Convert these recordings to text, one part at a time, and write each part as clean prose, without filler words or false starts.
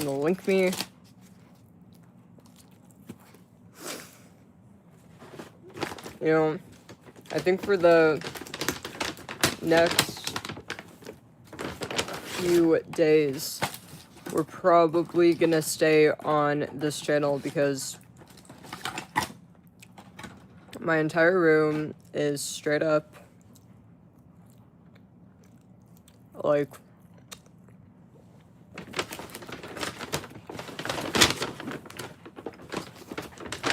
and link me. You know, I think for the next few days, we're probably gonna stay on this channel because my entire room is straight up like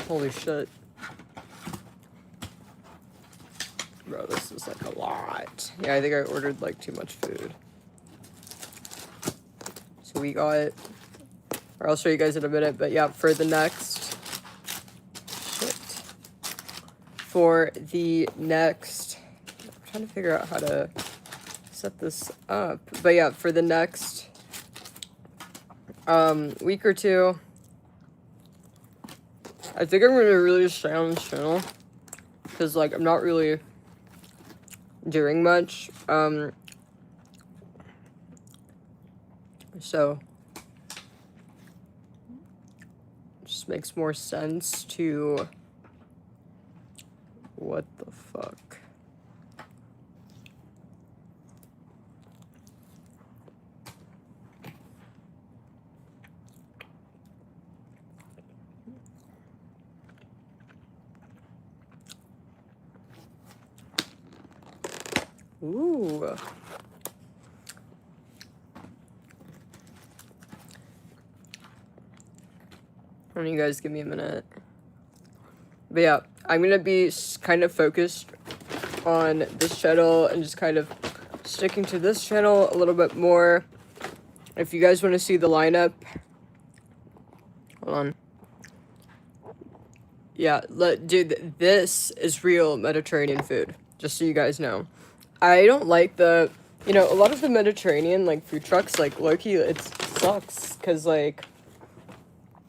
holy shit. Bro, this is like a lot. Yeah, I think I ordered like too much food. So we got, or I'll show you guys in a minute, but yeah, for the next, I'm trying to figure out how to set this up. But yeah, for the next week or two, I think I'm gonna really stay on this channel because like I'm not really doing much. So it just makes more sense to what the fuck. Ooh. Why don't you guys give me a minute? But yeah, I'm gonna be kind of focused on this channel and just kind of sticking to this channel a little bit more. If you guys want to see the lineup, hold on. Yeah, dude, this is real Mediterranean food, just so you guys know. I don't like the, you know, a lot of the Mediterranean, like, food trucks, like, low-key, it sucks, because, like,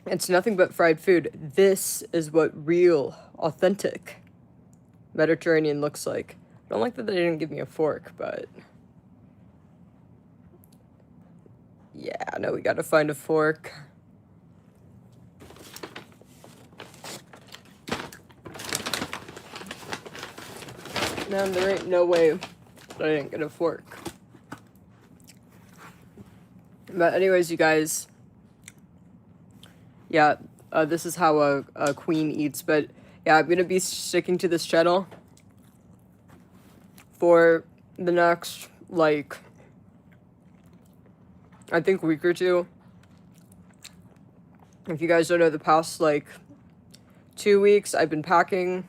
it's nothing but fried food. This is what real, authentic Mediterranean looks like. I don't like that they didn't give me a fork, but yeah, no, we gotta find a fork. Man, there ain't no way that I didn't get a fork. But anyways, you guys, yeah, this is how a queen eats. But yeah, I'm gonna be sticking to this channel for the next, like, I think week or two. If you guys don't know, the past, like, 2 weeks, I've been packing.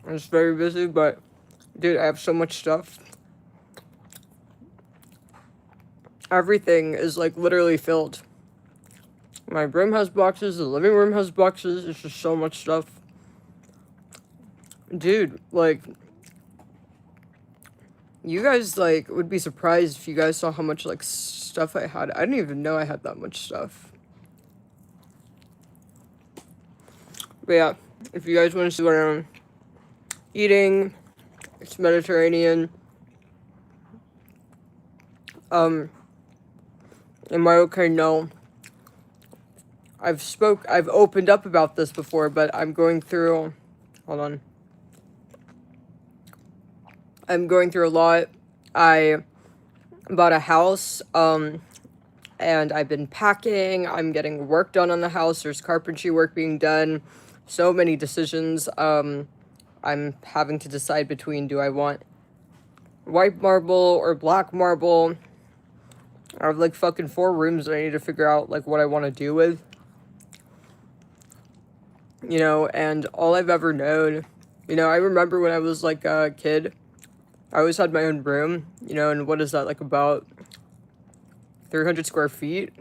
I'm just very busy, but, dude, I have so much stuff. Everything is, like, literally filled. My room has boxes, the living room has boxes, it's just so much stuff. Dude, like, you guys, like, would be surprised if you guys saw how much, like, stuff I had. I didn't even know I had that much stuff. But yeah, if you guys want to see what I'm eating, it's Mediterranean. Am I okay? No. I've opened up about this before, but I'm going through, hold on. I'm going through a lot. I bought a house, and I've been packing. I'm getting work done on the house. There's carpentry work being done. So many decisions. I'm having to decide between, do I want white marble or black marble? I have like fucking 4 rooms that I need to figure out like what I want to do with. You know, and all I've ever known, you know, I remember when I was like a kid, I always had my own room, you know, and what is that, like about 300 square feet?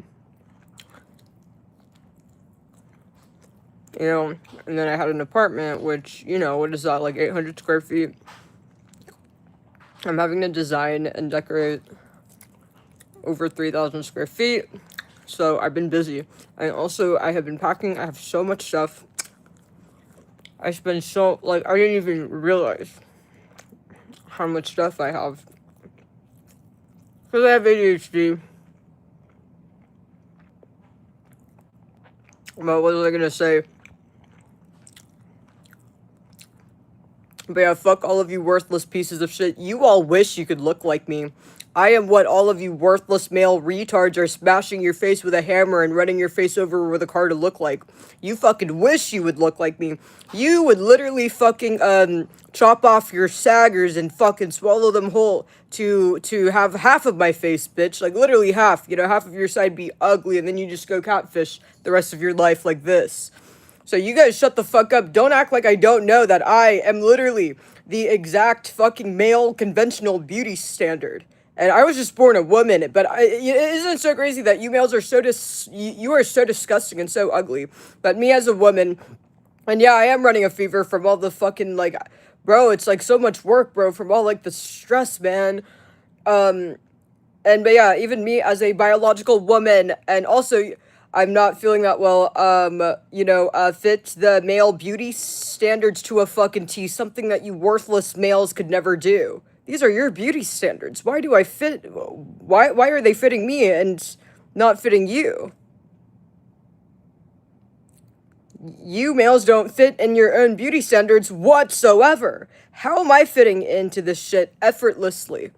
You know, and then I had an apartment, which, you know, what is that, like 800 square feet? I'm having to design and decorate over 3,000 square feet, so I've been busy. And also, I have been packing. I have so much stuff. I spend so, like, I didn't even realize how much stuff I have. Because I have ADHD. But what was I gonna say? But yeah, fuck all of you worthless pieces of shit. You all wish you could look like me. I am what all of you worthless male retards are smashing your face with a hammer and running your face over with a car to look like. You fucking wish you would look like me. You would literally fucking, chop off your saggers and fucking swallow them whole to have half of my face, bitch. Like, literally half. You know, half of your side be ugly, and then you just go catfish the rest of your life like this. So you guys shut the fuck up. Don't act like I don't know that I am literally the exact fucking male conventional beauty standard. And I was just born a woman, but isn't it so crazy that you males are you are so disgusting and so ugly. But me as a woman, and yeah, I am running a fever from all the fucking, like, bro, it's like so much work, bro, from all like the stress, man. But yeah, even me as a biological woman, and also I'm not feeling that well, fit the male beauty standards to a fucking T, something that you worthless males could never do. These are your beauty standards. Why do I fit, why are they fitting me and not fitting you? You males don't fit in your own beauty standards whatsoever. How am I fitting into this shit effortlessly?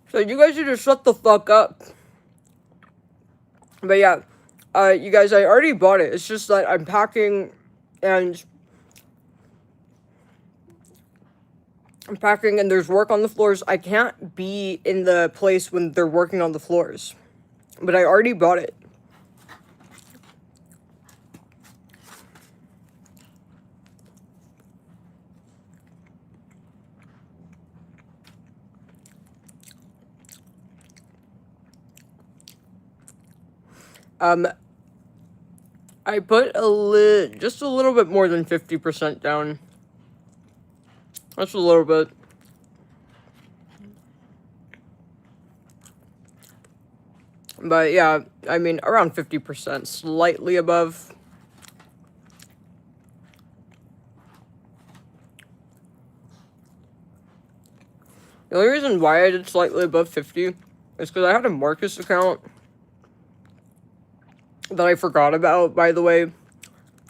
So you guys need to shut the fuck up. But yeah, you guys, I already bought it. It's just that I'm packing and there's work on the floors. I can't be in the place when they're working on the floors. But I already bought it. I put just a little bit more than 50% down. That's a little bit. But yeah, I mean, around 50%, slightly above. The only reason why I did slightly above 50 is because I had a Marcus account that I forgot about, by the way.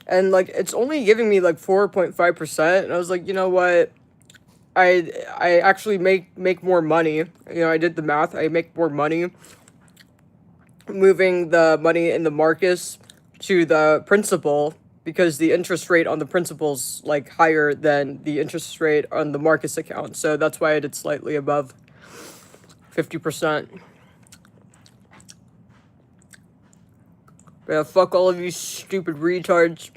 And, like, it's only giving me, like, 4.5%. And I was like, you know what? I actually make more money. You know, I did the math. I make more money moving the money in the Marcus to the principal, because the interest rate on the principal's, like, higher than the interest rate on the Marcus account. So that's why I did slightly above 50%. Yeah, fuck all of you stupid retards.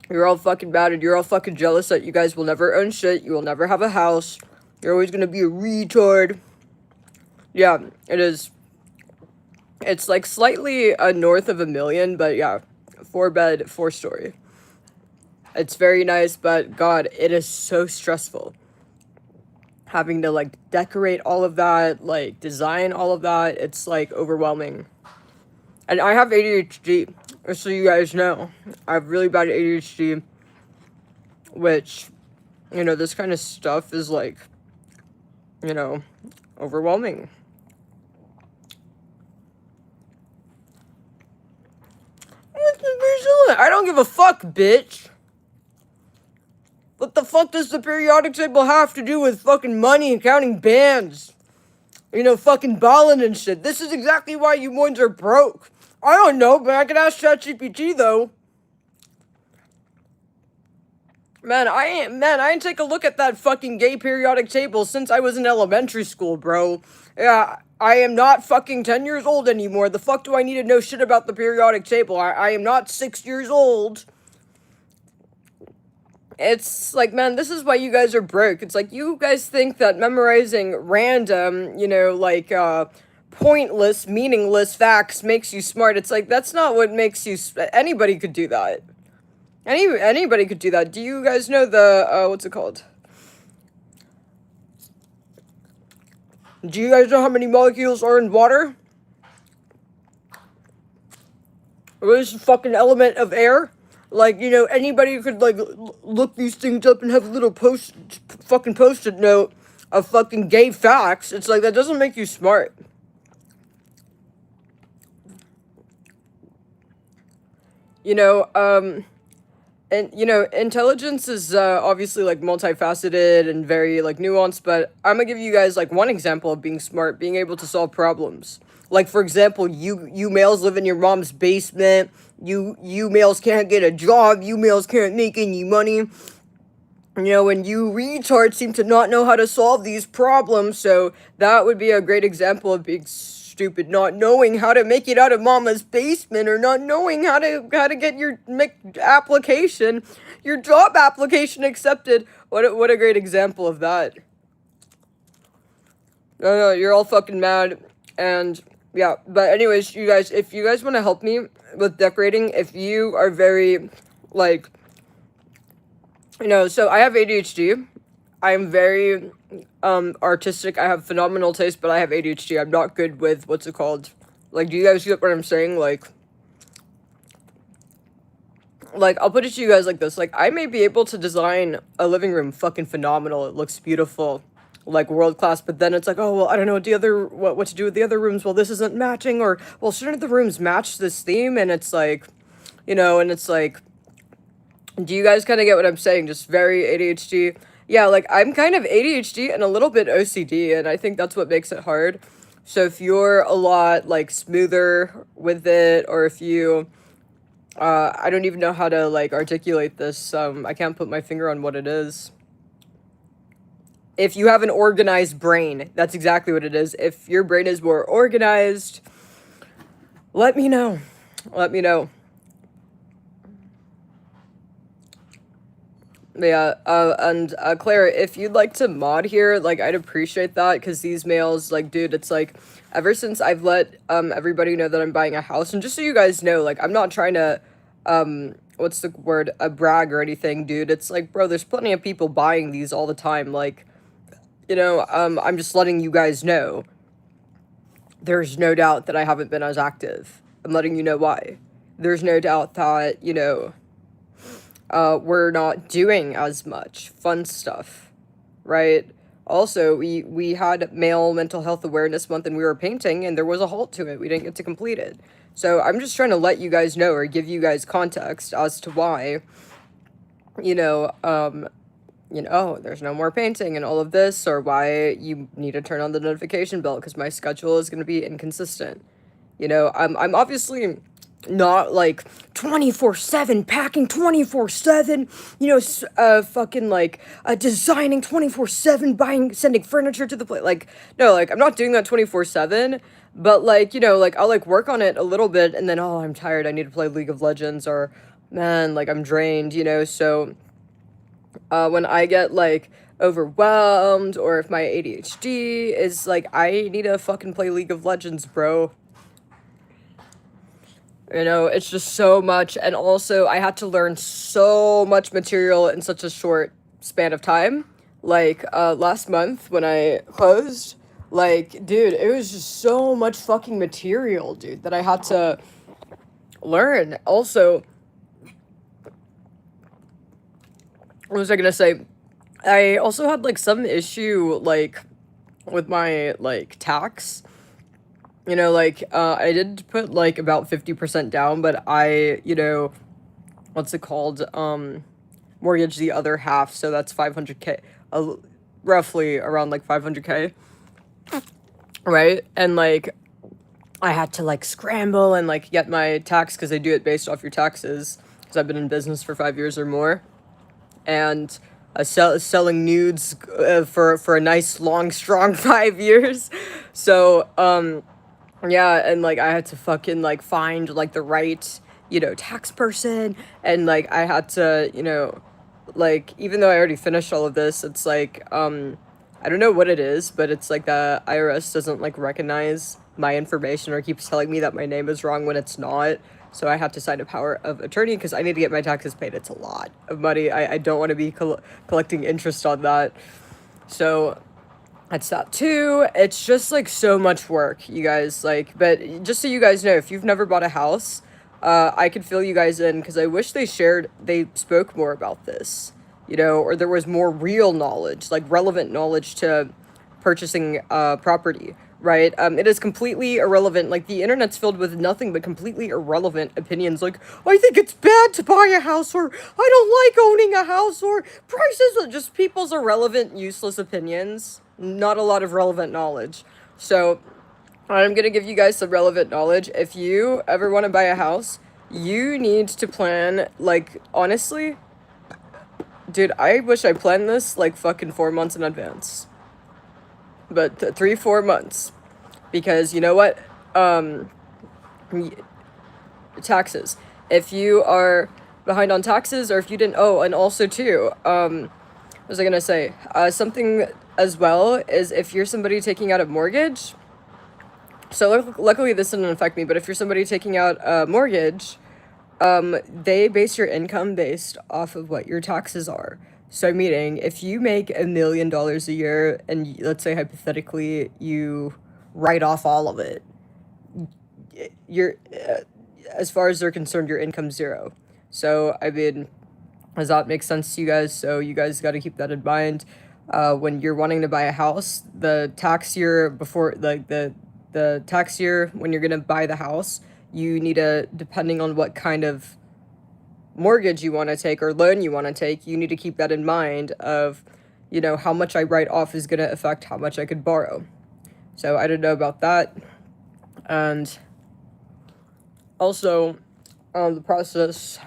You're all fucking bad, and you're all fucking jealous that you guys will never own shit. You will never have a house. You're always gonna be a retard. Yeah, it is. It's like slightly north of $1 million, but yeah, 4-bed, 4-story. It's very nice, but God, it is so stressful. Having to, like, decorate all of that, like, design all of that, it's, like, overwhelming. And I have ADHD, so you guys know. I have really bad ADHD, which, you know, this kind of stuff is, like, you know, overwhelming. I don't give a fuck, bitch. What the fuck does the periodic table have to do with fucking money and counting bands? You know, fucking balling and shit. This is exactly why you ones are broke. I don't know, but I can ask ChatGPT, though. Man, I ain't take a look at that fucking gay periodic table since I was in elementary school, bro. Yeah, I am not fucking 10 years old anymore. The fuck do I need to know shit about the periodic table? I am not 6 years old. It's like, man, this is why you guys are broke. It's like, you guys think that memorizing random, you know, like, pointless, meaningless facts makes you smart. It's like, that's not what makes you... Anybody could do that. Anybody could do that. Do you guys know the, what's it called? Do you guys know how many molecules are in water? What is the fucking element of air? Like, you know, anybody could, like, look these things up and have a little fucking post-it note of fucking gay facts. It's like, that doesn't make you smart. you know, and intelligence is obviously like multifaceted and very like nuanced, but I'm gonna give you guys like one example of being smart, being able to solve problems. Like for example, you males live in your mom's basement. You males can't get a job. You males can't make any money. And you retards seem to not know how to solve these problems, so that would be a great example of being stupid, not knowing how to make it out of mama's basement, or not knowing how to get your application, your job application accepted. What a great example of that. No, you're all fucking mad, and yeah. But anyways, you guys, if you guys want to help me with decorating, if you are very like so I have ADHD. I'm very artistic. I have phenomenal taste, but I have ADHD. I'm not good with what's it called? Like, do you guys get what I'm saying? Like I'll put it to you guys like this. Like, I may be able to design a living room fucking phenomenal. It looks beautiful, like world class, but then it's like, oh well, I don't know what to do with the other rooms. Well, this isn't matching, or well, shouldn't the rooms match this theme? And it's like, and it's like, do you guys kind of get what I'm saying? Just very ADHD. Yeah, like I'm kind of ADHD and a little bit OCD, and I think that's what makes it hard. So if you're a lot like smoother with it, or if you, I don't even know how to like articulate this. I can't put my finger on what it is. If you have an organized brain, that's exactly what it is. If your brain is more organized, let me know. Let me know. Yeah, and Claire, if you'd like to mod here, like I'd appreciate that, because these mails, like, dude, it's like ever since I've let everybody know that I'm buying a house, and just so you guys know, like I'm not trying to what's the word, brag or anything, dude. It's like, bro, there's plenty of people buying these all the time. Like, I'm just letting you guys know. There's no doubt that I haven't been as active. I'm letting you know why. There's no doubt that, we're not doing as much fun stuff, right? Also, we had male mental health awareness month, and we were painting, and there was a halt to it. We didn't get to complete it. So I'm just trying to let you guys know, or give you guys context as to why, there's no more painting and all of this, or why you need to turn on the notification bell, because my schedule is going to be inconsistent. I'm obviously not like 24/7 packing, 24/7, fucking like designing 24/7, sending furniture to the place. Like, no, like I'm not doing that 24/7, but like, like I'll like work on it a little bit, and then, oh, I'm tired, I need to play League of Legends, or man, like I'm drained, so when I get like overwhelmed, or if my ADHD is like, I need to fucking play League of Legends, bro. It's just so much, and also I had to learn so much material in such a short span of time. Like, last month when I closed, like, dude, it was just so much fucking material, dude, that I had to learn. Also, what was I gonna say? I also had, like, some issue, like, with my, like, tax. I did put, like, about 50% down, but I, what's it called? Mortgage the other half, so that's 500K, roughly around, like, 500K, right? And, like, I had to, like, scramble and, like, get my tax, because they do it based off your taxes, because I've been in business for 5 years or more, and selling nudes for a nice, long, strong 5 years, so, yeah, and, like, I had to fucking, like, find, like, the right, tax person, and, like, I had to, like, even though I already finished all of this, it's, like, I don't know what it is, but it's, like, the IRS doesn't, like, recognize my information, or keeps telling me that my name is wrong when it's not, so I have to sign a power of attorney, because I need to get my taxes paid. It's a lot of money. I don't want to be collecting interest on that, so that's that too. It's just like so much work, you guys. Like, but just so you guys know, if you've never bought a house, I could fill you guys in, because I wish they spoke more about this, or there was more real knowledge, like relevant knowledge to purchasing property, right? It is completely irrelevant. Like, the internet's filled with nothing but completely irrelevant opinions. Like, I think it's bad to buy a house, or I don't like owning a house, or prices are just people's irrelevant, useless opinions. Not a lot of relevant knowledge. So, I'm gonna give you guys some relevant knowledge. If you ever want to buy a house, you need to plan, like, honestly, dude, I wish I planned this, like, fucking 4 months in advance. But 3, 4 months. Because you know what? Um, Taxes. If you are behind on taxes, or if you didn't, oh, and also too, what was I gonna say? Something as well is if you're somebody taking out a mortgage. So luckily this didn't affect me, but if you're somebody taking out a mortgage, they base your income based off of what your taxes are. So meaning, if you make $1 million a year, and let's say hypothetically you write off all of it, you're as far as they're concerned, your income's zero. So I mean, does that make sense to you guys? So you guys got to keep that in mind. When you're wanting to buy a house, the tax year before, like the tax year when you're gonna buy the house, you need to, depending on what kind of mortgage you want to take or loan you want to take, you need to keep that in mind of, how much I write off is gonna affect how much I could borrow. So I didn't know about that. And also, the process,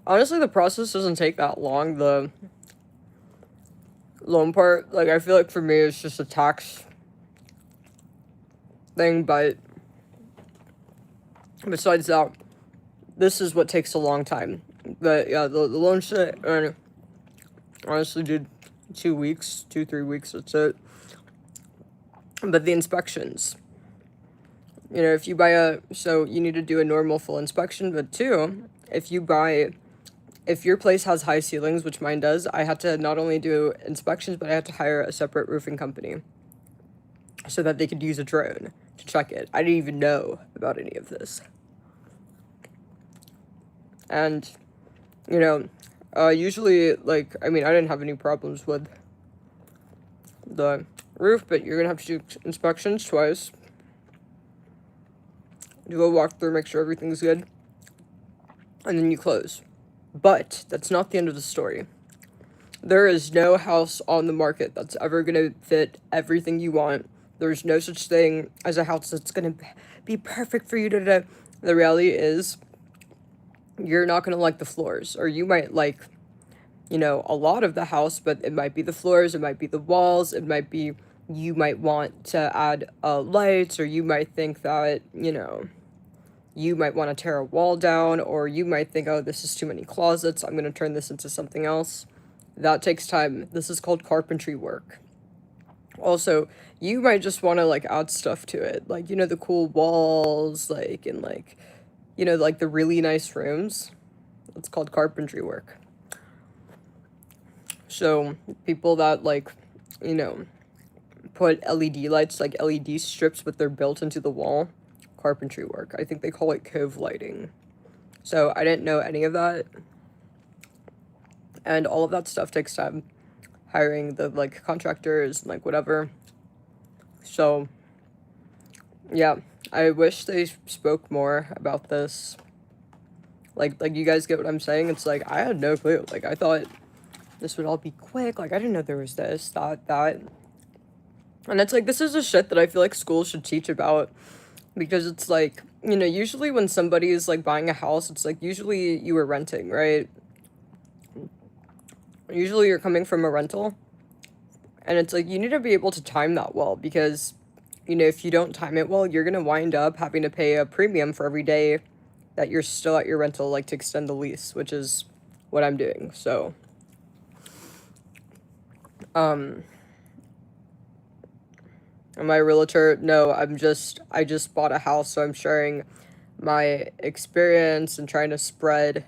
honestly, the process doesn't take that long. The loan part, like, I feel like for me, it's just a tax thing, but besides that, this is what takes a long time. But yeah, the loan shit, and honestly, dude, 2 weeks, 3 weeks, that's it. But the inspections, if you buy so you need to do a normal full inspection, but two, if your place has high ceilings, which mine does, I had to not only do inspections, but I had to hire a separate roofing company so that they could use a drone to check it. I didn't even know about any of this. And, usually, like, I mean, I didn't have any problems with the roof, but you're gonna have to do inspections twice. Do a walkthrough, make sure everything's good, and then you close. But that's not the end of the story. There is no house on the market that's ever gonna fit everything you want. There's no such thing as a house that's gonna be perfect for you to. The reality is, you're not gonna like the floors, or you might like, a lot of the house, but it might be the floors, it might be the walls, it might be, you might want to add lights, or you might think that, you might want to tear a wall down, or you might think, oh, this is too many closets, I'm gonna turn this into something else. That takes time. This is called carpentry work. Also, you might just want to, like, add stuff to it, like, the cool walls, like, and like, like the really nice rooms. It's called carpentry work. So people that, like, put LED lights, like LED strips, but they're built into the wall, carpentry work. I think they call it cove lighting. So I didn't know any of that. And all of that stuff takes time. Hiring the, like, contractors, and, like, whatever. So, yeah. I wish they spoke more about this. Like, you guys get what I'm saying? It's like, I had no clue. Like, I thought this would all be quick. Like, I didn't know there was this, that. And it's like, this is a shit that I feel like schools should teach about. Because it's like, usually when somebody is, like, buying a house, it's like, usually you were renting, right? Usually you're coming from a rental. And it's like, you need to be able to time that well, because, if you don't time it well, you're going to wind up having to pay a premium for every day that you're still at your rental, like, to extend the lease, which is what I'm doing. So, am I a realtor? No, I just bought a house, so I'm sharing my experience and trying to spread.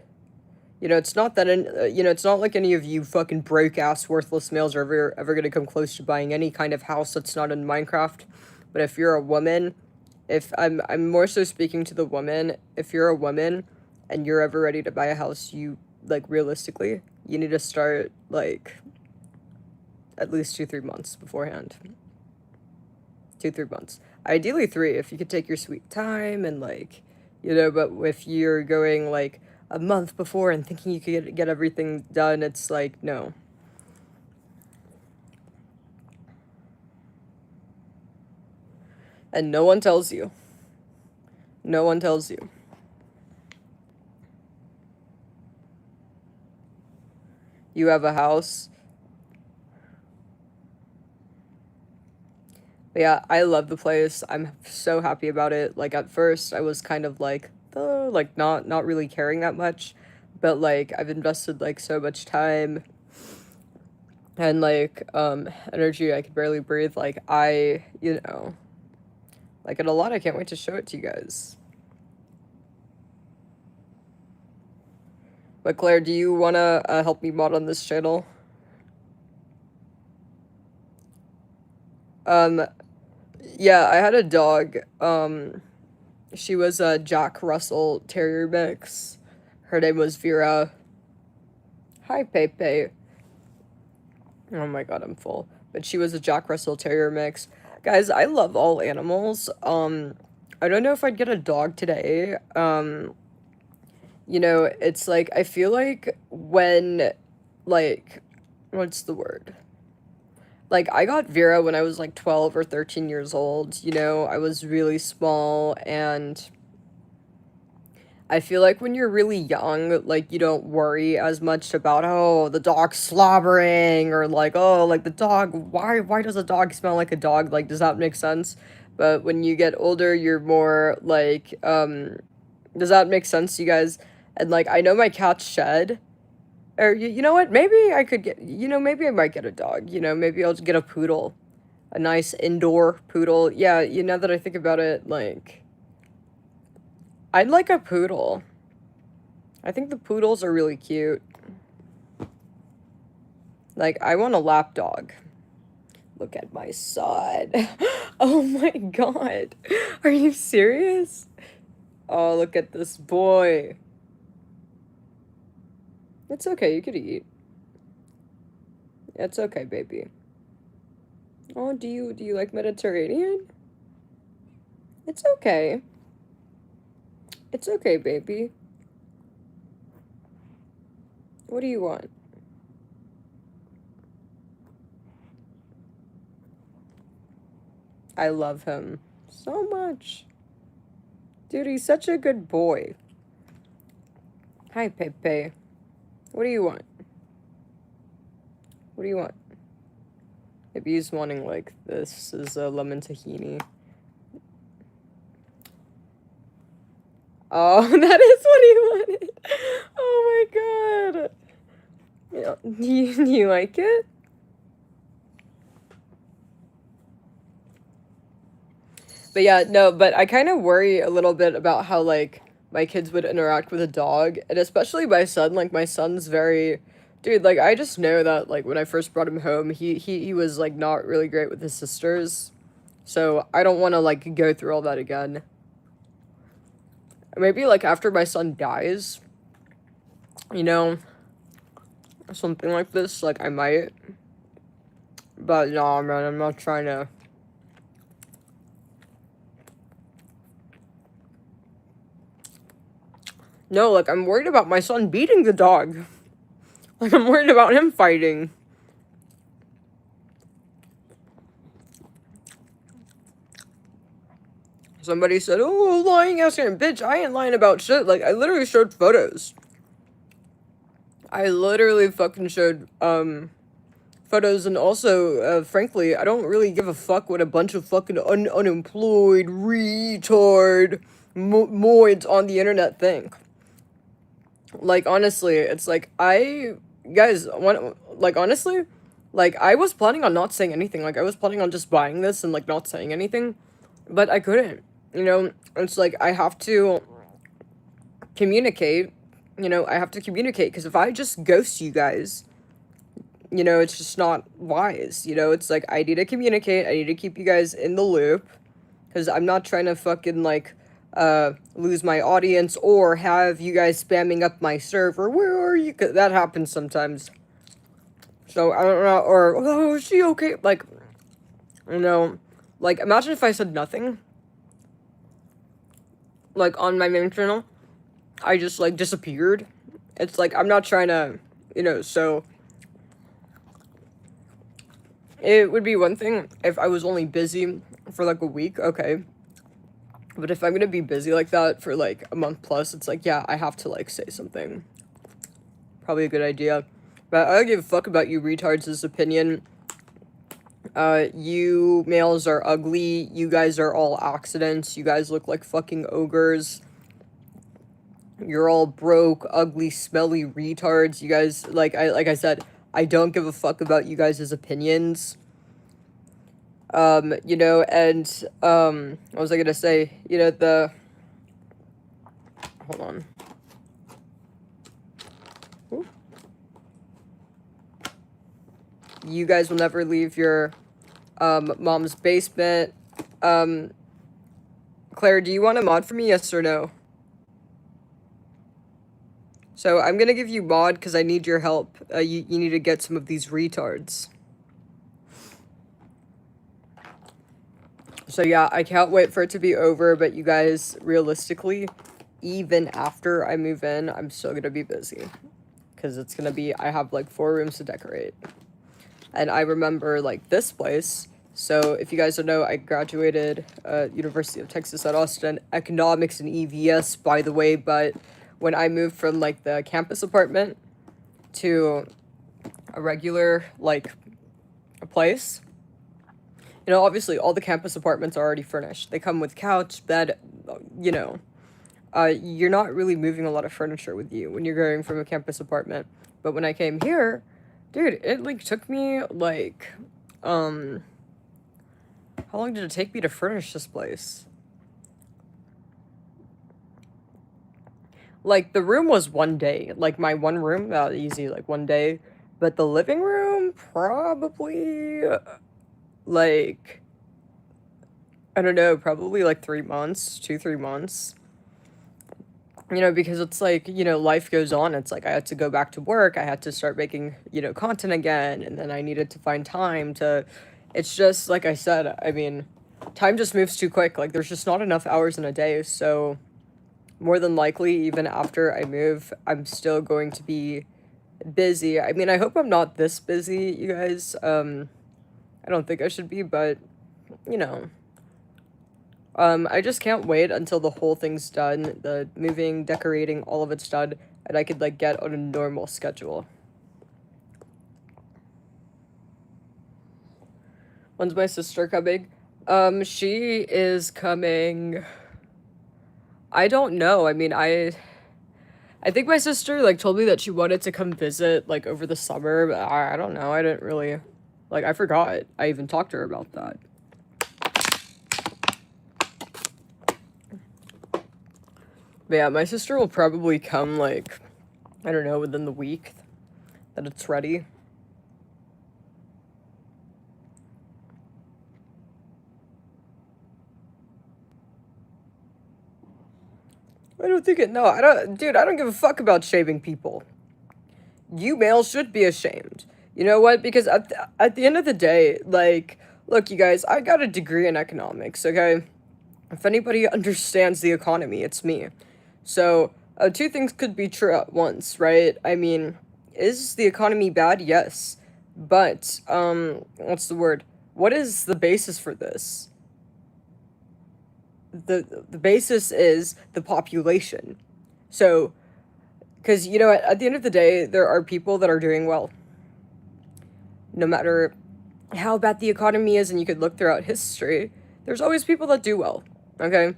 It's not that, it's not like any of you fucking broke-ass, worthless males are ever gonna come close to buying any kind of house that's not in Minecraft. But if you're a woman, if I'm more so speaking to the woman, if you're a woman and you're ever ready to buy a house, you, like, realistically, you need to start, like, at least 2-3 months beforehand. 2-3 months. Ideally 3, if you could take your sweet time and like, but if you're going like a month before and thinking you could get everything done, it's like, no. And no one tells you. No one tells you. You have a house. But yeah, I love the place. I'm so happy about it. Like at first I was kind of like, like not really caring that much, but like I've invested like so much time and like energy. I could barely breathe. Like I, like it a lot. I can't wait to show it to you guys. But Claire, do you want to help me mod on this channel? Yeah, I had a dog. She was a Jack Russell Terrier mix. Her name was Vera. Hi, Pepe. Oh my god, I'm full. But she was a Jack Russell Terrier mix. Guys, I love all animals. I don't know if I'd get a dog today. It's like, I feel like when, like, what's the word? Like, I got Vera when I was like 12 or 13 years old. I was really small, and I feel like when you're really young, like, you don't worry as much about, oh, the dog's slobbering, or like, oh, like the dog, why does a dog smell like a dog? Like, does that make sense? But when you get older, you're more like, does that make sense, you guys? And like, I know my cat shed, or you know what? Maybe I could get, maybe I might get a dog. Maybe I'll just get a poodle, a nice indoor poodle. Yeah, now that I think about it, like, I'd like a poodle. I think the poodles are really cute. Like, I want a lap dog. Look at my son. Oh my god. Are you serious? Oh, look at this boy. It's okay, you could eat. It's okay, baby. Oh, do you like Mediterranean? It's okay. It's okay, baby. What do you want? I love him so much. Dude, he's such a good boy. Hi, Pepe. What do you want? What do you want? Maybe he's wanting, like, this is a lemon tahini. Oh, that is what he wanted. Oh my god. Yeah, do you like it? But yeah, no, but I kind of worry a little bit about how, like, my kids would interact with a dog, and especially my son. Like, my son's very, dude, like, I just know that, like, when I first brought him home, he was, like, not really great with his sisters, so I don't want to, like, go through all that again. Maybe, like, after my son dies, something like this, like, I might, but no, man, I'm not trying to. No, like, I'm worried about my son beating the dog. Like, I'm worried about him fighting. Somebody said, oh, lying ass and bitch, I ain't lying about shit. Like, I literally showed photos. I literally fucking showed, photos, and also, frankly, I don't really give a fuck what a bunch of fucking unemployed retard moids on the internet think. Like, honestly, it's like, guys, honestly, like, I was planning on not saying anything. Like, I was planning on just buying this and, like, not saying anything, but I couldn't, it's like, I have to communicate, I have to communicate, because if I just ghost you guys, it's just not wise, it's like, I need to communicate, I need to keep you guys in the loop, because I'm not trying to fucking, like, lose my audience, or have you guys spamming up my server. Where are you? 'Cause that happens sometimes. So, I don't know, or, oh, is she okay? Like, Like, imagine if I said nothing, like, on my main channel. I just, like, disappeared. It's like, I'm not trying to, so it would be one thing if I was only busy for, like, a week, okay. But if I'm gonna be busy like that for, like, a month plus, it's like, yeah, I have to, like, say something. Probably a good idea. But I don't give a fuck about you retards' opinion. You males are ugly. You guys are all accidents. You guys look like fucking ogres. You're all broke, ugly, smelly retards. You guys, like I said, I don't give a fuck about you guys' opinions. And, what was I gonna say? Hold on. Ooh. You guys will never leave your, mom's basement. Claire, do you want a mod for me, yes or no? So, I'm gonna give you mod, because I need your help. You need to get some of these retards. So yeah, I can't wait for it to be over, but you guys, realistically, even after I move in, I'm still gonna be busy. Because it's gonna be, I have like 4 rooms to decorate. And I remember like this place. So if you guys don't know, I graduated University of Texas at Austin, economics and EVS, by the way, but when I moved from like the campus apartment to a regular like a place, obviously all the campus apartments are already furnished. They come with couch, bed, you're not really moving a lot of furniture with you when you're going from a campus apartment. But when I came here, dude, it like took me like, how long did it take me to furnish this place? Like, the room was 1 day. Like, my one room, easy, like, 1 day. But the living room, probably, like, I don't know, probably, like, 3 months, 2-3 months. Because it's like, life goes on. It's like, I had to go back to work. I had to start making, content again. And then I needed to find time to, it's just, like I said, I mean, time just moves too quick. Like, there's just not enough hours in a day. So, more than likely, even after I move, I'm still going to be busy. I mean, I hope I'm not this busy, you guys. I don't think I should be, but, I just can't wait until the whole thing's done, the moving, decorating, all of it's done, and I could, like, get on a normal schedule. When's my sister coming? She is coming, I don't know. I mean, I think my sister, like, told me that she wanted to come visit, like, over the summer, but I don't know. I didn't really, like, I forgot. I even talked to her about that. But yeah, my sister will probably come, like, I don't know, within the week that it's ready. I don't think it, no, dude, I don't give a fuck about shaming people. You males should be ashamed. You know what? Because at the end of the day, like, look, you guys, I got a degree in economics, okay? If anybody understands the economy, it's me. So, 2 things could be true at once, right? I mean, is the economy bad? Yes. But, what's the word? What is the basis for this? The basis is the population. So, because, at the end of the day, there are people that are doing well. No matter how bad the economy is, and you could look throughout history, there's always people that do well, okay?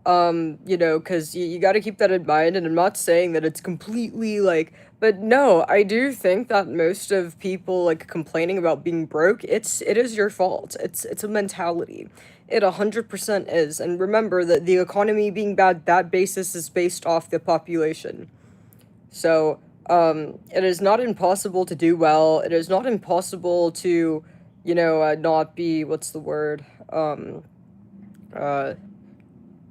Because you got to keep that in mind, and I'm not saying that it's completely, like, but no, I do think that most of people, like, complaining about being broke, it is your fault. It's a mentality. It 100% is, and remember that the economy being bad, that basis is based off the population. So, it is not impossible to do well. It is not impossible to, not be, what's the word,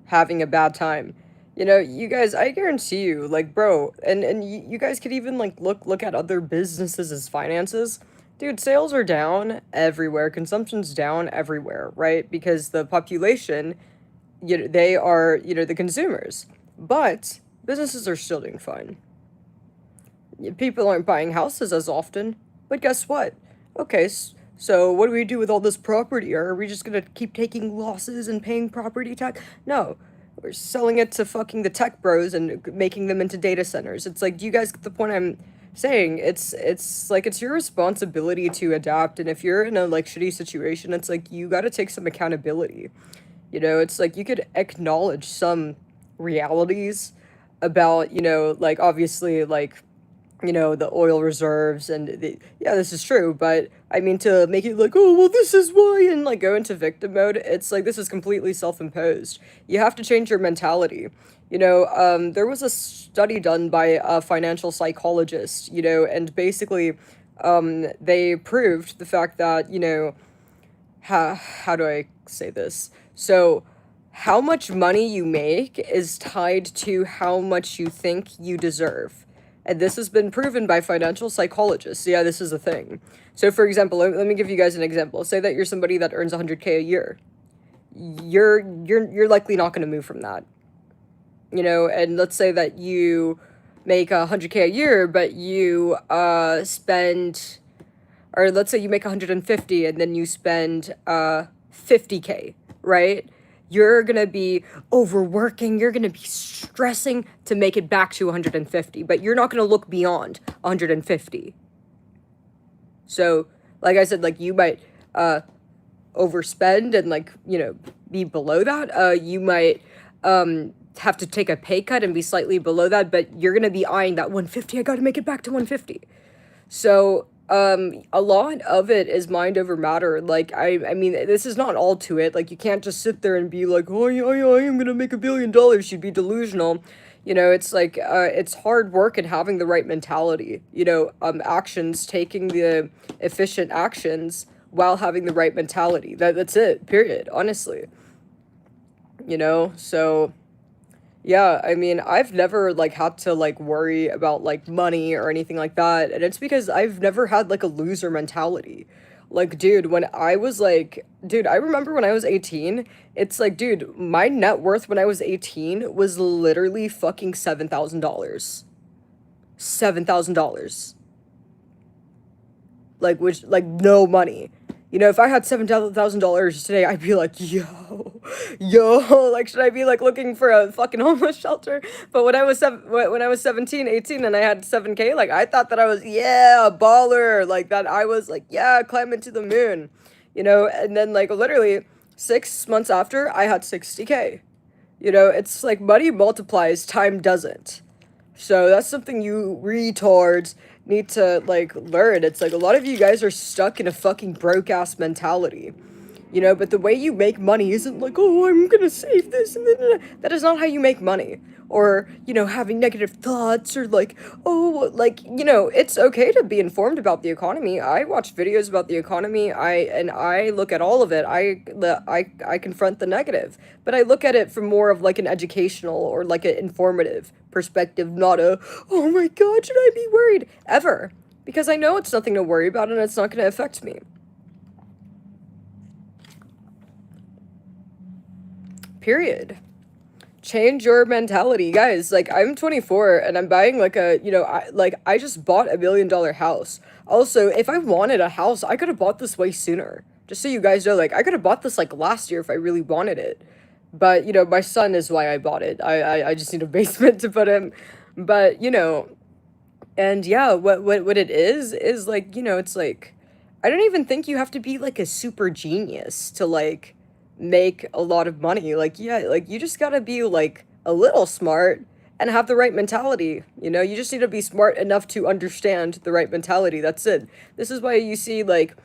having a bad time. You guys, I guarantee you, like, bro, and you guys could even, like, look at other businesses' finances. Dude, sales are down everywhere. Consumption's down everywhere, right? Because the population, they are, the consumers. But businesses are still doing fine. People aren't buying houses as often. But guess what? Okay, so what do we do with all this property? Are we just gonna keep taking losses and paying property tax? No. We're selling it to fucking the tech bros and making them into data centers. It's like, do you guys get the point I'm saying? It's like it's your responsibility to adapt, and if you're in a like shitty situation, it's like you gotta take some accountability. It's like you could acknowledge some realities about, like obviously like the oil reserves and yeah, this is true, but I mean to make it like, oh, well, this is why, and like go into victim mode, it's like this is completely self-imposed. You have to change your mentality. There was a study done by a financial psychologist, and basically, they proved the fact that, how do I say this? So, how much money you make is tied to how much you think you deserve. And this has been proven by financial psychologists. Yeah, this is a thing. So, for example, let me give you guys an example. Say that you're somebody that earns 100K a year. You're likely not going to move from that. And let's say that you make 100K a year, but you spend, or let's say you make 150 and then you spend 50K, right? You're gonna be overworking, you're gonna be stressing to make it back to 150, but you're not gonna look beyond 150. So, like I said, like you might overspend and like, be below that. You might have to take a pay cut and be slightly below that, but you're gonna be eyeing that 150. I gotta make it back to 150. So, a lot of it is mind over matter. Like, I mean, this is not all to it. Like, you can't just sit there and be like, oh, I am gonna make $1 billion. You'd be delusional. It's like, it's hard work and having the right mentality. Actions, taking the efficient actions while having the right mentality. That's it, period, honestly. So yeah, I mean, I've never like had to like worry about like money or anything like that, and it's because I've never had like a loser mentality. Like, dude, I remember when I was 18, it's like, dude, my net worth when I was 18 was literally fucking $7,000. $7,000. Like, which, like, no money. If I had $7,000 today, I'd be like, yo, like, should I be like looking for a fucking homeless shelter? But when I was 17, 18, and I had 7K, like, I thought that I was, yeah, a baller, like that. I was like, yeah, climbing to the moon, and then like literally 6 months after, I had 60K. It's like money multiplies, time doesn't. So that's something you retards need to like learn. It's like a lot of you guys are stuck in a fucking broke ass mentality. But the way you make money isn't like, oh, I'm gonna save this and then that is not how you make money. Or, having negative thoughts or like, oh, like, it's okay to be informed about the economy. I watch videos about the economy. I look at all of it. I confront the negative, but I look at it from more of like an educational or like an informative perspective, not a, oh my God, should I be worried ever? Because I know it's nothing to worry about and it's not going to affect me. Period. Change your mentality, guys. Like, I'm 24 and I'm buying like I just bought $1 million house. Also, if I wanted a house, I could have bought this way sooner. Just so you guys know, like, I could have bought this like last year if I really wanted it. But my son is why I bought it. I just need a basement to put him. But and yeah, what it is like, it's like, I don't even think you have to be like a super genius to like make a lot of money. Like, yeah, like you just gotta be like a little smart and have the right mentality. You just need to be smart enough to understand the right mentality. That's it. This is why you see like,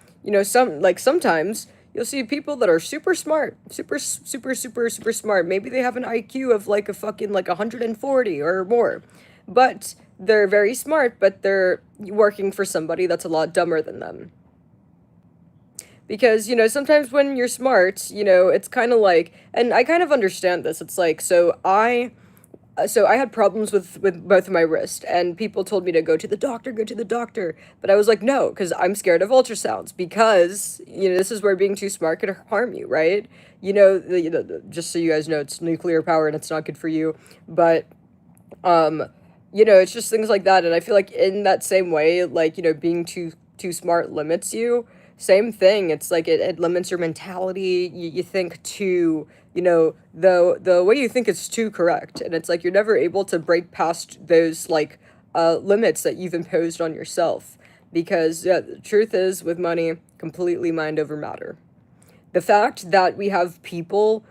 sometimes you'll see people that are super smart, super smart. Maybe they have an IQ of like a fucking like 140 or more, but they're very smart, but they're working for somebody that's a lot dumber than them. Because, sometimes when you're smart, it's kind of like, and I kind of understand this. It's like, so so I had problems with both of my wrists, and people told me to go to the doctor, but I was like, no, because I'm scared of ultrasounds, because this is where being too smart could harm you, right? Just so you guys know, it's nuclear power and it's not good for you, but um it's just things like that. And I feel like in that same way, like, being too smart limits you. Same thing, it's like it limits your mentality. You think too, the way you think is too correct, and it's like you're never able to break past those, like, limits that you've imposed on yourself. Because, yeah, the truth is, with money, completely mind over matter. The fact that we have people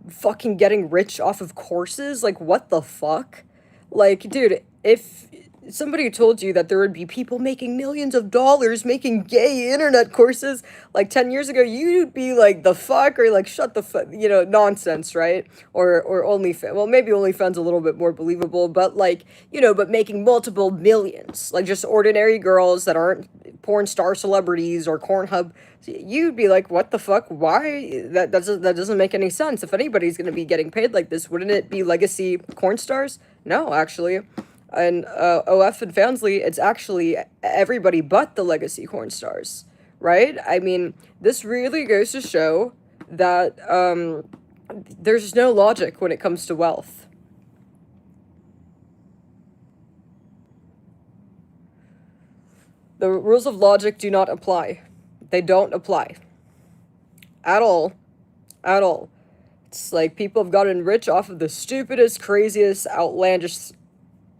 fucking getting rich off of courses, like, what the fuck? Like, dude, if somebody told you that there would be people making millions of dollars making gay internet courses like 10 years ago, you'd be like, the fuck? Or like, shut the fuck, nonsense, right? Or OnlyFans. Well, maybe OnlyFans a little bit more believable, but like, but making multiple millions, like just ordinary girls that aren't porn star celebrities or Pornhub, you'd be like, what the fuck? Why? That doesn't make any sense. If anybody's gonna be getting paid like this, wouldn't it be legacy porn stars? No, actually. And OF and Fansly, it's actually everybody but the legacy porn stars, right? I mean, this really goes to show that there's no logic when it comes to wealth. The rules of logic do not apply. They don't apply. At all. At all. It's like people have gotten rich off of the stupidest, craziest, outlandish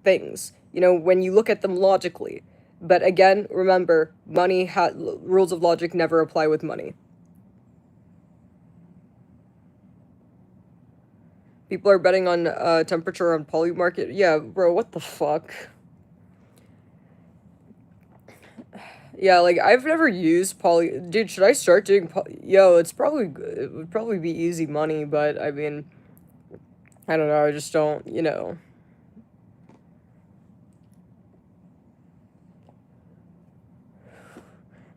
things, when you look at them logically. But again, remember, rules of logic never apply with money. People are betting on temperature on Polymarket. Yeah, bro, what the fuck? Yeah, like, I've never used Poly. Dude, should I start doing Yo, it would probably be easy money, but I mean, I don't know, I just don't.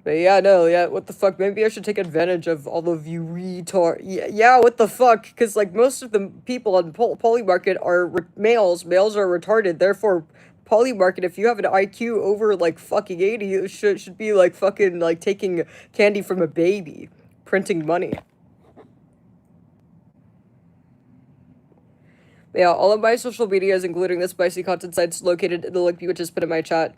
But yeah, no, yeah, what the fuck? Maybe I should take advantage of all of you retard. Yeah, what the fuck? Because, like, most of the people on Polymarket are males. Males are retarded. Therefore, Polymarket, if you have an IQ over, like, fucking 80, it should be, like, fucking, like, taking candy from a baby. Printing money. But yeah, all of my social medias, including the spicy content sites, located in the link you just put in my chat.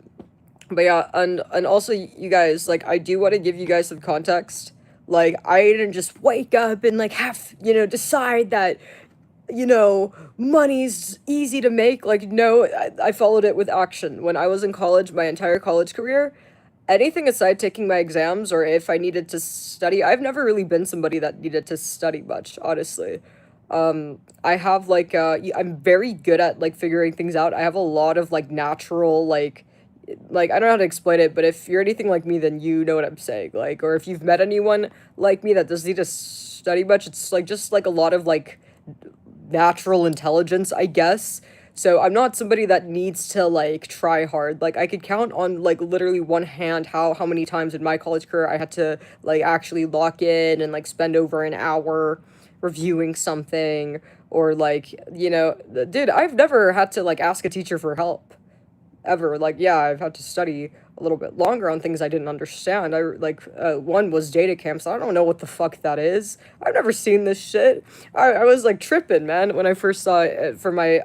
But yeah, and also, you guys, like, I do want to give you guys some context. Like, I didn't just wake up and, like, have, decide that, money's easy to make. Like, no, I followed it with action. When I was in college, my entire college career, anything aside taking my exams or if I needed to study, I've never really been somebody that needed to study much, honestly. I have, like, I'm very good at, like, figuring things out. I have a lot of, like, natural, like, I don't know how to explain it, but if you're anything like me, then you know what I'm saying. Like, or if you've met anyone like me that doesn't need to study much, it's like just like a lot of, like, natural intelligence, I guess. So I'm not somebody that needs to, like, try hard. Like, I could count on, like, literally one hand how many times in my college career I had to, like, actually lock in and, like, spend over an hour reviewing something, or, like, dude, I've never had to, like, ask a teacher for help ever. Like, yeah, I've had to study a little bit longer on things I didn't understand. One was data camps. I don't know what the fuck that is. I've never seen this shit. I was like tripping, man, when I first saw it for my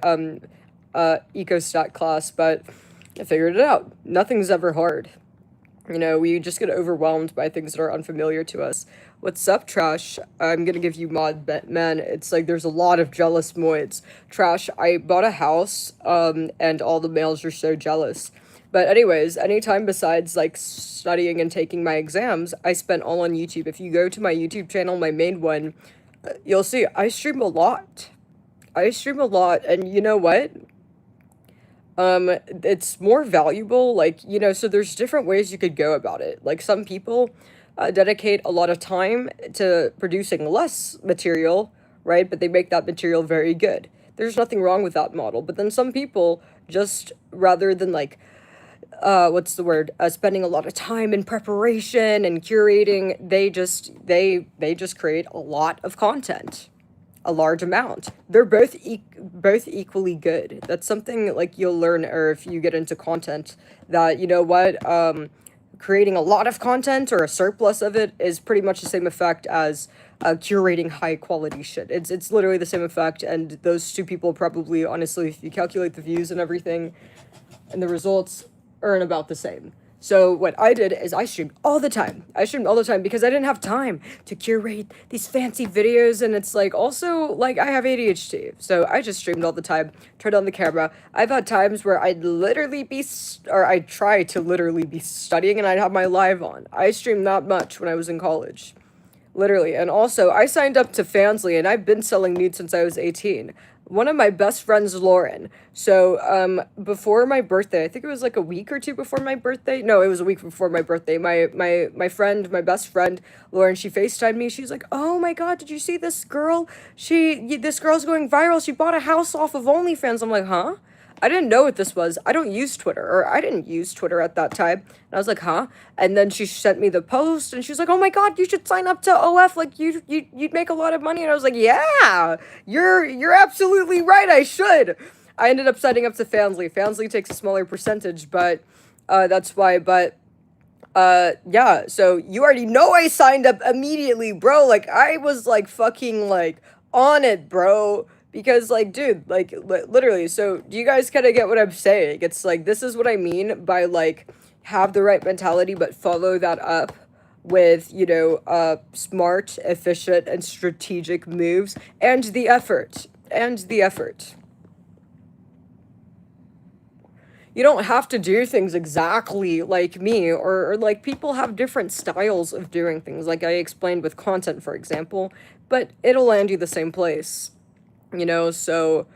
ecostat class, but I figured it out. Nothing's ever hard. We just get overwhelmed by things that are unfamiliar to us. What's up, Trash? I'm gonna give you mod, man. It's like there's a lot of jealous moids. Trash, I bought a house, and all the males are so jealous. But anyways, anytime besides, like, studying and taking my exams, I spent all on YouTube. If you go to my YouTube channel, my main one, you'll see I stream a lot. I stream a lot, and you know what? It's more valuable, like, so there's different ways you could go about it. Like, some people dedicate a lot of time to producing less material, right? But they make that material very good. There's nothing wrong with that model. But then some people just, rather than, like, what's the word? Spending a lot of time in preparation and curating, they just create a lot of content. a large amount. They're both equally good. That's something like you'll learn, or if you get into content, that you know what, creating a lot of content or a surplus of it is pretty much the same effect as curating high quality shit. It's literally the same effect, and those two people probably, honestly, if you calculate the views and everything, and the results earn about the same. So what I did is I streamed all the time. I streamed all the time because I didn't have time to curate these fancy videos, and it's like also like I have ADHD, so I just streamed all the time. Turned on the camera. I've had times where I'd literally be, or I'd try to literally be studying, and I'd have my live on. I streamed that much when I was in college. Literally. And also, I signed up to Fansly, and I've been selling nude since I was 18. One of my best friends, Lauren. So, before my birthday, I think it was like a week or two before my birthday. No, it was a week before my birthday. My friend, my best friend, Lauren, she FaceTimed me. She's like, "Oh my God, did you see this girl? This girl's going viral. She bought a house off of OnlyFans." I'm like, "Huh?" I didn't know what this was. I don't use Twitter, or I didn't use Twitter at that time. And I was like, "Huh?" And then she sent me the post, and she was like, "Oh my God, you should sign up to OF. Like, you'd make a lot of money." And I was like, "Yeah, you're absolutely right. I should." I ended up signing up to Fansly. Fansly takes a smaller percentage, but that's why. But yeah. So you already know I signed up immediately, bro. Like, I was like fucking like on it, bro. Because, like, dude, like, literally, so do you guys kind of get what I'm saying? It's like, this is what I mean by, like, have the right mentality, but follow that up with, you know, smart, efficient, and strategic moves, and the effort. And the effort. You don't have to do things exactly like me, or like, people have different styles of doing things, like I explained with content, for example, but it'll land you the same place. You know, so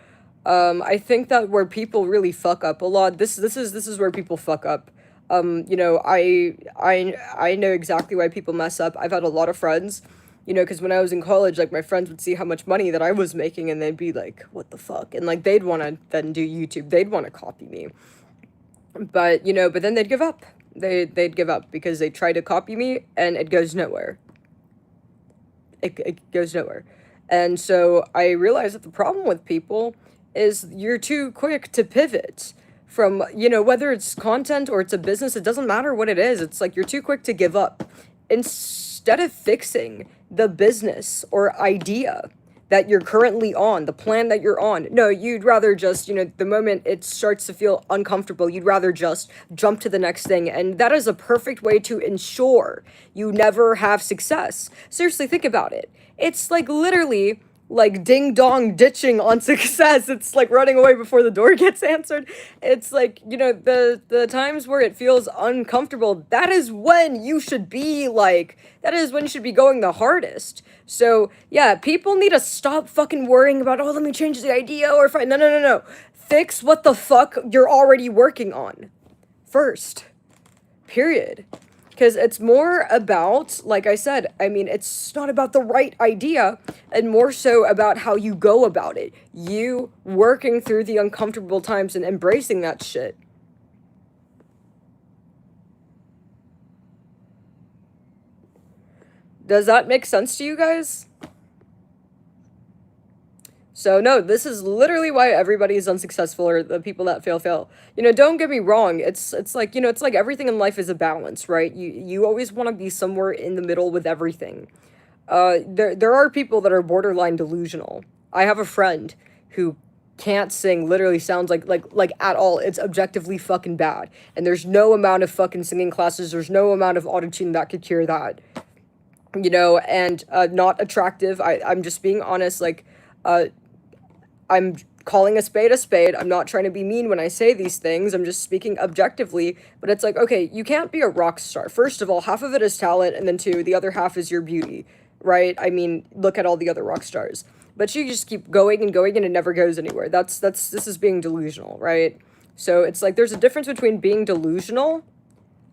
I think that where people really fuck up a lot, this is where people fuck up. You know, I know exactly why people mess up. I've had a lot of friends, you know, because when I was in college, like, my friends would see how much money that I was making, and they'd be like, "What the fuck?" And like, they'd want to then do YouTube. They'd want to copy me. But, you know, but then they'd give up. They'd give up because they try to copy me, and it goes nowhere. It goes nowhere. And so I realized that the problem with people is you're too quick to pivot from, you know, whether it's content or it's a business, it doesn't matter what it is. It's like you're too quick to give up. Instead of fixing the business or idea that you're currently on, the plan that you're on, no, you'd rather just, you know, the moment it starts to feel uncomfortable, you'd rather just jump to the next thing. And that is a perfect way to ensure you never have success. Seriously, think about it. It's like literally like ding dong ditching on success. It's like running away before the door gets answered. It's like, you know, the times where it feels uncomfortable, that is when you should be like, that is when you should be going the hardest. So yeah, people need to stop fucking worrying about, "Oh, let me change the idea," or no, no, no, no. Fix what the fuck you're already working on first. Period. Because it's more about, like I said, I mean, it's not about the right idea, and more so about how you go about it. You working through the uncomfortable times and embracing that shit. Does that make sense to you guys? So no, this is literally why everybody is unsuccessful, or the people that fail. You know, don't get me wrong. It's like, you know, it's like everything in life is a balance, right? You always want to be somewhere in the middle with everything. There are people that are borderline delusional. I have a friend who can't sing, literally sounds like at all. It's objectively fucking bad. And there's no amount of fucking singing classes, there's no amount of autotune that could cure that. You know, and not attractive. I'm just being honest, like, I'm calling a spade a spade. I'm not trying to be mean when I say these things. I'm just speaking objectively. But it's like, okay, you can't be a rock star. First of all, half of it is talent, and then two, the other half is your beauty, right? I mean, look at all the other rock stars. But you just keep going, and it never goes anywhere. This is being delusional, right? So it's like there's a difference between being delusional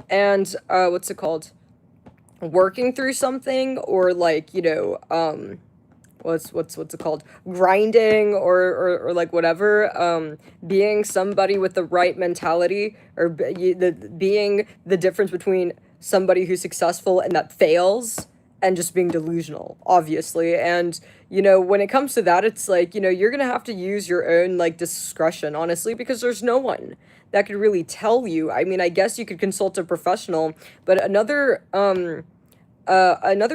and what's it called? Working through something, or like, you know, what's it called, grinding, or like whatever, being somebody with the right mentality, or being the difference between somebody who's successful and that fails, and just being delusional, obviously. And, you know, when it comes to that, it's like, you know, you're gonna have to use your own, like, discretion, honestly, because there's no one that could really tell you. I mean, I guess you could consult a professional, but another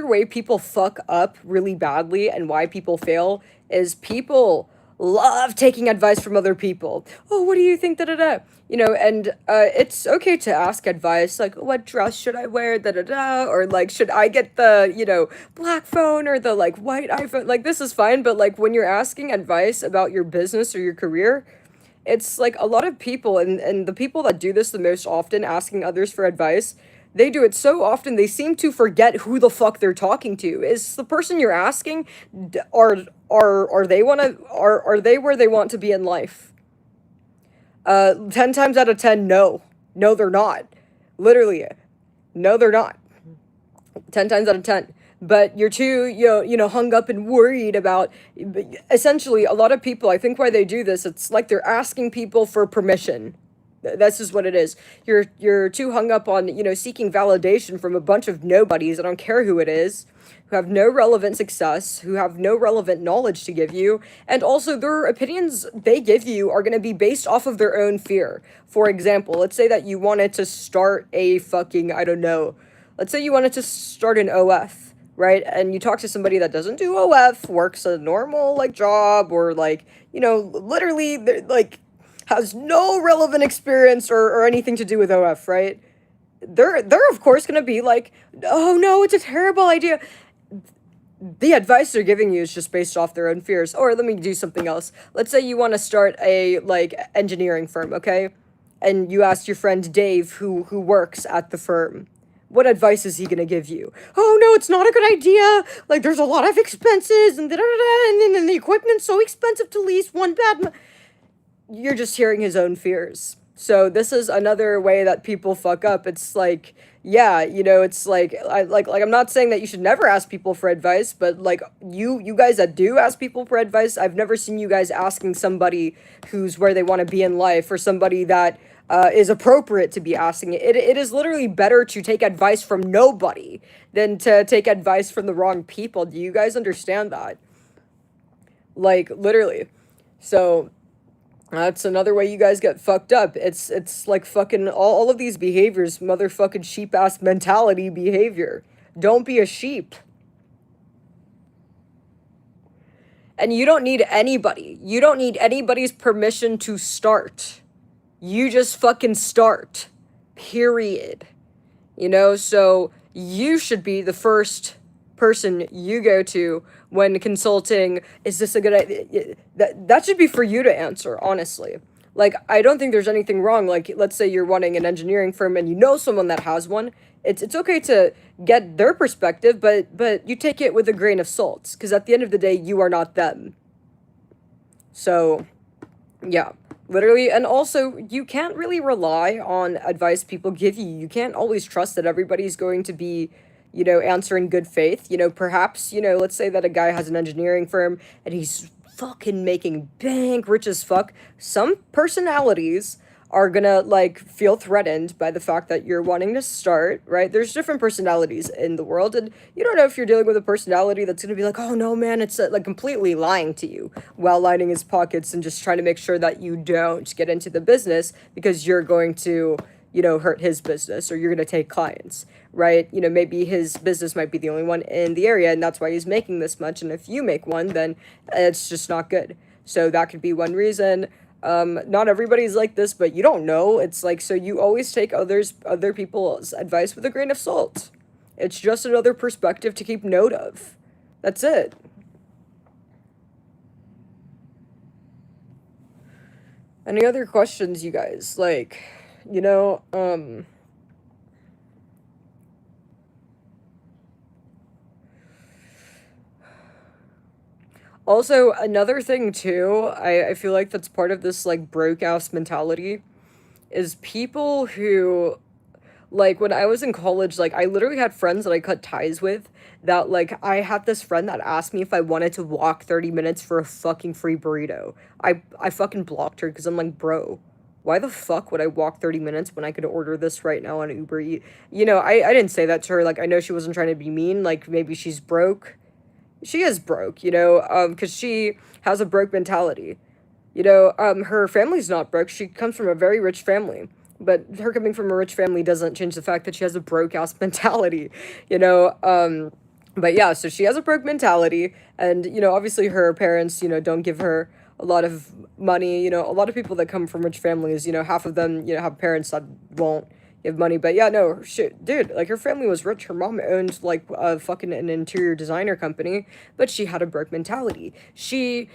way people fuck up really badly and why people fail is people love taking advice from other people. Oh, what do you think? Da da da. You know, and it's okay to ask advice like, what dress should I wear? Da da da. Or like, should I get the, you know, black phone or the like white iPhone? Like, this is fine, but like when you're asking advice about your business or your career, it's like a lot of people, and the people that do this the most often, asking others for advice, they do it so often they seem to forget who the fuck they're talking to. Is the person you're asking, are they wanna are they where they want to be in life? 10 times out of 10, no. No, they're not. Literally. No, they're not. 10 times out of 10. But you're too, hung up and worried about, essentially, a lot of people, I think why they do this, it's like they're asking people for permission. That's just what it is. You're too hung up on, seeking validation from a bunch of nobodies, I don't care who it is, who have no relevant success, who have no relevant knowledge to give you, and also their opinions they give you are going to be based off of their own fear. For example, let's say that you wanted to start a fucking, I don't know, let's say you wanted to start an OF, right? And you talk to somebody that doesn't do OF, works a normal, like, job, or, like, literally, like, has no relevant experience or anything to do with OF, right? They're of course gonna be like, oh no, it's a terrible idea. The advice they're giving you is just based off their own fears. Or let me do something else. Let's say you want to start a like engineering firm, okay? And you ask your friend Dave who works at the firm. What advice is he gonna give you? Oh no, it's not a good idea. Like there's a lot of expenses and da da da, and then the equipment's so expensive to lease. One bad. You're just hearing his own fears. So this is another way that people fuck up. It's like, yeah, it's like I'm not saying that you should never ask people for advice, but like you guys that do ask people for advice, I've never seen you guys asking somebody who's where they want to be in life, or somebody that is appropriate to be asking it. It is literally better to take advice from nobody than to take advice from the wrong people. Do you guys understand that? Like literally. So that's another way you guys get fucked up. It's like fucking all of these behaviors, motherfucking sheep ass mentality behavior. Don't be a sheep. And you don't need anybody. You don't need anybody's permission to start. You just fucking start. Period. So you should be the first person you go to when consulting. Is this a good idea? That should be for you to answer, honestly. Like, I don't think there's anything wrong. Like, let's say you're wanting an engineering firm and you know someone that has one. It's okay to get their perspective, but you take it with a grain of salt, because at the end of the day, you are not them. So, yeah, literally. And also, you can't really rely on advice people give you. You can't always trust that everybody's going to be answer in good faith. Perhaps, let's say that a guy has an engineering firm and he's fucking making bank rich as fuck. Some personalities are gonna, like, feel threatened by the fact that you're wanting to start, right? There's different personalities in the world, and you don't know if you're dealing with a personality that's gonna be like, oh no, man, it's like completely lying to you while lining his pockets and just trying to make sure that you don't get into the business because you're going to hurt his business, or you're going to take clients, right? Maybe his business might be the only one in the area and that's why he's making this much. And if you make one, then it's just not good. So that could be one reason. Not everybody's like this, but you don't know. It's like, so you always take other people's advice with a grain of salt. It's just another perspective to keep note of. That's it. Any other questions, you guys? Like, also, another thing, too, I feel like that's part of this, like, broke-ass mentality, is people who, like, when I was in college, like, I literally had friends that I cut ties with, that, like, I had this friend that asked me if I wanted to walk 30 minutes for a fucking free burrito. I fucking blocked her, because I'm like, bro, Why the fuck would I walk 30 minutes when I could order this right now on Uber Eats? You know, I didn't say that to her. Like, I know she wasn't trying to be mean. Like, maybe she's broke. She is broke, you know, because she has a broke mentality. You know, her family's not broke. She comes from a very rich family. But her coming from a rich family doesn't change the fact that she has a broke ass mentality, you know. But yeah, so she has a broke mentality, and you know, obviously her parents, you know, don't give her a lot of money. You know, a lot of people that come from rich families, you know, half of them, you know, have parents that won't give money. But yeah, no, shit, dude, like her family was rich. Her mom owned like a fucking an interior designer company, but she had a broke mentality. She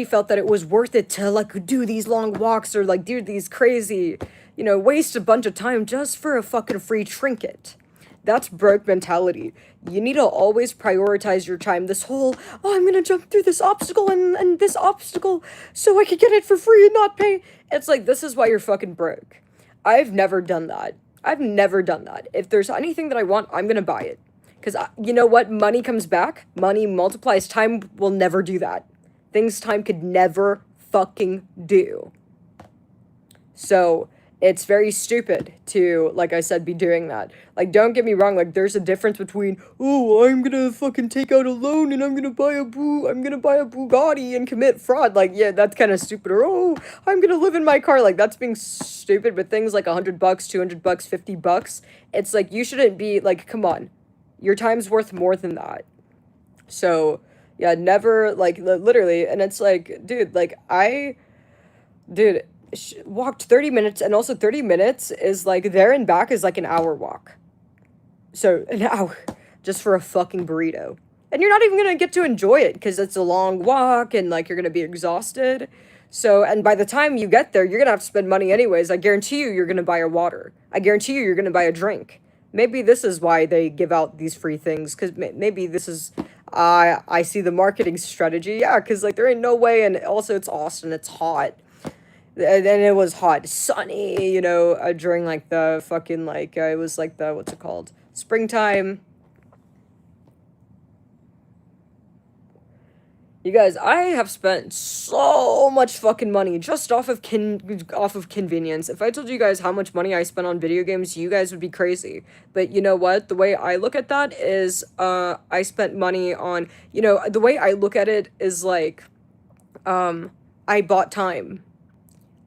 felt that it was worth it to like do these long walks or like do these crazy, you know, waste a bunch of time just for a fucking free trinket. That's broke mentality. You need to always prioritize your time. This whole, oh, I'm gonna jump through this obstacle and this obstacle so I could get it for free and not pay. It's like, this is why you're fucking broke. I've never done that. I've never done that. If there's anything that I want, I'm gonna buy it. Because you know what? Money comes back. Money multiplies. Time will never do that. Things time could never fucking do. So it's very stupid to, like I said, be doing that. Like, don't get me wrong, like, there's a difference between, oh, I'm gonna fucking take out a loan and I'm gonna buy a Bugatti and commit fraud. Like, yeah, that's kind of stupid. Or, oh, I'm gonna live in my car. Like, that's being stupid. But things like $100, $200, $50, it's like, you shouldn't be, like, come on. Your time's worth more than that. So, yeah, never, like, literally, and it's like, dude, like, dude, walked 30 minutes, and also 30 minutes is like there and back is like an hour walk. So an hour just for a fucking burrito. And you're not even gonna get to enjoy it because it's a long walk and like you're gonna be exhausted. So, and by the time you get there, you're gonna have to spend money anyways. I guarantee you're gonna buy a water. I guarantee you're gonna buy a drink. Maybe this is why they give out these free things, because maybe this is, I see the marketing strategy. Yeah, because like there ain't no way, and also it's Austin, it's hot. And then it was hot, sunny, you know, during like the fucking like it was like the what's it called, springtime. You guys, I have spent so much fucking money just off of convenience. If I told you guys how much money I spent on video games, you guys would be crazy. But you know what? The way I look at that is I spent money on, you know, the way I look at it is like I bought time.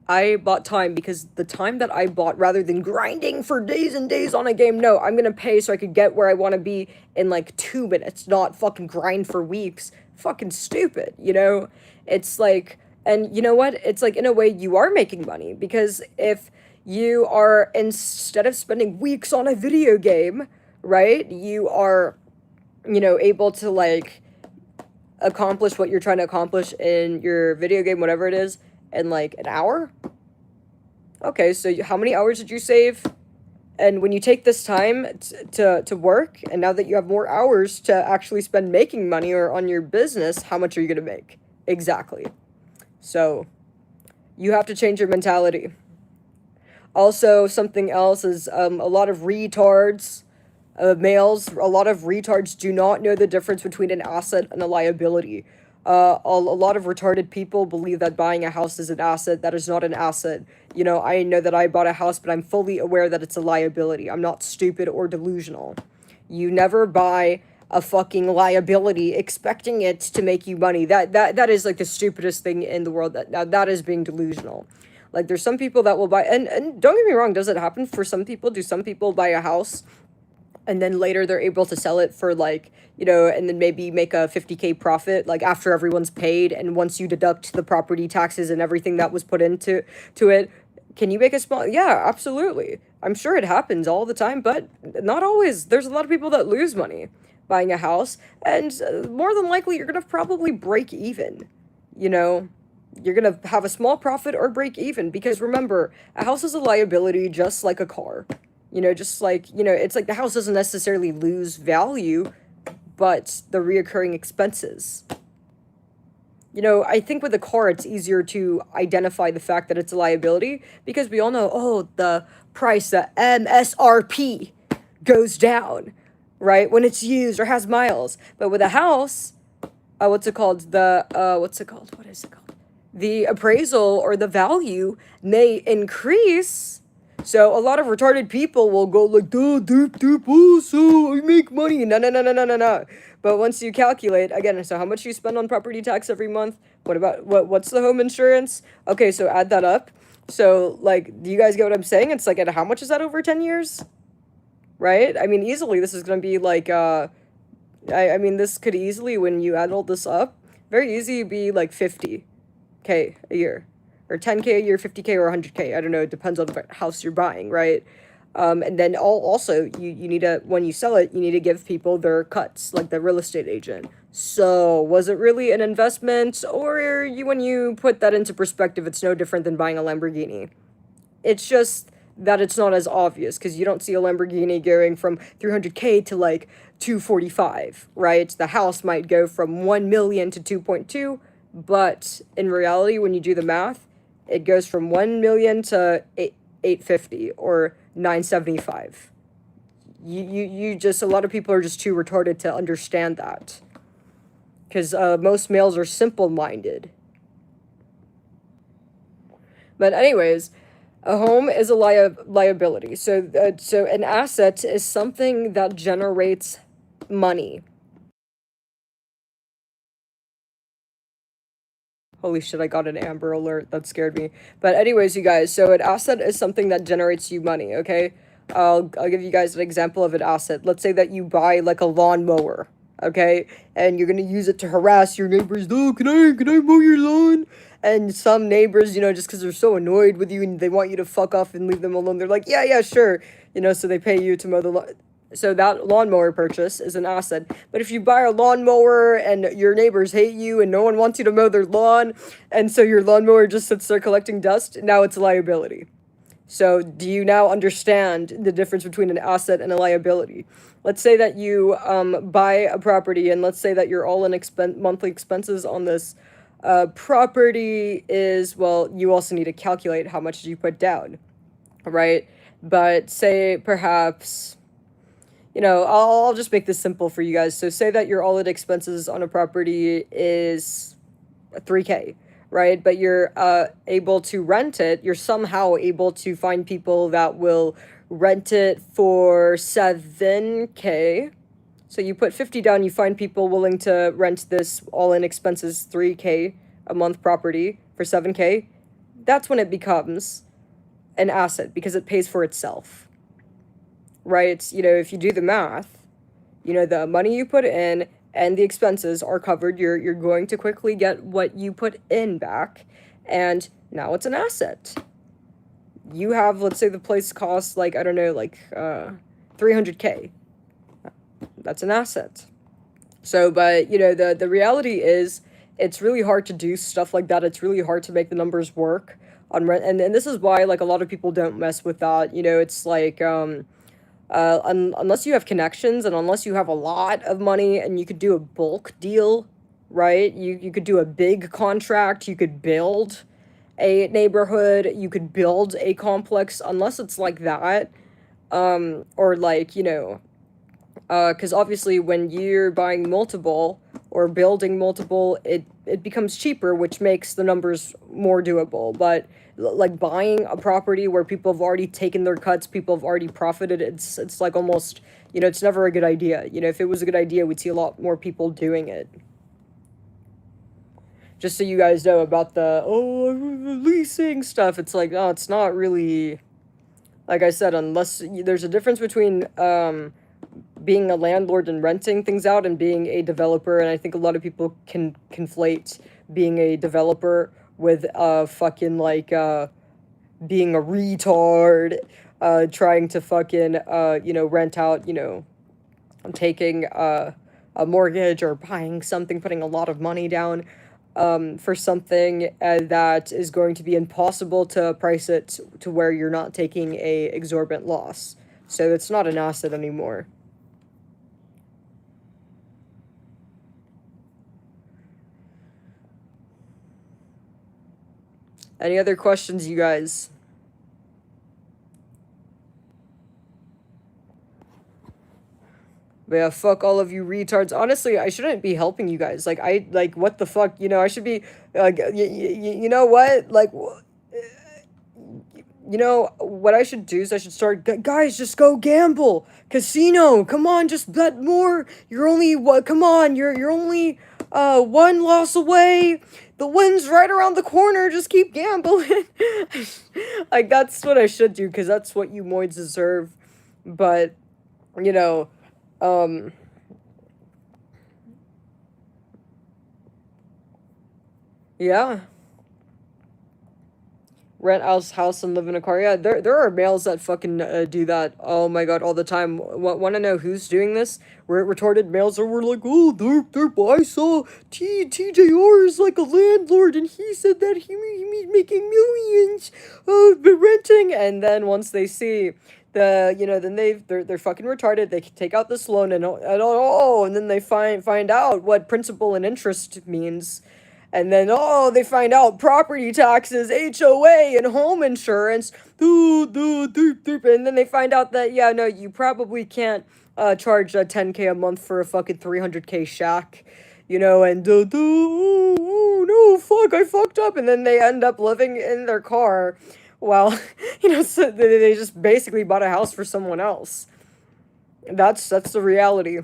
I bought time because the time that I bought, rather than grinding for days and days on a game, no, I'm gonna pay so I could get where I want to be in like 2 minutes, not fucking grind for weeks. Fucking stupid, you know? It's like, and you know what? It's like, in a way, you are making money because if you are, instead of spending weeks on a video game, right, you are, you know, able to like accomplish what you're trying to accomplish in your video game, whatever it is, in like an hour? Okay, so how many hours did you save? And when you take this time to work, and now that you have more hours to actually spend making money or on your business, how much are you going to make? Exactly. So you have to change your mentality. Also, something else is a lot of retards, males, a lot of retards do not know the difference between an asset and a liability. A lot of retarded people believe that buying a house is an asset. That is not an asset. You know, I know that I bought a house, but I'm fully aware that it's a liability. I'm not stupid or delusional. You never buy a fucking liability expecting it to make you money. That is like the stupidest thing in the world. That is being delusional. Like, there's some people that will buy, and don't get me wrong, does it happen for some people? Do some people buy a house and then later they're able to sell it for like, you know, and then maybe make a 50K profit like after everyone's paid, and once you deduct the property taxes and everything that was put into it, can you make a small, yeah, absolutely. I'm sure it happens all the time, but not always. There's a lot of people that lose money buying a house, and more than likely you're gonna probably break even, you know. You're gonna have a small profit or break even, because remember, a house is a liability just like a car. You know, just like, you know, it's like the house doesn't necessarily lose value, but the reoccurring expenses. You know, I think with a car, it's easier to identify the fact that it's a liability because we all know, oh, the price, the MSRP goes down, right? When it's used or has miles. But with a house, what's it called? What is it called? the appraisal or the value may increase. So a lot of retarded people will go like, duh, doop, doop, oh, so I make money. No, no, no, no, no, no, no. But once you calculate, again, so how much you spend on property tax every month? What about, what's the home insurance? Okay, so add that up. So, like, do you guys get what I'm saying? It's like, and how much is that over 10 years? Right? I mean, easily, this is going to be like, I mean, this could easily, when you add all this up, very easy be like 50K a year, or 10K a year, 50K, or 100K. I don't know. It depends on the house you're buying, right? And then also, you need to, when you sell it, you need to give people their cuts, like the real estate agent. So, was it really an investment? Or when you put that into perspective, it's no different than buying a Lamborghini. It's just that it's not as obvious because you don't see a Lamborghini going from 300K to like 245, right? The house might go from 1 million to 2.2, but in reality, when you do the math, it goes from 1 million to 850 or 975. You just, a lot of people are just too retarded to understand that because most males are simple-minded. But anyways, a home is a liability. So an asset is something that generates money. Holy shit, I got an Amber Alert. That scared me. But anyways, you guys, so an asset is something that generates you money, okay? I'll give you guys an example of an asset. Let's say that you buy like a lawnmower, okay? And you're gonna use it to harass your neighbors. Oh, can I mow your lawn? And some neighbors, just because they're so annoyed with you and they want you to fuck off and leave them alone, they're like, yeah, sure. So they pay you to mow the lawn. So that lawnmower purchase is an asset. But if you buy a lawnmower and your neighbors hate you and no one wants you to mow their lawn, and so your lawnmower just sits there collecting dust, now it's a liability. So do you now understand the difference between an asset and a liability? Let's say that you buy a property, and let's say that your all-in monthly expenses on this property is, well, you also need to calculate how much you put down, right? But say perhaps, I'll just make this simple for you guys. So say that your all-in expenses on a property is 3K, right? But you're able to rent it. You're somehow able to find people that will rent it for 7K. So you put 50 down, you find people willing to rent this all-in expenses 3K a month property for 7K. That's when it becomes an asset because it pays for itself. Right? If you do the math, the money you put in and the expenses are covered, you're going to quickly get what you put in back, and now it's an asset. You have, let's say the place costs like, I don't know, like 300K. That's an asset. So, but the reality is it's really hard to do stuff like that. It's really hard to make the numbers work on rent, and this is why like a lot of people don't mess with that. It's like unless you have connections and unless you have a lot of money and you could do a bulk deal, right? You could do a big contract, you could build a neighborhood, you could build a complex, unless it's like that, or like, because obviously when you're buying multiple or building multiple, it becomes cheaper, which makes the numbers more doable. But like buying a property where people have already taken their cuts, people have already profited, it's like almost, it's never a good idea. If it was a good idea, we'd see a lot more people doing it. Just so you guys know about the leasing stuff, it's like, oh, it's not really, like I said, unless there's a difference between being a landlord and renting things out and being a developer. And I think a lot of people can conflate being a developer with fucking like being a retard, trying to fucking rent out, taking a mortgage or buying something, putting a lot of money down for something that is going to be impossible to price it to where you're not taking a exorbitant loss. So it's not an asset anymore. Any other questions, you guys? But yeah, fuck all of you retards. Honestly, I shouldn't be helping you guys. Like, what the fuck? You know, I should be, you know what? Like, you know, what I should do is I should start, guys, just go gamble. Casino, come on, just bet more. You're only, what, come on, you're only, one loss away. The win's right around the corner, just keep gambling. Like, that's what I should do, because that's what you moids deserve. But, you know, um, yeah. Rent house and live in a car. Yeah, there are males that fucking do that. Oh my god, all the time. Want to know who's doing this? Retorted males are were like, oh, I saw TJR is like a landlord, and he said that he's making millions, renting. And then once they see then they're fucking retarded. They take out this loan and then they find out what principal and interest means. And then, they find out property taxes, HOA, and home insurance. And then they find out that, yeah, no, you probably can't charge 10K a month for a fucking 300K shack. You know, and, oh, no, fuck, I fucked up. And then they end up living in their car while, so they just basically bought a house for someone else. That's the reality.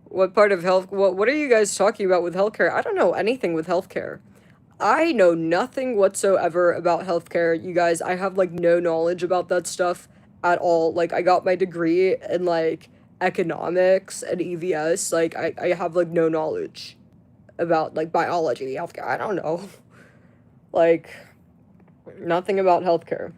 What part of health? What are you guys talking about with healthcare? I don't know anything with healthcare. I know nothing whatsoever about healthcare, you guys. I have like no knowledge about that stuff at all. Like I got my degree in like economics and EVS. Like I have like no knowledge about like biology, healthcare. I don't know. Like nothing about healthcare.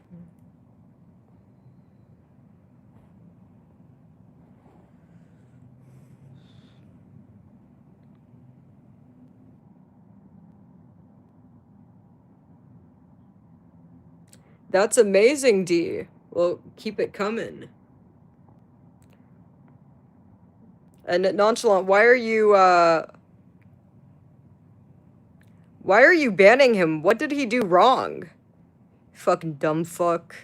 That's amazing, D. Well, keep it coming. And nonchalant, why are you banning him? What did he do wrong? Fucking dumb fuck.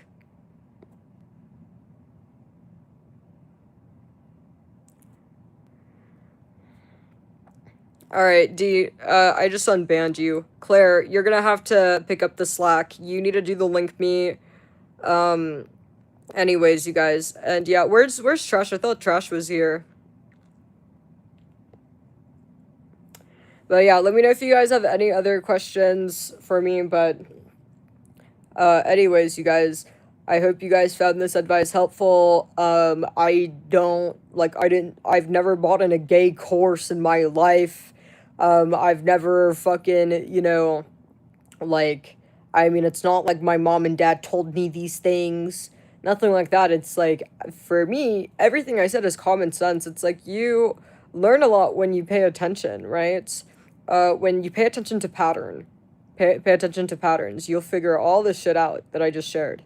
Alright, D, I just unbanned you. Claire, you're gonna have to pick up the slack. You need to do the link me. Anyways, you guys. And yeah, where's Trash? I thought Trash was here. But yeah, let me know if you guys have any other questions for me, but anyways, you guys, I hope you guys found this advice helpful. I've never bought in a gay course in my life. I've never fucking, like, I mean, it's not like my mom and dad told me these things. Nothing like that. It's like, for me, everything I said is common sense. It's like you learn a lot when you pay attention, right? When you pay attention to pay attention to patterns, you'll figure all this shit out that I just shared.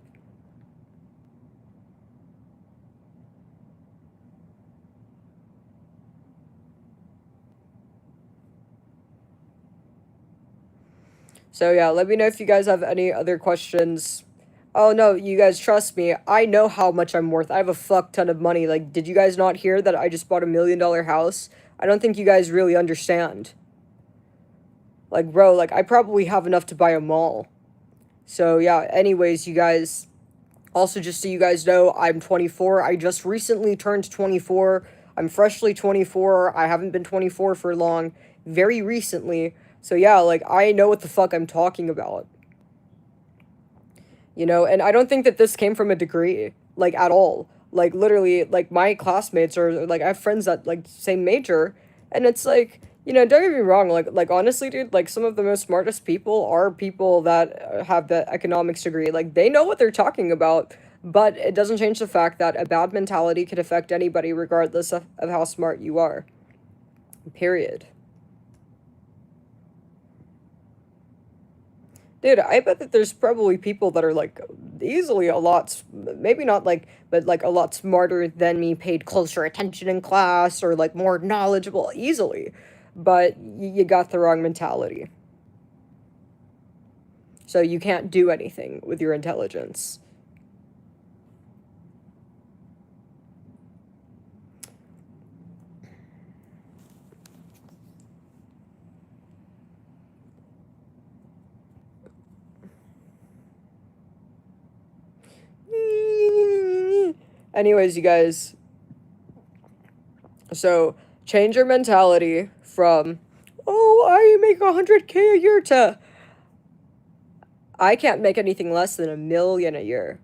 So yeah, let me know if you guys have any other questions. Oh no, you guys trust me. I know how much I'm worth. I have a fuck ton of money. Like, did you guys not hear that I just bought $1 million house? I don't think you guys really understand. Like, bro, like, I probably have enough to buy a mall. So yeah, anyways, you guys, also just so you guys know, I'm 24. I just recently turned 24. I'm freshly 24. I haven't been 24 for long. Very recently. So yeah, like, I know what the fuck I'm talking about. And I don't think that this came from a degree, like, at all. Like, literally, like, my classmates are, like, I have friends that, like, same major, and it's like, don't get me wrong, like, honestly, dude, like, some of the most smartest people are people that have the economics degree. Like, they know what they're talking about, but it doesn't change the fact that a bad mentality could affect anybody regardless of how smart you are. Period. Dude, I bet that there's probably people that are like easily a lot, maybe not like, but like a lot smarter than me, paid closer attention in class, or like more knowledgeable easily. But you got the wrong mentality. So you can't do anything with your intelligence. Anyways, you guys, so change your mentality from, oh, I make 100K a year to, I can't make anything less than 1 million a year.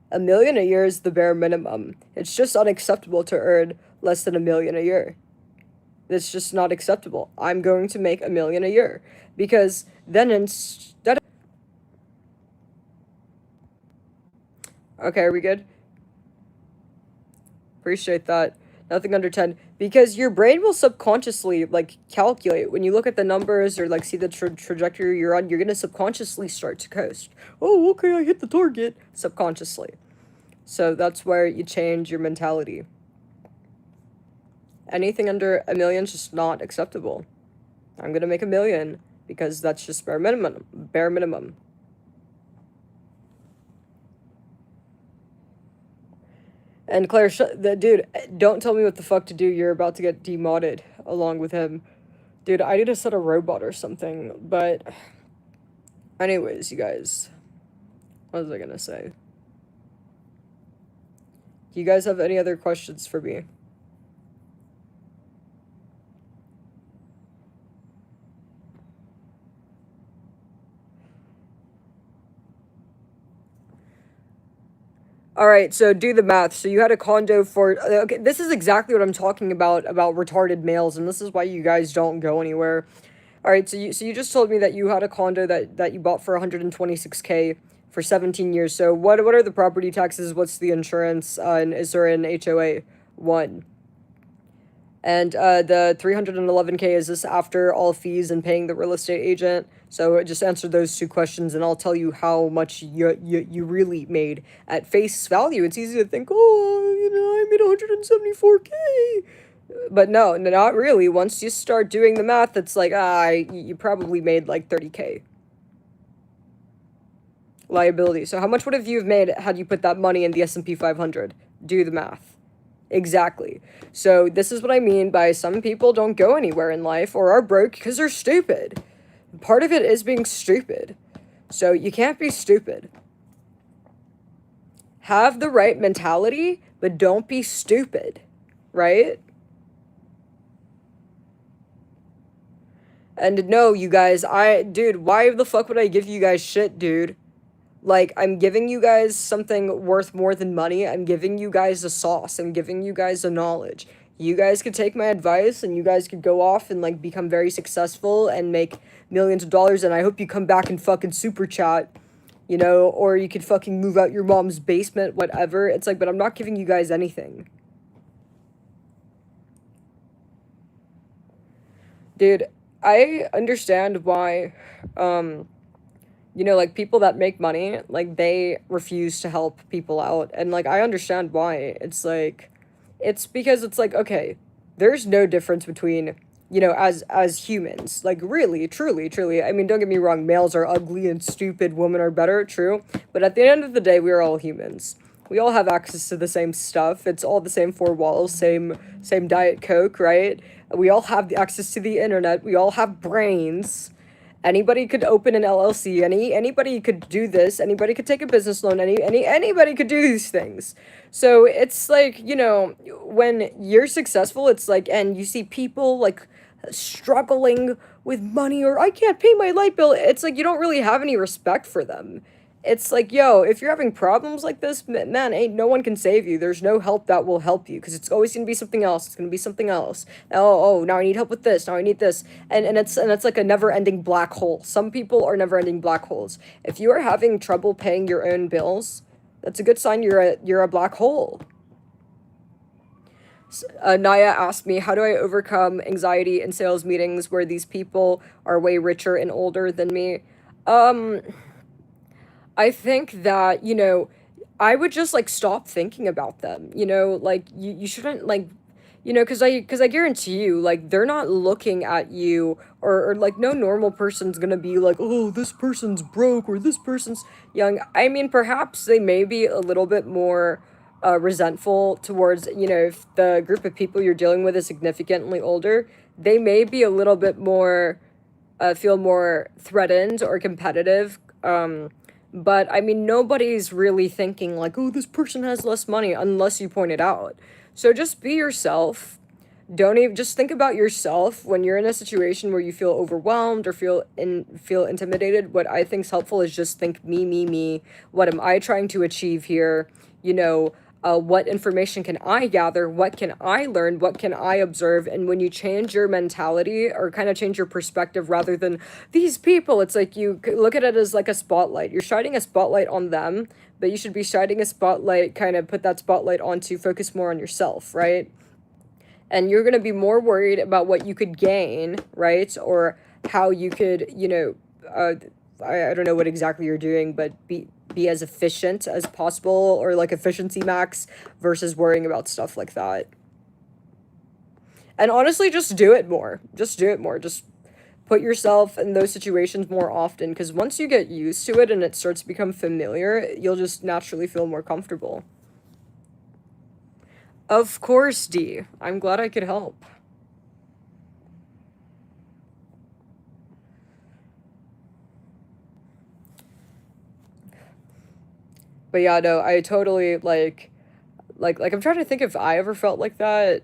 1 million a year is the bare minimum. It's just unacceptable to earn less than 1 million a year. It's just not acceptable. I'm going to make 1 million a year because then instead. Okay, are we good? Appreciate that. Nothing under 10. Because your brain will subconsciously, like, calculate. When you look at the numbers or, like, see the trajectory you're on, you're going to subconsciously start to coast. Oh, okay, I hit the target. Subconsciously. So that's where you change your mentality. Anything under 1 million is just not acceptable. I'm going to make 1 million because that's just bare minimum. Bare minimum. And Claire, dude, don't tell me what the fuck to do. You're about to get demodded along with him. Dude, I need to set a robot or something. But, anyways, you guys. What was I gonna say? Do you guys have any other questions for me? All right, so do the math. So you had a condo for okay, this is exactly what I'm talking about retarded males, and this is why you guys don't go anywhere. All right, so you just told me that you had a condo that you bought for 126K for 17 years. So what are the property taxes? What's the insurance? And is there an HOA? One. And the 311K, is this after all fees and paying the real estate agent? So just answer those two questions and I'll tell you how much you really made at face value. It's easy to think, oh, I made 174K. But no, not really. Once you start doing the math, it's like, you probably made like 30K. Liability. So how much would have you made had you put that money in the S&P 500? Do the math. Exactly. So this is what I mean by some people don't go anywhere in life or are broke because they're stupid. Part of it is being stupid. So you can't be stupid. Have the right mentality, but don't be stupid. Right? And no, you guys, dude, why the fuck would I give you guys shit, dude? Like, I'm giving you guys something worth more than money. I'm giving you guys a sauce. I'm giving you guys a knowledge. You guys could take my advice and you guys could go off and, like, become very successful and make millions of dollars. And I hope you come back and fucking super chat, or you could fucking move out your mom's basement, whatever. It's like, but I'm not giving you guys anything. Dude, I understand why, like people that make money, like they refuse to help people out. And like I understand why. It's because it's like, okay, there's no difference between, as humans. Like really, truly, truly. I mean, don't get me wrong, males are ugly and stupid, women are better, true. But at the end of the day, we are all humans. We all have access to the same stuff. It's all the same four walls, same Diet Coke, right? We all have the access to the internet. We all have brains. Anybody could open an LLC. Anybody could do this. Anybody could take a business loan. Anybody could do these things. So it's like, when you're successful, it's like, and you see people like struggling with money or I can't pay my light bill. It's like you don't really have any respect for them. It's like, yo, if you're having problems like this, man, ain't no one can save you. There's no help that will help you because it's always gonna be something else. It's gonna be something else. Oh, now I need help with this. Now I need this, and it's like a never-ending black hole. Some people are never-ending black holes. If you are having trouble paying your own bills, that's a good sign you're a black hole. Naya asked me, how do I overcome anxiety in sales meetings where these people are way richer and older than me? I think that, I would just like stop thinking about them, like you shouldn't like You know, because I guarantee you, like, they're not looking at you, or like, no normal person's gonna be like, oh, this person's broke or this person's young. I mean, perhaps they may be a little bit more resentful towards, you know, if the group of people you're dealing with is significantly older, they may be a little bit more, feel more threatened or competitive. But I mean, nobody's really thinking like, oh, this person has less money unless you point it out. So just be yourself. Don't even just think about yourself when you're in a situation where you feel overwhelmed or feel intimidated. What I think's helpful is just think me. What am I trying to achieve here? You know, what information can I gather? What can I learn? What can I observe? And when you change your mentality or kind of change your perspective rather than these people, it's like you look at it as like a spotlight. You're shining a spotlight on them, but you should be shining a spotlight, kind of put that spotlight on to focus more on yourself, right? And you're going to be more worried about what you could gain, right? Or how you could, you know, I don't know what exactly you're doing, but be as efficient as possible, or like efficiency max, versus worrying about stuff like that. And honestly, just do it more. Just do it more. Just put yourself in those situations more often, because once you get used to it and it starts to become familiar, you'll just naturally feel more comfortable. Of course, D. I'm glad I could help. But yeah, no, I totally like I'm trying to think if I ever felt like that.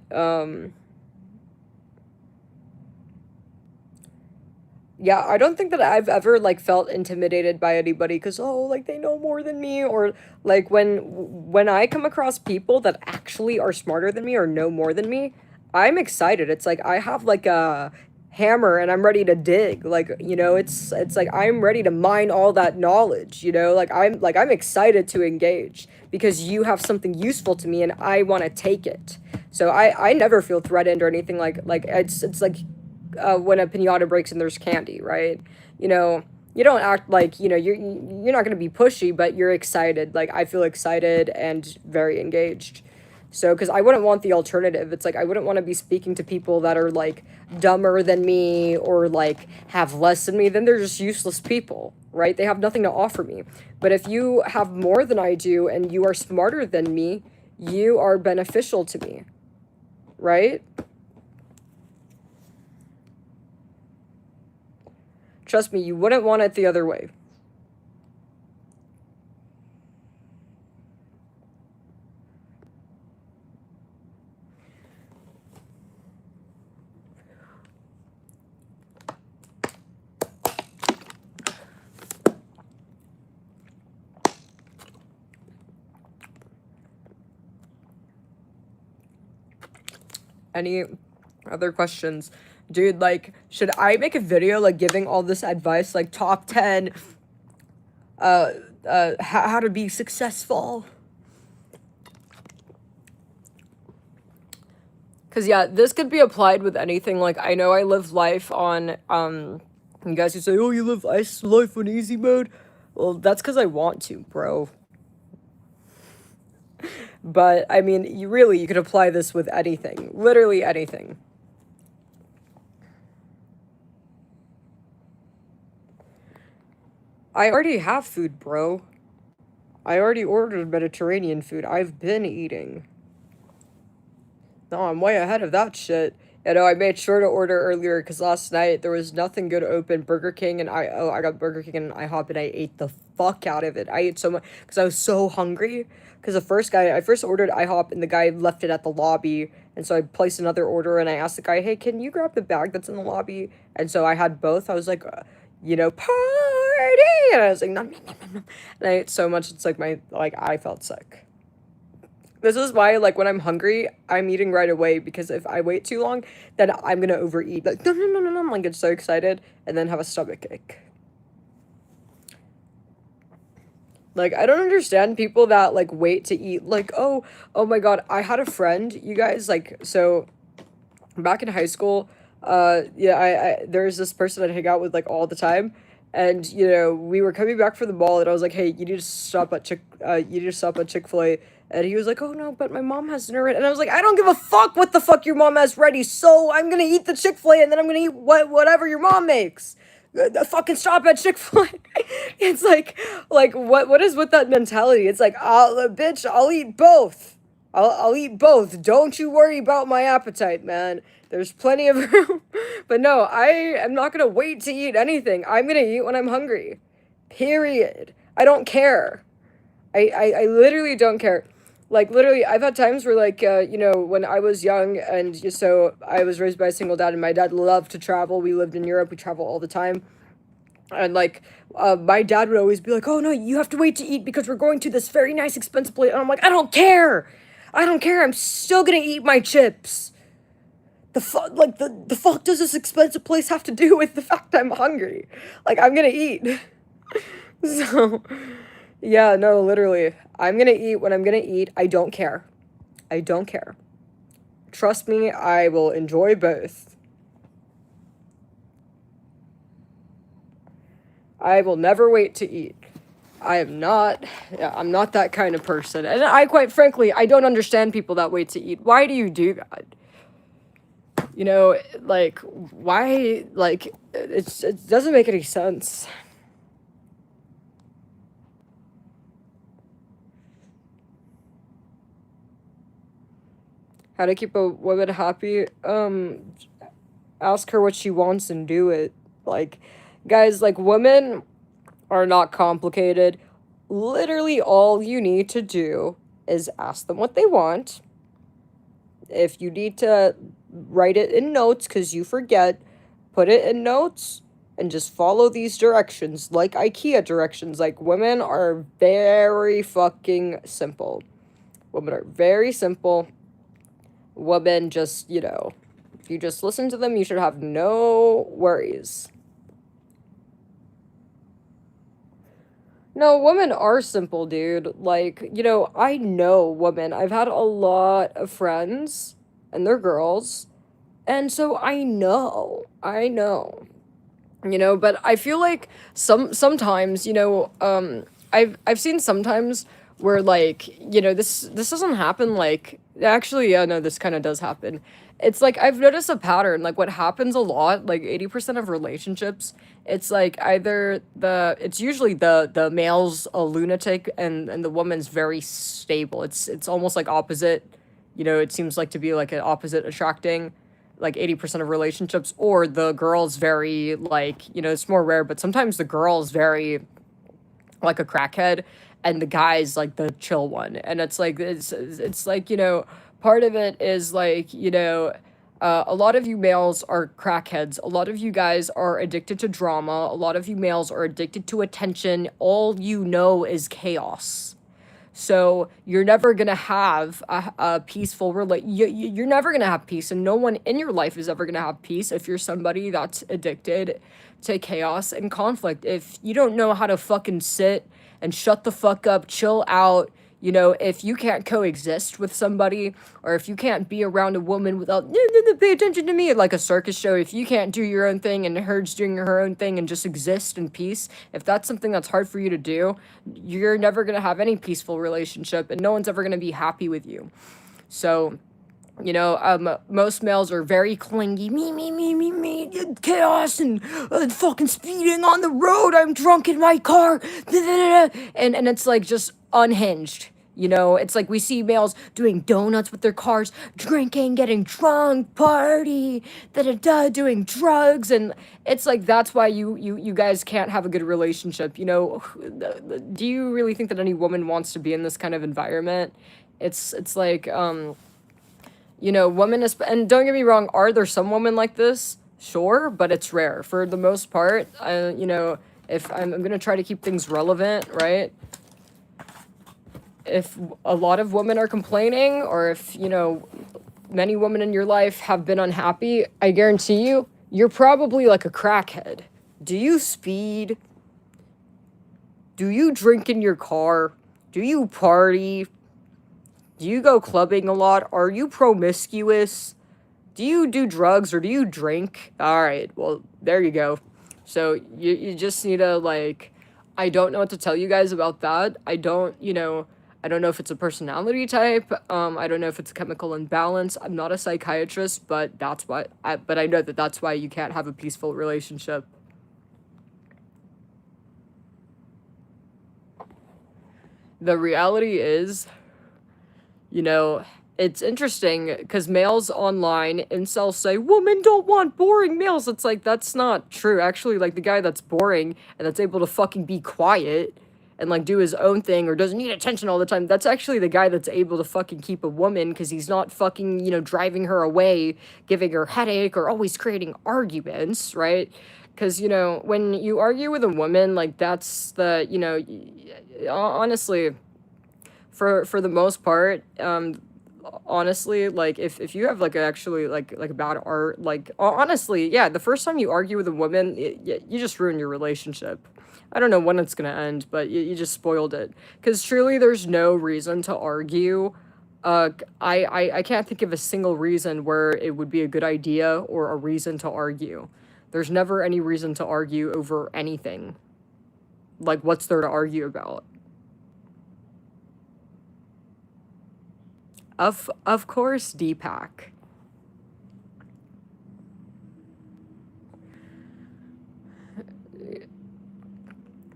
Yeah, I don't think that I've ever like felt intimidated by anybody because, oh, like they know more than me, or like when I come across people that actually are smarter than me or know more than me, I'm excited. It's like I have like a hammer and I'm ready to dig. Like, you know, it's like I'm ready to mine all that knowledge, you know? I'm excited to engage because you have something useful to me and I want to take it. So I never feel threatened or anything. Like it's like when a pinata breaks and there's candy, right? You know, you don't act like, you know, you're not going to be pushy, but you're excited. Like I feel excited and very engaged. So, because I wouldn't want the alternative. It's like I wouldn't want to be speaking to people that are like dumber than me or like have less than me. Then they're just useless people, right? They have nothing to offer me. But if you have more than I do and you are smarter than me, you are beneficial to me, right? Trust me, you wouldn't want it the other way. Any other questions? Dude, like, should I make a video, like, giving all this advice, like, top 10, uh, how to be successful? Because, yeah, this could be applied with anything. Like, I know I live life on, you guys who say, oh, you live life on easy mode. Well, that's because I want to, bro. But, I mean, you could apply this with anything. Literally anything. I already have food, bro. I already ordered Mediterranean food. I've been eating. No, I'm way ahead of that shit. You know, I made sure to order earlier because last night there was nothing good open. Burger King and I got Burger King and IHOP and I ate the fuck out of it. I ate so much because I was so hungry. Because I first ordered IHOP and the guy left it at the lobby. And so I placed another order and I asked the guy, hey, can you grab the bag that's in the lobby? And so I had both. I was like, you know, party. And I was like, nom, nom, nom, nom, nom. And I ate so much. It's like I felt sick. This is why, like, when I'm hungry, I'm eating right away, because if I wait too long, then I'm gonna overeat. Like, no, no, no, no, no, I'm like, get so excited, and then have a stomach ache. Like, I don't understand people that, like, wait to eat. Like, oh my god, I had a friend, you guys, like, so, back in high school, yeah, there's this person I'd hang out with, like, all the time, and, you know, we were coming back from the mall, and I was like, hey, you need to stop at Chick-fil-A, And he was like, oh no, but my mom has dinner ready. And I was like, I don't give a fuck what the fuck your mom has ready, so I'm gonna eat the Chick-fil-A and then I'm gonna eat whatever your mom makes. Fucking stop at Chick-fil-A. It's like what is with that mentality? It's like, bitch, I'll eat both. I'll eat both. Don't you worry about my appetite, man. There's plenty of room. But no, I am not gonna wait to eat anything. I'm gonna eat when I'm hungry. Period. I don't care. I literally don't care. Like, literally, I've had times where, like, when I was young and so I was raised by a single dad and my dad loved to travel. We lived in Europe. We travel all the time. And, like, my dad would always be like, oh, no, you have to wait to eat because we're going to this very nice, expensive place. And I'm like, I don't care. I don't care. I'm still gonna eat my chips. The fuck does this expensive place have to do with the fact I'm hungry? Like, I'm gonna eat. So, yeah, no, literally. I'm gonna eat when I'm gonna eat. I don't care. I don't care. Trust me, I will enjoy both. I will never wait to eat. I'm not that kind of person. And I, quite frankly, I don't understand people that wait to eat. Why do you do that? You know, like, why, like, it doesn't make any sense. How to keep a woman happy? Ask her what she wants and do it. Like, guys, like, women are not complicated. Literally, all you need to do is ask them what they want. If you need to write it in notes because you forget, put it in notes and just follow these directions, like IKEA directions. Like, women are very fucking simple. Women are very simple. Women just, if you just listen to them, you should have no worries. No, women are simple, dude. Like, I know women. I've had a lot of friends, and they're girls, and so I know. But I feel like sometimes, I've seen sometimes where, like, this doesn't happen, like, actually, yeah, no, this kind of does happen. It's like I've noticed a pattern, like what happens a lot, like 80% of relationships, it's like it's usually the male's a lunatic and the woman's very stable. It's almost like opposite, it seems like to be like an opposite attracting, like 80% of relationships, or the girl's very, like, it's more rare, but sometimes the girl's very like a crackhead and the guy's like the chill one. And it's like it's like, part of it is like, a lot of you males are crackheads. A lot of you guys are addicted to drama. A lot of you males are addicted to attention. All you know is chaos. So you're never gonna have a peaceful you're never gonna have peace, and no one in your life is ever gonna have peace if you're somebody that's addicted to chaos and conflict. If you don't know how to fucking sit and shut the fuck up, chill out, if you can't coexist with somebody, or if you can't be around a woman without pay attention to me, like a circus show, if you can't do your own thing and her's doing her own thing and just exist in peace, if that's something that's hard for you to do, you're never gonna have any peaceful relationship, and no one's ever gonna be happy with you. So, most males are very clingy, me, chaos, and fucking speeding on the road, I'm drunk in my car, and it's like just unhinged. It's like we see males doing donuts with their cars, drinking, getting drunk, party, doing drugs, and it's like that's why you guys can't have a good relationship. Do you really think that any woman wants to be in this kind of environment? It's like women, and don't get me wrong, are there some women like this? Sure, but it's rare. For the most part, if I'm gonna try to keep things relevant, right? If a lot of women are complaining, or if, many women in your life have been unhappy, I guarantee you're probably like a crackhead. Do you speed? Do you drink in your car? Do you party? Do you go clubbing a lot? Are you promiscuous? Do you do drugs or do you drink? All right, well, there you go. So you just need to, like, I don't know what to tell you guys about that. I don't, I don't know if it's a personality type. I don't know if it's a chemical imbalance. I'm not a psychiatrist, but but I know that that's why you can't have a peaceful relationship. The reality is, you know, it's interesting because males online, incels say women don't want boring males. It's like, that's not true. Actually, like, the guy that's boring and that's able to fucking be quiet and like do his own thing or doesn't need attention all the time, that's actually the guy that's able to fucking keep a woman, because he's not fucking, driving her away, giving her headache, or always creating arguments, right? Because, when you argue with a woman, like, that's the, honestly, for the most part, honestly, like, if you have like actually like a bad art, like, honestly, yeah, the first time you argue with a woman, you just ruin your relationship. I don't know when it's gonna end, but you just spoiled it, because truly there's no reason to argue. I can't think of a single reason where it would be a good idea or a reason to argue. There's never any reason to argue over anything. Like, what's there to argue about? Of course, Deepak.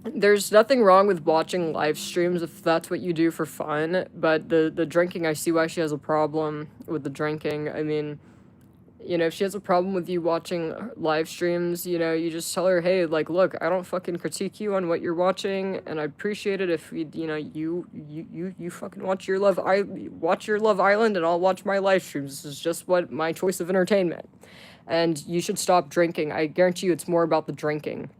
There's nothing wrong with watching live streams if that's what you do for fun, but the drinking, I see why she has a problem with the drinking. I mean, if she has a problem with you watching live streams, you just tell her, hey, like, look, I don't fucking critique you on what you're watching, and I appreciate it if you fucking watch your Love Island, and I'll watch my live streams. This is just what my choice of entertainment, and you should stop drinking. I guarantee you, it's more about the drinking.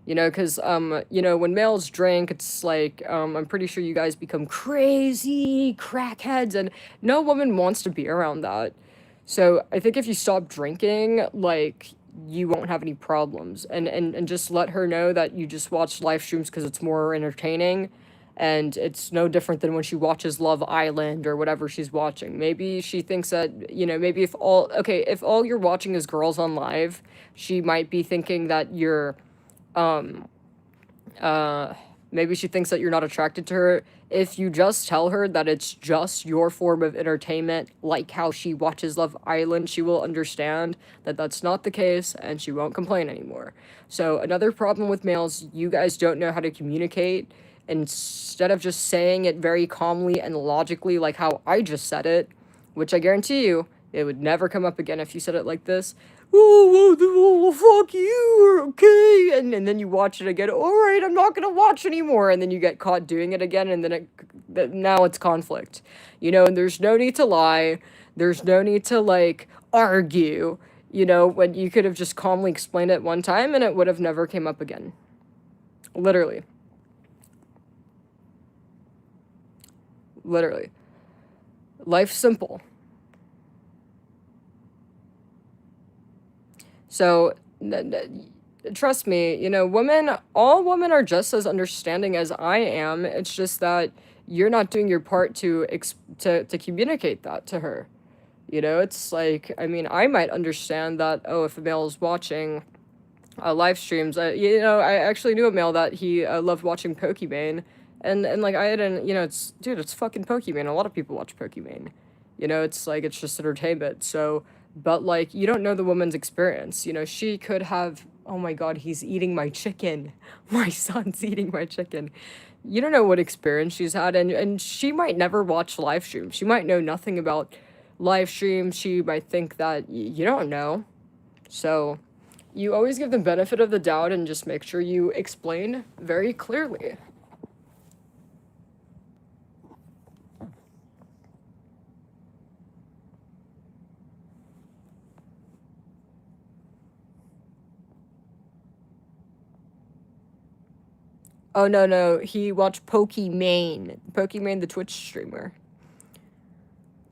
Because, when males drink, it's like, I'm pretty sure you guys become crazy crackheads, and no woman wants to be around that. So I think if you stop drinking, like, you won't have any problems. And just let her know that you just watch live streams because it's more entertaining, and it's no different than when she watches Love Island or whatever she's watching. Maybe she thinks that, maybe if all you're watching is girls on live, she might be thinking that you're um maybe she thinks that you're not attracted to her. If you just tell her that it's just your form of entertainment, like how she watches Love Island, she will understand that that's not the case, and she won't complain anymore. So another problem with males, you guys don't know how to communicate. Instead of just saying it very calmly and logically, like how I just said it, which I guarantee you, it would never come up again if you said it like this. Oh, fuck you, okay? And then you watch it again. All right, I'm not gonna watch anymore. And then you get caught doing it again, and then now it's conflict. And there's no need to lie. There's no need to, like, argue. When you could have just calmly explained it one time, and it would have never came up again. Literally. Literally. Life's simple. So, trust me, all women are just as understanding as I am. It's just that you're not doing your part to communicate that to her. It's like, I mean, I might understand that, oh, if a male is watching live streams, I actually knew a male that he loved watching Pokimane, and like, I didn't, it's fucking Pokimane. A lot of people watch Pokimane. It's like, it's just entertainment. So, but like, you don't know the woman's experience. She could have, oh my god, he's eating my chicken. My son's eating my chicken. You don't know what experience she's had, and she might never watch live streams. She might know nothing about live streams. She might think that you don't know. So, you always give the benefit of the doubt and just make sure you explain very clearly. Oh, no, no, he watched Pokimane. Pokimane, the Twitch streamer.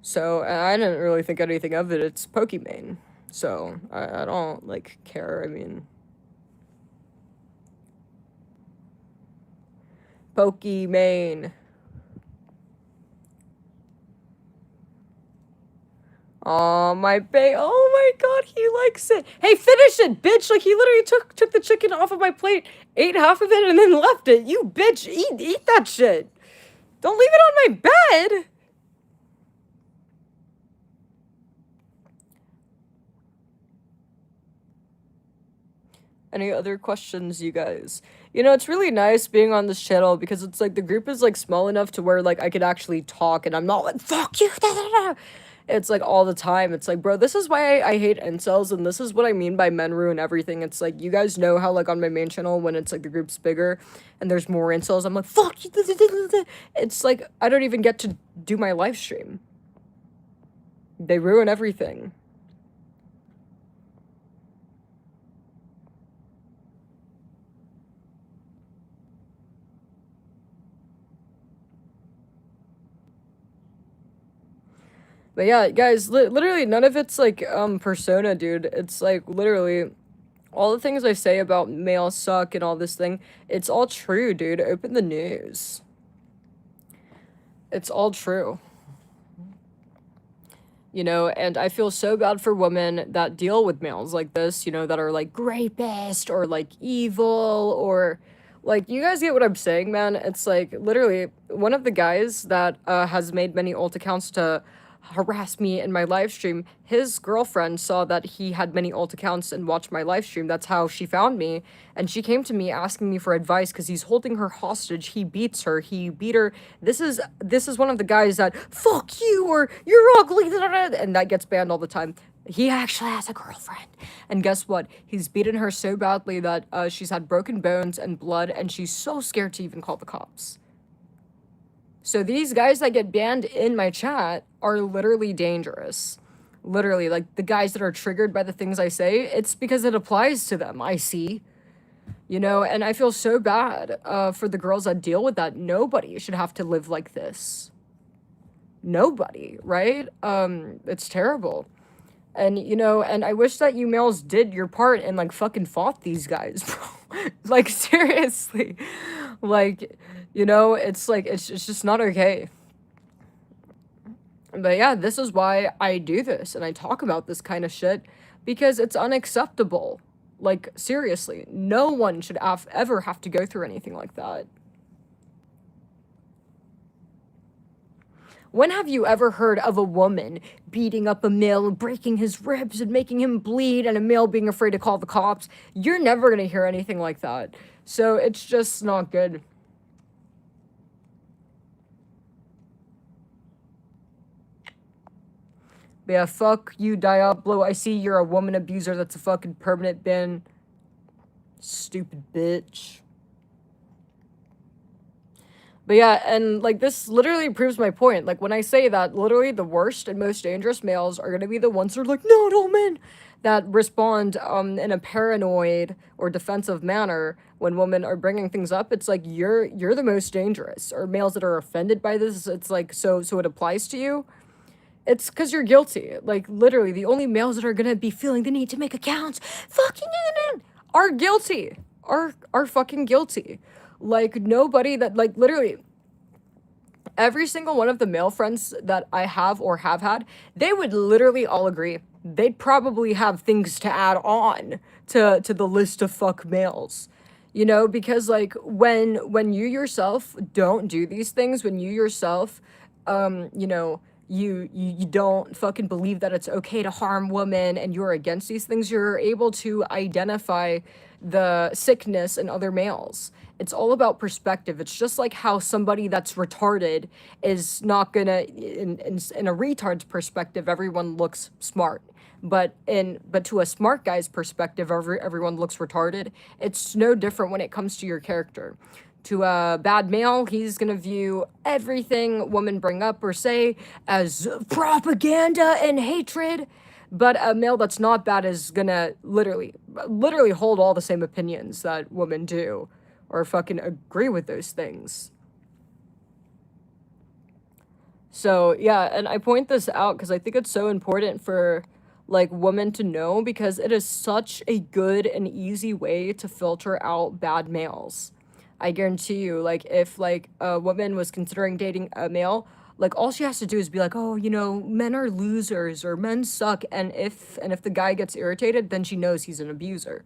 So, I didn't really think anything of it. It's Pokimane. So, I don't, like, care. I mean, Pokimane. Oh my god, he likes it. Hey, finish it, bitch! Like, he literally took the chicken off of my plate, ate half of it, and then left it. You bitch, eat that shit. Don't leave it on my bed! Any other questions, you guys? You know, it's really nice being on this channel because it's like the group is like small enough to where like I could actually talk and I'm not like, fuck you, da, da, da. It's like all the time. It's like, bro, this is why I hate incels and this is what I mean by men ruin everything. It's like, you guys know how like on my main channel when it's like the group's bigger and there's more incels, I'm like, fuck you, da, da, da, da, da. It's like, I don't even get to do my live stream. They ruin everything. But yeah, guys, literally none of it's like persona, dude. It's like literally all the things I say about males suck and all this thing, it's all true, dude. Open the news. It's all true. You know, and I feel so bad for women that deal with males like this, you know, that are like rapist or like evil or like, you guys get what I'm saying, man? It's like literally one of the guys that has made many alt accounts to harass me in my live stream, his girlfriend saw that he had many alt accounts and watched my live stream. That's how she found me, and she came to me asking me for advice because he's holding her hostage. He beats her, he beat her. This is one of the guys that fuck you or you're ugly, and that gets banned all the time. He actually has a girlfriend, and guess what, he's beaten her so badly that she's had broken bones and blood, and she's so scared to even call the cops. So these guys that get banned in my chat are literally dangerous. Literally, like, the guys that are triggered by the things I say, it's because it applies to them, I see. You know, and I feel so bad for the girls that deal with that. Nobody should have to live like this. Nobody, right? It's terrible. And, you know, and I wish that you males did your part and, like, fucking fought these guys, bro. Like, seriously. Like, you know, it's like, it's just not okay. But yeah, this is why I do this and I talk about this kind of shit because it's unacceptable. Like, seriously, no one should ever have to go through anything like that. When have you ever heard of a woman beating up a male, breaking his ribs and making him bleed, and a male being afraid to call the cops? You're never gonna hear anything like that. So it's just not good. But yeah, fuck you, Diablo. I see you're a woman abuser. That's a fucking permanent ban. Stupid bitch. But yeah, and like this literally proves my point. Like when I say that, literally the worst and most dangerous males are gonna be the ones that are like, not all men, that respond in a paranoid or defensive manner when women are bringing things up. It's like you're the most dangerous. Or males that are offended by this, it's like so it applies to you. It's because you're guilty. Like literally, the only males that are gonna be feeling the need to make accounts, fucking are guilty. Are fucking guilty. Like, nobody that, like, literally, every single one of the male friends that I have or have had, they would literally all agree. They'd probably have things to add on to the list of fuck males. You know, because, like, when you yourself don't do these things, when you yourself, you know, you don't fucking believe that it's okay to harm women and you're against these things, you're able to identify the sickness in other males. It's all about perspective. It's just like how somebody that's retarded is not gonna, in a retard's perspective, everyone looks smart. But to a smart guy's perspective, everyone looks retarded. It's no different when it comes to your character. To a bad male, he's gonna view everything women bring up or say as propaganda and hatred. But a male that's not bad is gonna literally hold all the same opinions that women do, or fucking agree with those things. So yeah, and I point this out because I think it's so important for like women to know because it is such a good and easy way to filter out bad males. I guarantee you, like if like a woman was considering dating a male, like all she has to do is be like, oh, you know, men are losers or men suck, and if the guy gets irritated, then she knows he's an abuser.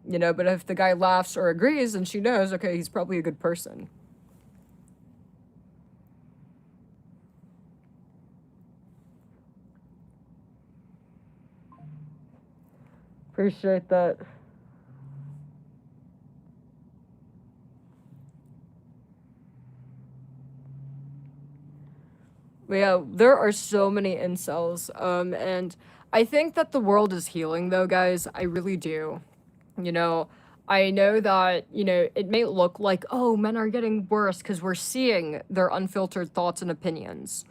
You know, but if the guy laughs or agrees, then she knows, okay, he's probably a good person. Appreciate that. But yeah, there are so many incels. And I think that the world is healing though, guys. I really do. You know, I know that, it may look like, oh, men are getting worse because we're seeing their unfiltered thoughts and opinions.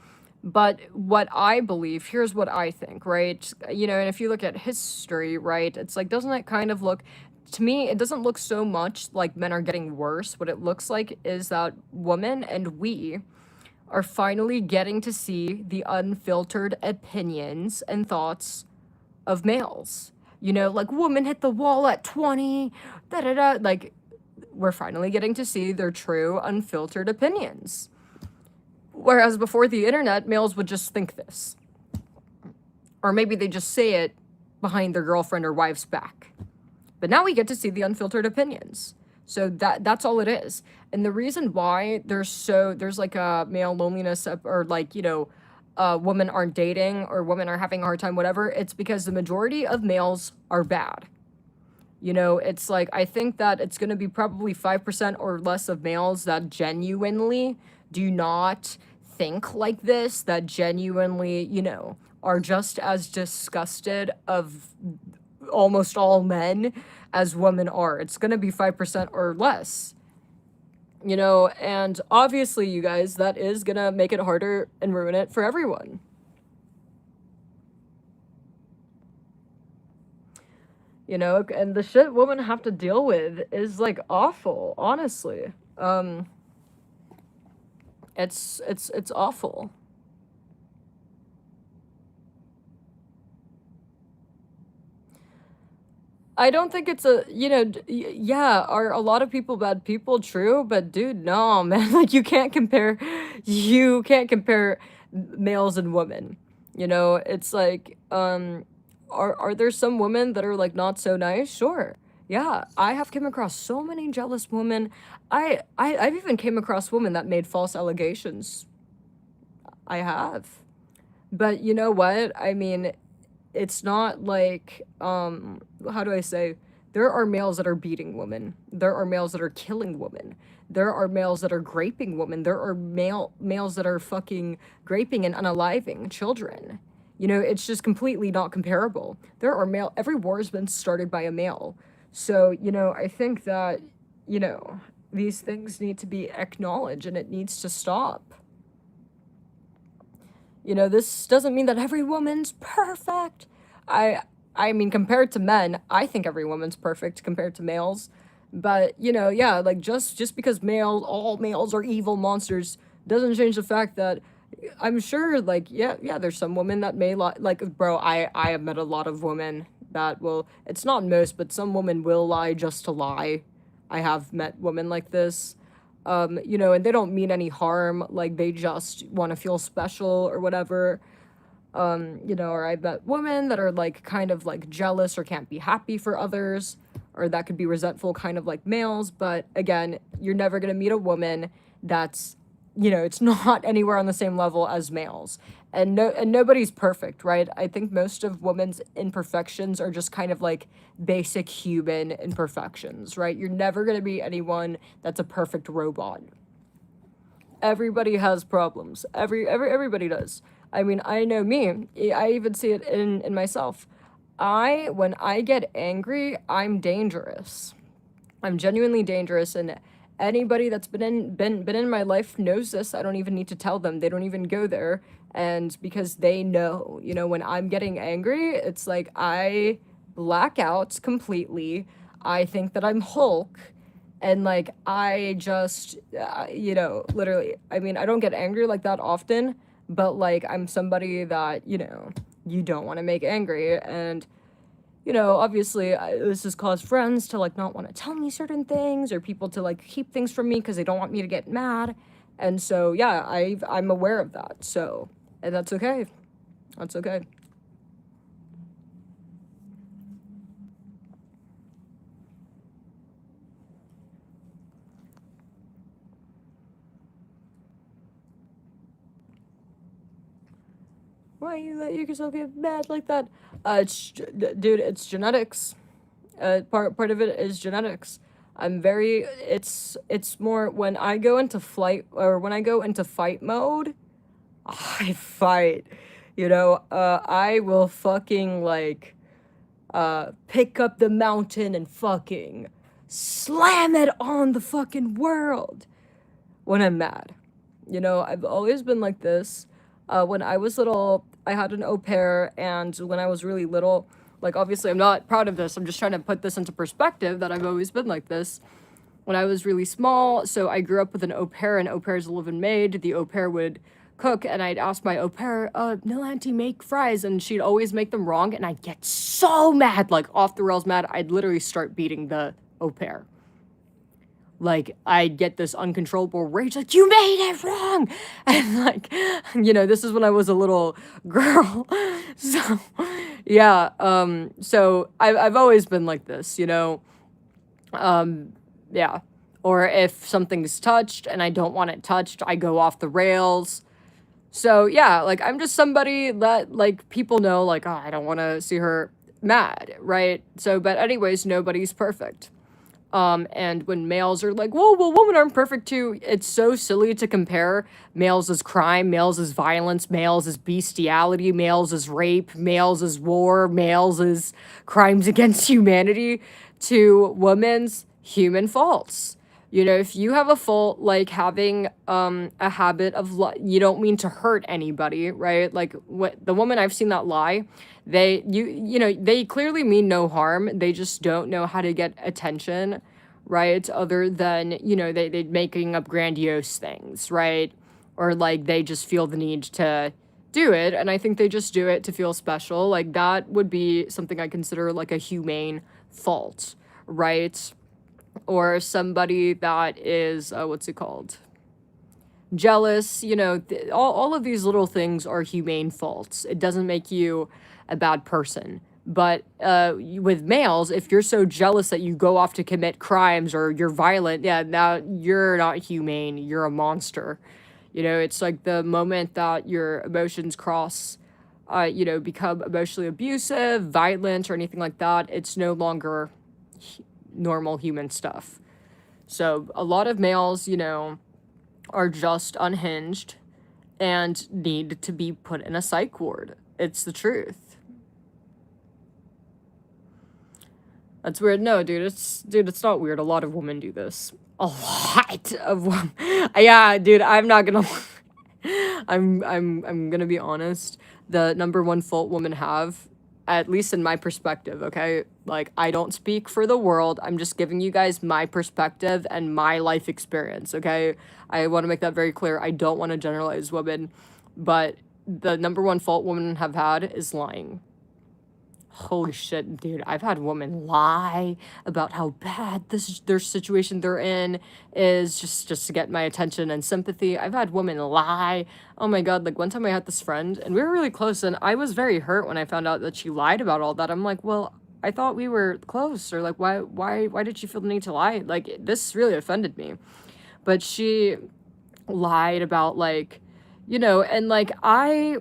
But what I believe, here's what I think, right? And if you look at history, right, it's like, doesn't it kind of look, to me, it doesn't look so much like men are getting worse. What it looks like is that women and we are finally getting to see the unfiltered opinions and thoughts of males. Like women hit the wall at 20, da da da. Like, we're finally getting to see their true, unfiltered opinions. Whereas before the internet, males would just think this. Or maybe they just say it behind their girlfriend or wife's back. But now we get to see the unfiltered opinions. So that's all it is. And the reason why there's like a male loneliness or like, women aren't dating or women are having a hard time, whatever, it's because the majority of males are bad. It's like, I think that it's going to be probably 5% or less of males that genuinely do not think like this, that genuinely, are just as disgusted of almost all men as women are. It's going to be 5% or less. And obviously, you guys, that is going to make it harder and ruin it for everyone. And the shit women have to deal with is like awful, honestly. It's awful. I don't think it's yeah, are a lot of people bad people? True, but dude, no, man. Like, you can't compare males and women. It's like, are there some women that are like not so nice? Sure. Yeah, I have come across so many jealous women. I've even came across women that made false allegations. I have. But you know what? I mean, it's not like, how do I say, there are males that are beating women, there are males that are killing women, there are males that are graping women, there are males that are fucking graping and unaliving children. It's just completely not comparable. Every war has been started by a male. So, I think that, these things need to be acknowledged and it needs to stop. This doesn't mean that every woman's perfect. I mean, compared to men, I think every woman's perfect compared to males. But, yeah, like, just because all males are evil monsters doesn't change the fact that I'm sure, like, yeah, there's some women that may like, bro, I have met a lot of women that will, it's not most, but some women will lie just to lie. I have met women like this. And they don't mean any harm, like they just want to feel special or whatever. Or I've met women that are like kind of like jealous or can't be happy for others, or that could be resentful, kind of like males. But again, you're never gonna meet a woman that's, it's not anywhere on the same level as males. And nobody's perfect, right? I think most of women's imperfections are just kind of like basic human imperfections, right? You're never going to be anyone that's a perfect robot. Everybody has problems. Everybody does. I mean, I know me. I even see it in myself. When I get angry, I'm dangerous. I'm genuinely dangerous, and anybody that's been in my life knows this. I don't even need to tell them. They don't even go there. And because they know, when I'm getting angry, it's like I black out completely. I think that I'm Hulk. And like, I just, literally, I mean, I don't get angry like that often, but like, I'm somebody that, you don't want to make angry. And obviously, this has caused friends to, like, not want to tell me certain things, or people to, like, keep things from me because they don't want me to get mad. And so, yeah, I'm aware of that. So, and that's okay. That's okay. why you let yourself get mad like that? Dude, it's genetics. Part of it is genetics. It's more when I go into flight, or when I go into fight mode, I fight. I will fucking, like, pick up the mountain and fucking slam it on the fucking world when I'm mad. I've always been like this. When I was little, I had an au pair, and when I was really little, like, obviously I'm not proud of this, I'm just trying to put this into perspective that I've always been like this. When I was really small, so I grew up with an au pair, and au pairs live and maid. The au pair would cook, and I'd ask my au pair, no, auntie, make fries, and she'd always make them wrong, and I'd get so mad, like, off the rails mad. I'd literally start beating the au pair. Like, I'd get this uncontrollable rage, like, you made it wrong! And, like, this is when I was a little girl. So, yeah, so I've always been like this, yeah. Or if something's touched and I don't want it touched, I go off the rails. So, yeah, like, I'm just somebody that, like, people know, like, oh, I don't want to see her mad, right? So, but anyways, nobody's perfect. And when males are like, whoa, well, women aren't perfect too, it's so silly to compare males as crime, males as violence, males as bestiality, males as rape, males as war, males as crimes against humanity to women's human faults. If you have a fault, like having a habit of you don't mean to hurt anybody, right? Like, what the woman I've seen that lie, they clearly mean no harm. They just don't know how to get attention, right? Other than, they making up grandiose things, right? Or, like, they just feel the need to do it, and I think they just do it to feel special. Like, that would be something I consider, like, a humane fault, right? Or somebody that is, what's it called? Jealous, all of these little things are humane faults. It doesn't make you a bad person. But with males, if you're so jealous that you go off to commit crimes or you're violent, yeah, now you're not humane. You're a monster. It's like the moment that your emotions cross, become emotionally abusive, violent, or anything like that, it's no longer normal human stuff. So a lot of males, are just unhinged and need to be put in a psych ward. It's the truth. That's weird. No, dude, it's not weird. A lot of women do this. A lot of women. Yeah, dude, I'm not gonna I'm gonna be honest. The number one fault women have, at least in my perspective, okay? Like, I don't speak for the world. I'm just giving you guys my perspective and my life experience, okay? I want to make that very clear. I don't want to generalize women, but the number one fault women have had is lying. Holy shit, dude. I've had women lie about how bad their situation they're in is, just to get my attention and sympathy. I've had women lie. Oh my god, like, one time I had this friend, and we were really close, and I was very hurt when I found out that she lied about all that. I'm like, well, I thought we were close, or, like, why did she feel the need to lie? Like, this really offended me. But she lied about, like, and, like, I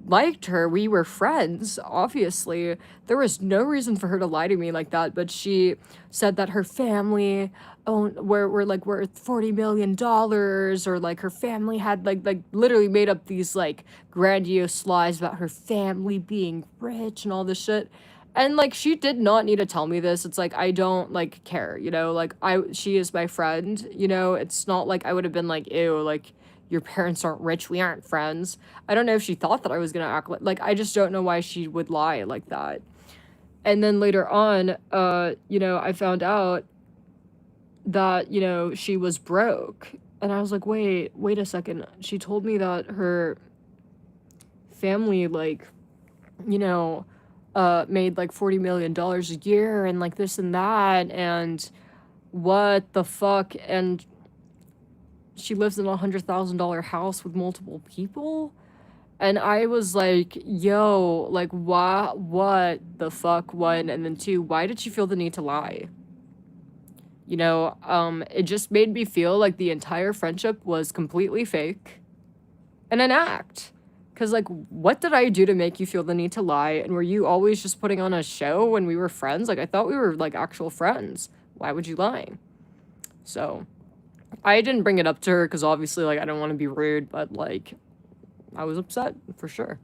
liked her. We were friends, obviously. There was no reason for her to lie to me like that, but she said that her family were like worth $40 million, or, like, her family had, like literally made up these, like, grandiose lies about her family being rich and all this shit. And, like, she did not need to tell me this. It's like, I don't, like, care, like, she is my friend, it's not like I would have been like, ew, like, your parents aren't rich, we aren't friends. I don't know if she thought that I was gonna act like, I just don't know why she would lie like that. And then later on, I found out that, she was broke. And I was like, wait a second. She told me that her family, like, made like $40 million a year and, like, this and that, and what the fuck, and she lives in a $100,000 house with multiple people. And I was like, yo, like, what the fuck, one, and then two, why did she feel the need to lie? It just made me feel like the entire friendship was completely fake and an act. Because, like, what did I do to make you feel the need to lie? And were you always just putting on a show when we were friends? Like, I thought we were, like, actual friends. Why would you lie? So, I didn't bring it up to her because obviously, like, I don't want to be rude, but, like, I was upset for sure.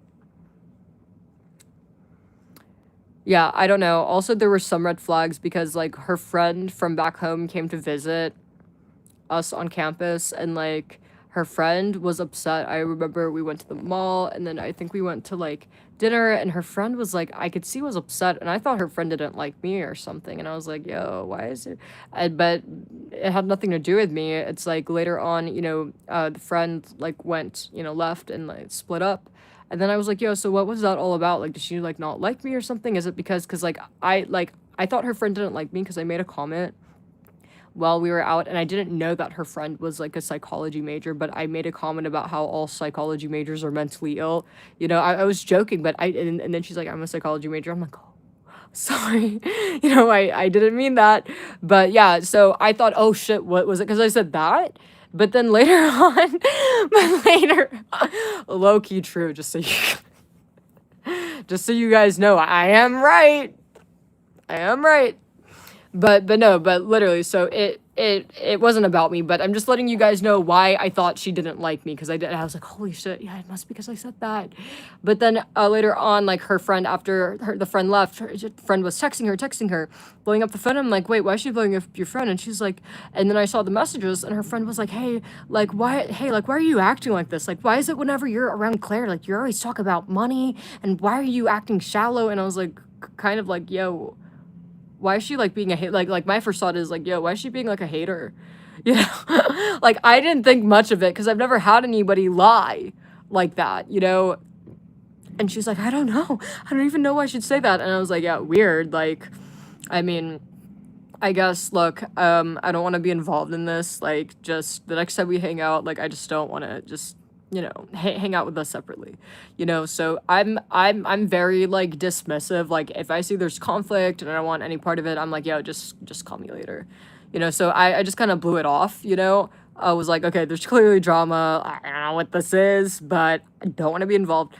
Yeah, I don't know. Also, there were some red flags because, like, her friend from back home came to visit us on campus, and, like, her friend was upset. I remember we went to the mall, and then I think we went to, like, dinner, and her friend was, like, I could see was upset, and I thought her friend didn't like me or something, and I was like, yo, why is it? But it had nothing to do with me. It's, like, later on, you know, the friend, like, went, you know, left and, like, split up. And then I was like, yo, so what was that all about? Like, did she, like, not like me or something? Is it because, like, I thought her friend didn't like me because I made a comment while we were out, and I didn't know that her friend was, like, a psychology major, but I made a comment about how all psychology majors are mentally ill. You know, I was joking, but and then she's like, I'm a psychology major. I'm like, oh, sorry. You know, I didn't mean that. But yeah, so I thought, oh shit, what was it? Because I said that. But then later on, low key true, just so you guys know, I am right. I am right. But no, but literally, so it wasn't about me, but I'm just letting you guys know why I thought she didn't like me, because I was like, holy shit, yeah, it must be because I said that. But then later on, like, her friend, after the friend left, her friend was texting her, blowing up the phone. I'm like, wait, why is she blowing up your friend? And she's like, and then I saw the messages, and her friend was like, hey, like, why are you acting like this? Like, why is it whenever you're around Claire, like, you always talk about money, and why are you acting shallow? And I was like, kind of like, yo, why is she, like, being a hate? Like, my first thought is, like, yo, why is she being, like, a hater? You know? Like, I didn't think much of it because I've never had anybody lie like that, you know? And she's like, I don't know. I don't even know why I should say that. And I was like, yeah, weird. Like, I mean, I guess, look, I don't want to be involved in this. Like, just the next time we hang out, like, I just don't want to just, you know, hang out with us separately, you know? So I'm very, like, dismissive. Like, if I see there's conflict and I don't want any part of it, I'm like, yo, just call me later, you know? So I just kind of blew it off, you know? I was like, okay, there's clearly drama. I don't know what this is, but I don't want to be involved.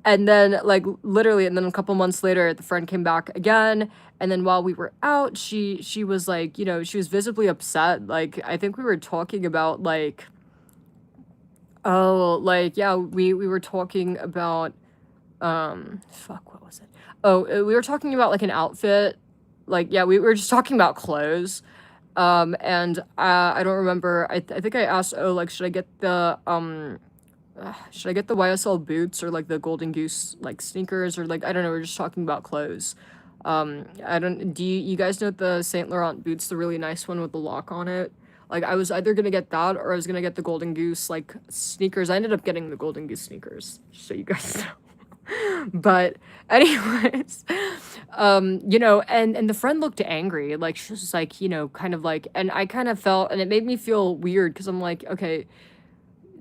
And then, like, literally, and then a couple months later, the friend came back again, and then while we were out, she was, like, you know, she was visibly upset. Like, I think we were talking about, like, oh, like, yeah, we were talking about, fuck, what was it? Oh, we were talking about, like, an outfit. Like, yeah, we were just talking about clothes. And I don't remember. I think I asked, oh, like, should I get the YSL boots or, like, the Golden Goose, like, sneakers, or, like, I don't know, we're just talking about clothes. Do you guys know the Saint Laurent boots, the really nice one with the lock on it? Like, I was either gonna get that or I was gonna get the Golden Goose, like, sneakers. I ended up getting the Golden Goose sneakers, just so you guys know. But anyways, you know, and the friend looked angry. Like, she was like, you know, kind of like, and I kind of felt, and it made me feel weird because I'm like, okay,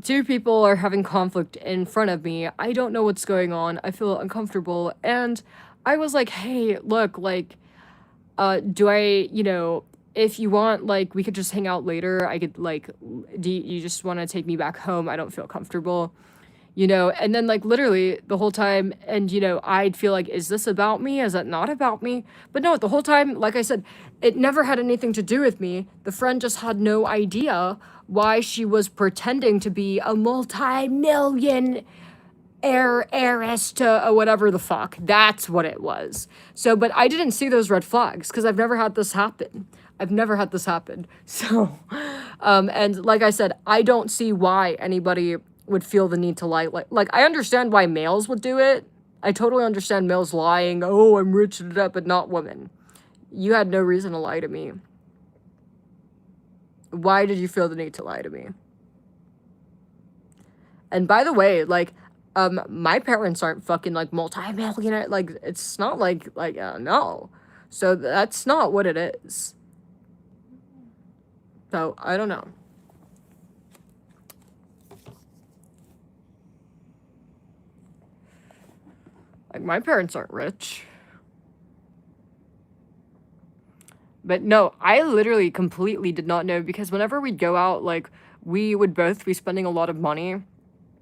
two people are having conflict in front of me. I don't know what's going on. I feel uncomfortable. And I was like, hey, look, like, do I, you know, if you want, like, we could just hang out later. I could, like, do you just want to take me back home? I don't feel comfortable, you know? And then, like, literally the whole time, and, you know, I'd feel like, is this about me? Is that not about me? But no, the whole time, like I said, it never had anything to do with me. The friend just had no idea why she was pretending to be a multi-million heiress to whatever the fuck. That's what it was. So, but I didn't see those red flags because I've never had this happen. I've never had this happen. So, and like I said, I don't see why anybody would feel the need to lie. Like I understand why males would do it. I totally understand males lying. Oh, I'm rich, but not women. You had no reason to lie to me. Why did you feel the need to lie to me? And by the way, like, my parents aren't fucking, like, multi-millionaire. Like, it's not like, no. So that's not what it is. So, I don't know. Like, my parents aren't rich. But no, I literally completely did not know, because whenever we'd go out, like, we would both be spending a lot of money.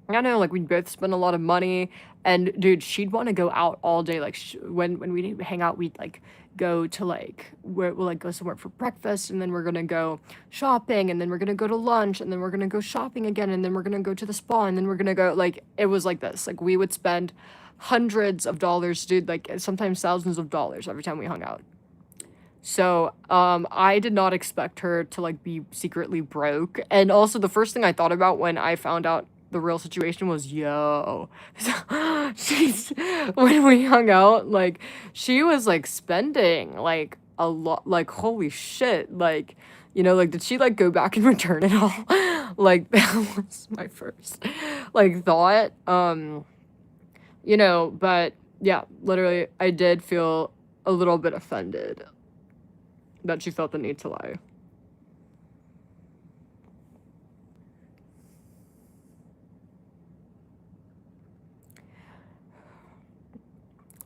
I know, like, we both spend a lot of money, and dude, she'd want to go out all day. Like, when we hang out, we'd like go to like we'll like go somewhere for breakfast, and then we're gonna go shopping, and then we're gonna go to lunch, and then we're gonna go shopping again, and then we're gonna go to the spa, and then we're gonna go like it was like this. Like, we would spend hundreds of dollars, dude, like sometimes thousands of dollars every time we hung out. So, I did not expect her to, like, be secretly broke, and also the first thing I thought about when I found out the real situation was, yo, she's when we hung out, like, she was, like, spending, like, a lot, like, holy shit, like, you know, like, did she, like, go back and return it all? Like, that was my first, like, thought, you know, but, yeah, literally, I did feel a little bit offended that she felt the need to lie.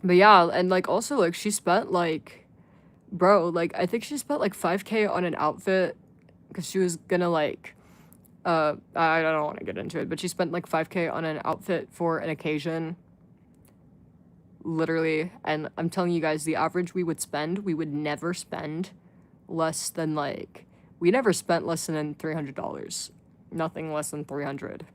But yeah, and like also like she spent like bro, like I think she spent like 5K on an outfit because she was gonna like I don't want to get into it, but she spent like 5K on an outfit for an occasion. Literally, and I'm telling you guys, the average we would never spend less than like we never spent less than $300. Nothing less than 300.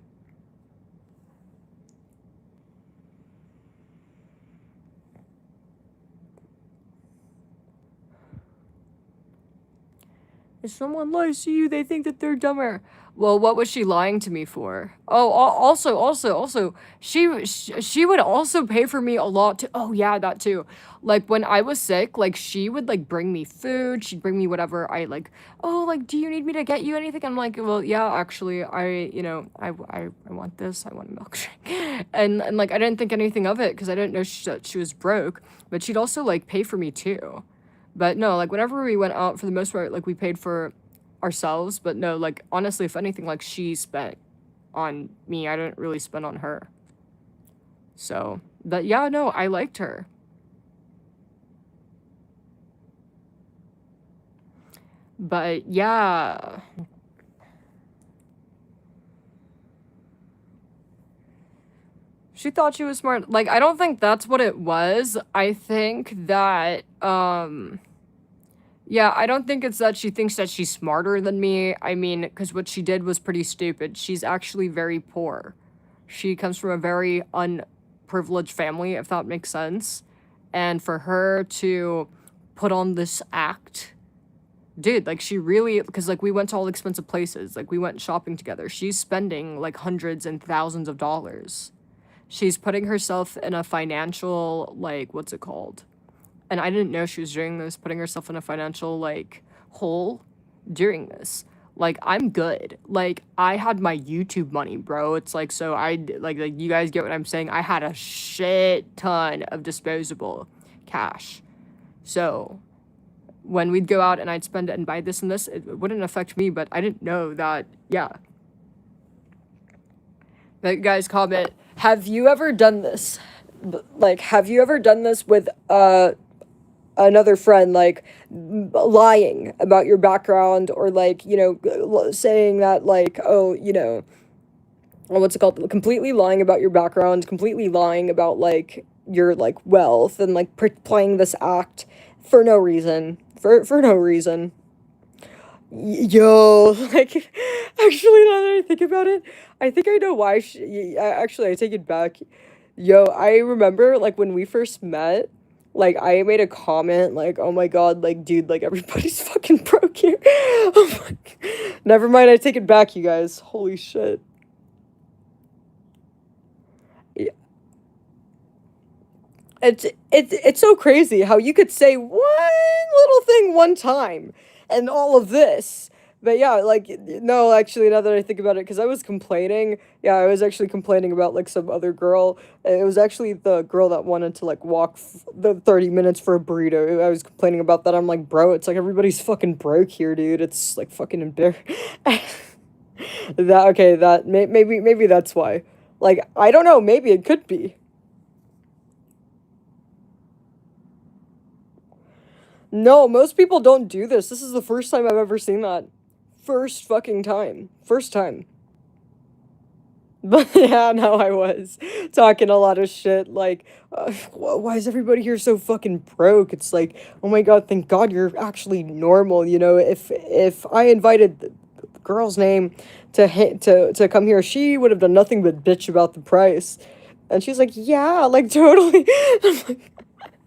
If someone lies to you, they think that they're dumber. Well, what was she lying to me for? Oh, also, she would also pay for me a lot to. Oh yeah, that too. Like when I was sick, like she would like bring me food. She'd bring me whatever I like. Oh, like do you need me to get you anything? I'm like, well, yeah, actually, I want this. I want a milkshake, and like I didn't think anything of it because I didn't know that she was broke. But she'd also like pay for me too. But no, like whenever we went out, for the most part, like we paid for ourselves. But no, like honestly, if anything, like she spent on me. I didn't really spend on her. So, but yeah, no, I liked her. But yeah, she thought she was smart. Like I don't think that's what it was. I think that yeah, I don't think it's that she thinks that she's smarter than me. I mean, because what she did was pretty stupid. She's actually very poor. She comes from a very unprivileged family, if that makes sense. And for her to put on this act, dude, like she really, because like we went to all expensive places, like we went shopping together. She's spending like hundreds and thousands of dollars. She's putting herself in a financial, like, what's it called? And I didn't know she was doing this, putting herself in a financial like hole during this. Like I'm good. Like I had my YouTube money, bro. It's like so like you guys get what I'm saying. I had a shit ton of disposable cash. So when we'd go out and I'd spend it and buy this and this, it wouldn't affect me, but I didn't know that, yeah. But guys, comment, have you ever done this? Like, have you ever done this with another friend, like lying about your background, or like, you know, saying that like, oh, you know, what's it called, completely lying about your background, completely lying about like your like wealth, and like playing this act for no reason, for no reason. Yo, like, actually, now that I think about it, I think I know why actually, I take it back. Yo, I remember, like, when we first met, like, I made a comment, like, oh my god, like, dude, like, everybody's fucking broke here. Oh my Never mind, I take it back, you guys. Holy shit. Yeah. It's so crazy how you could say one little thing one time and all of this. But yeah, like no, actually, now that I think about it, because I was complaining. Yeah, I was actually complaining about like some other girl. It was actually the girl that wanted to like walk the 30 minutes for a burrito. I was complaining about that. I'm like, bro, it's like everybody's fucking broke here, dude. It's like fucking embarrassing. That okay? That maybe that's why. Like I don't know. Maybe it could be. No, most people don't do this. This is the first time I've ever seen that. First fucking time. First time. But yeah, no, I was talking a lot of shit. Like, why is everybody here so fucking broke? It's like, oh my god, thank God you're actually normal. You know, if I invited the girl's name to come here, she would have done nothing but bitch about the price. And she's like, yeah, like totally. I'm like,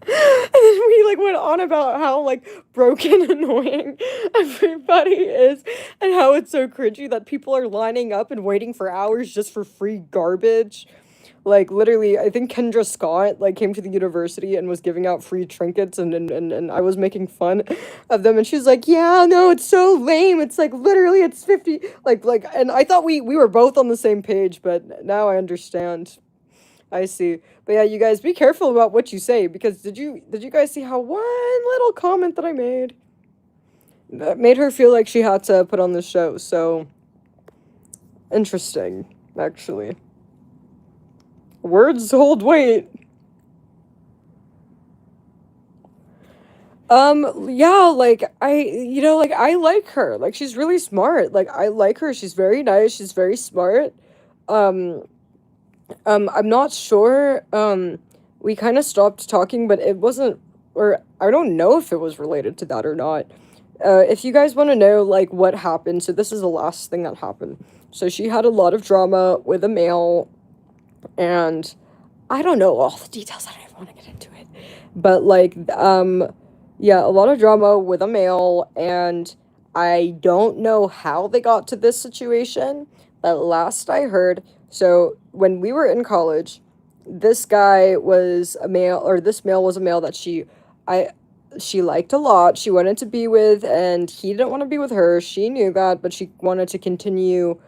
and then we like went on about how like broken and annoying everybody is and how it's so cringy that people are lining up and waiting for hours just for free garbage. Like literally, I think Kendra Scott like came to the university and was giving out free trinkets and I was making fun of them and she's like, yeah, no, it's so lame. It's like literally it's 50 like and I thought we were both on the same page, but now I understand. I see. But yeah, you guys be careful about what you say because did you guys see how one little comment that I made that made her feel like she had to put on the show? So interesting, actually. Words hold weight. Yeah, like like I like her. Like she's really smart. Like I like her. She's very nice. She's very smart. Um I'm not sure. We kind of stopped talking, but it wasn't, or I don't know if it was related to that or not. If you guys want to know, like, what happened, so this is the last thing that happened. So she had a lot of drama with a male, and I don't know all the details. I don't even want to get into it. But, like, yeah, a lot of drama with a male, and I don't know how they got to this situation, but last I heard, so when we were in college, this guy was a male, or this male was a male that I, she liked a lot. She wanted to be with, and he didn't want to be with her. She knew that, but she wanted to continue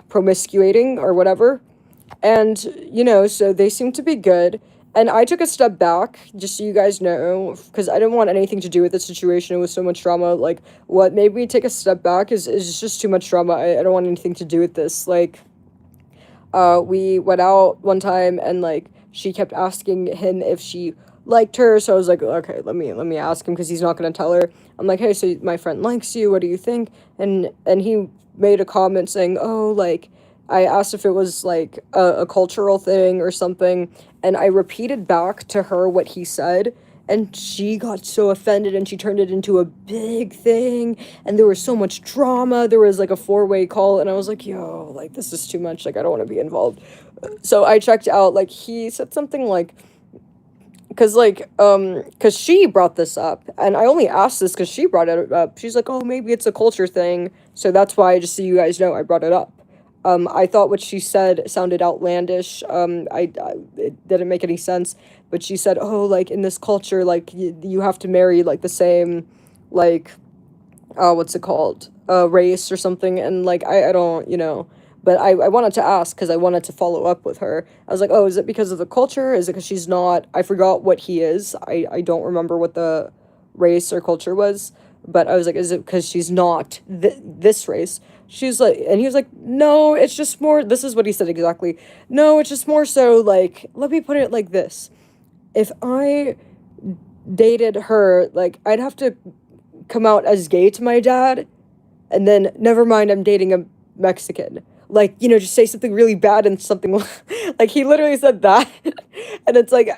promiscuating or whatever. And, so they seemed to be good. And I took a step back, just so you guys know, because I didn't want anything to do with the situation. It was so much drama. Like, what made me take a step back is just too much drama. I don't want anything to do with this. Like, we went out one time and, like, she kept asking him if she liked her. So I was like, okay, let me ask him because he's not going to tell her. I'm like, hey, so my friend likes you. What do you think? And he made a comment saying, oh, like, I asked if it was like a cultural thing or something, and I repeated back to her what he said, and she got so offended and she turned it into a big thing, and there was so much drama. There was like a four-way call, and I was like, yo, like this is too much. Like I don't want to be involved. So I checked out. Like he said something like, because she brought this up, and I only asked this because she brought it up. She's like, oh, maybe it's a culture thing, so that's why, just so you guys know, I brought it up. I thought what she said sounded outlandish. It didn't make any sense. But she said, "Oh, like in this culture, like you have to marry like the same, like, what's it called, race or something." And like I don't, But I wanted to ask because I wanted to follow up with her. I was like, "Oh, is it because of the culture? Is it because she's not?" I forgot what he is. I don't remember what the race or culture was. But I was like, "Is it because she's not this race?" She's like, and he was like, no, it's just more, this is what he said exactly. No, it's just more so like, let me put it like this. If I dated her, like, I'd have to come out as gay to my dad, and then, never mind, I'm dating a Mexican. Like, just say something really bad and something, like, he literally said that. And it's like,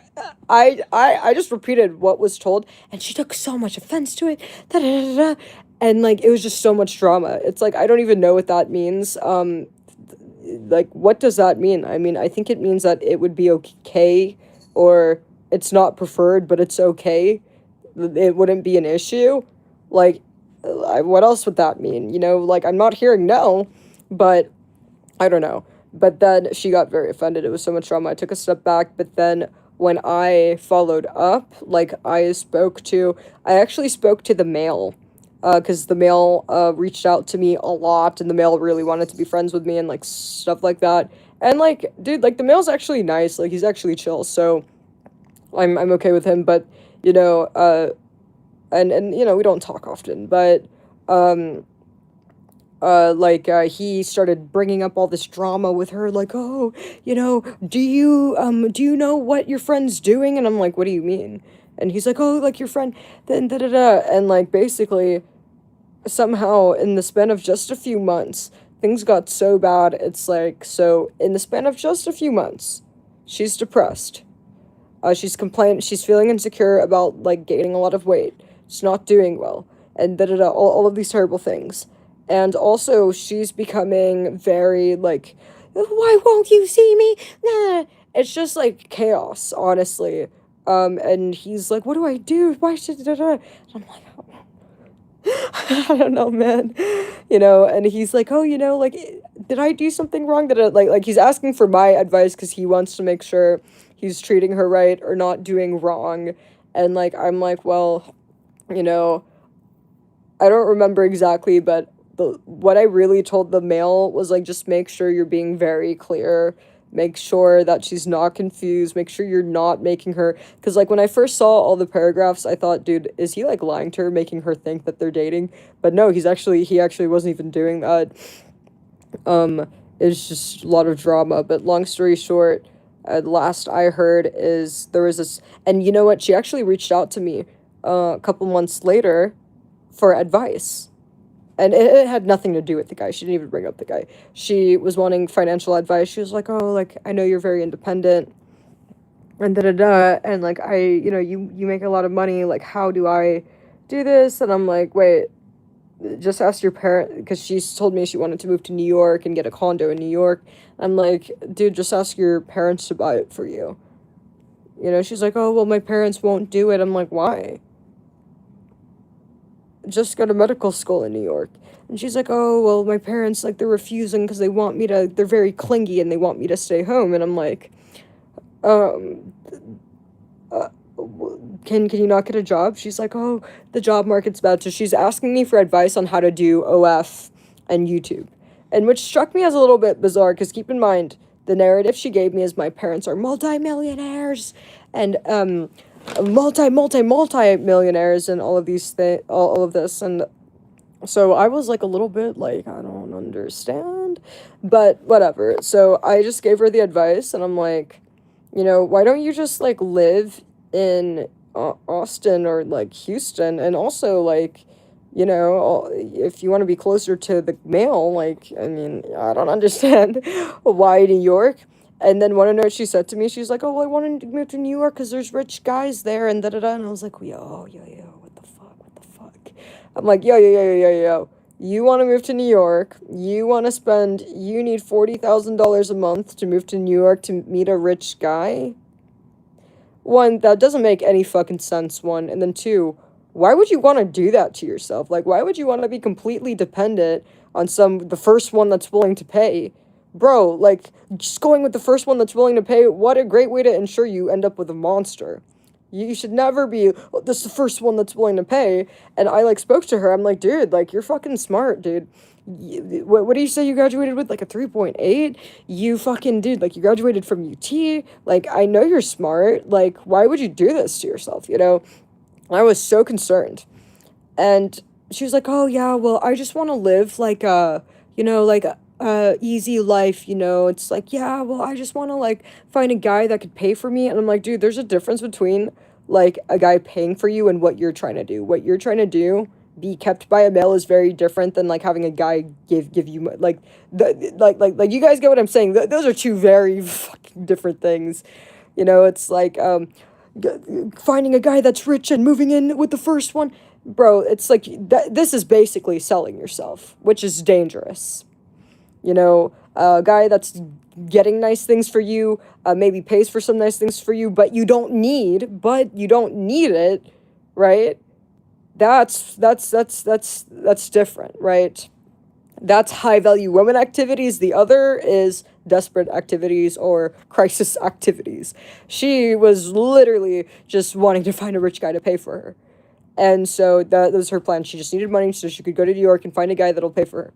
I just repeated what was told, and she took so much offense to it. Da, da, da, da. And like it was just so much drama. It's like I don't even know what that means. Like what does that mean? I mean, I think it means that it would be okay, or it's not preferred, but it's okay. It wouldn't be an issue. Like, what else would that mean? Like I'm not hearing no, but I don't know. But then she got very offended. It was so much drama. I took a step back, but then when I followed up, like I actually spoke to the male, because the male reached out to me a lot, and the male really wanted to be friends with me and like stuff like that. And like, dude, like the male's actually nice. Like he's actually chill. So I'm okay with him. But you know, and we don't talk often. But he started bringing up all this drama with her, like, oh, do you know what your friend's doing? And I'm like, what do you mean? And he's like, oh, like your friend, then da-da-da. And like basically somehow in the span of just a few months, things got so bad. It's like, so in the span of just a few months, she's depressed. She's feeling insecure about, like, gaining a lot of weight. She's not doing well. And all of these terrible things. And also, she's becoming very, like, why won't you see me? Nah. It's just, like, chaos, honestly. And he's like, what do I do? Why should, da, da, da. And I'm like, I don't know, man. And he's like, oh, like, did I do something wrong? Like, he's asking for my advice because he wants to make sure he's treating her right or not doing wrong. And, like, I'm like, well, I don't remember exactly, but what I really told the male was, like, just make sure you're being very clear. Make sure that she's not confused. Make sure you're not making her... Because, like, when I first saw all the paragraphs, I thought, dude, is he, like, lying to her, making her think that they're dating? But no, he actually wasn't even doing that. It's just a lot of drama. But long story short, last I heard is there was this... And you know what? She actually reached out to me a couple months later for advice. And it had nothing to do with the guy. She didn't even bring up the guy. She was wanting financial advice. She was like, oh, like, I know you're very independent. And da-da-da. And, like, you make a lot of money. Like, how do I do this? And I'm like, wait, just ask your parent. Because she's told me she wanted to move to New York and get a condo in New York. I'm like, dude, just ask your parents to buy it for you. She's like, oh, well, my parents won't do it. I'm like, why? Just go to medical school in New York. And she's like, oh, well, my parents, like, they're refusing because they're very clingy and they want me to stay home. And I'm like, can you not get a job? She's like, oh, the job market's bad. So she's asking me for advice on how to do OF and YouTube. And which struck me as a little bit bizarre, because keep in mind, the narrative she gave me is my parents are multi-millionaires and, multi-millionaires and all of this. And so I was, like, a little bit like, I don't understand, but whatever. So I just gave her the advice, and I'm like, why don't you just, like, live in Austin or, like, Houston? And also, like, if you want to be closer to the male, like, I mean, I don't understand why New York. And then want to know what she said to me? She's like, oh, well, I wanted to move to New York because there's rich guys there and da-da-da. And I was like, yo, what the fuck? I'm like, yo. You want to move to New York. You need $40,000 a month to move to New York to meet a rich guy? One, that doesn't make any fucking sense, one. And then two, why would you want to do that to yourself? Like, why would you want to be completely dependent on the first one that's willing to pay? Bro, like, just going with the first one that's willing to pay, what a great way to ensure you end up with a monster. You should never be, oh, this is the first one that's willing to pay. And I, like, spoke to her. I'm like, dude, like, you're fucking smart, dude. What do you say you graduated with? Like a 3.8? You fucking, dude, like, you graduated from UT. Like, I know you're smart. Like, why would you do this to yourself, I was so concerned. And she was like, oh, yeah, well, I just want to live, like, easy life, it's like, yeah, well, I just want to, like, find a guy that could pay for me. And I'm like, dude, there's a difference between, like, a guy paying for you and what you're trying to do. What you're trying to do, be kept by a male, is very different than, like, having a guy give you, like, like you guys get what I'm saying. Those are two very fucking different things. It's like, finding a guy that's rich and moving in with the first one. Bro, it's like, this is basically selling yourself, which is dangerous. A guy that's getting nice things for you, maybe pays for some nice things for you, but you don't need it, right? That's different, right? That's high value women activities. The other is desperate activities or crisis activities. She was literally just wanting to find a rich guy to pay for her. And so that was her plan. She just needed money so she could go to New York and find a guy that'll pay for her.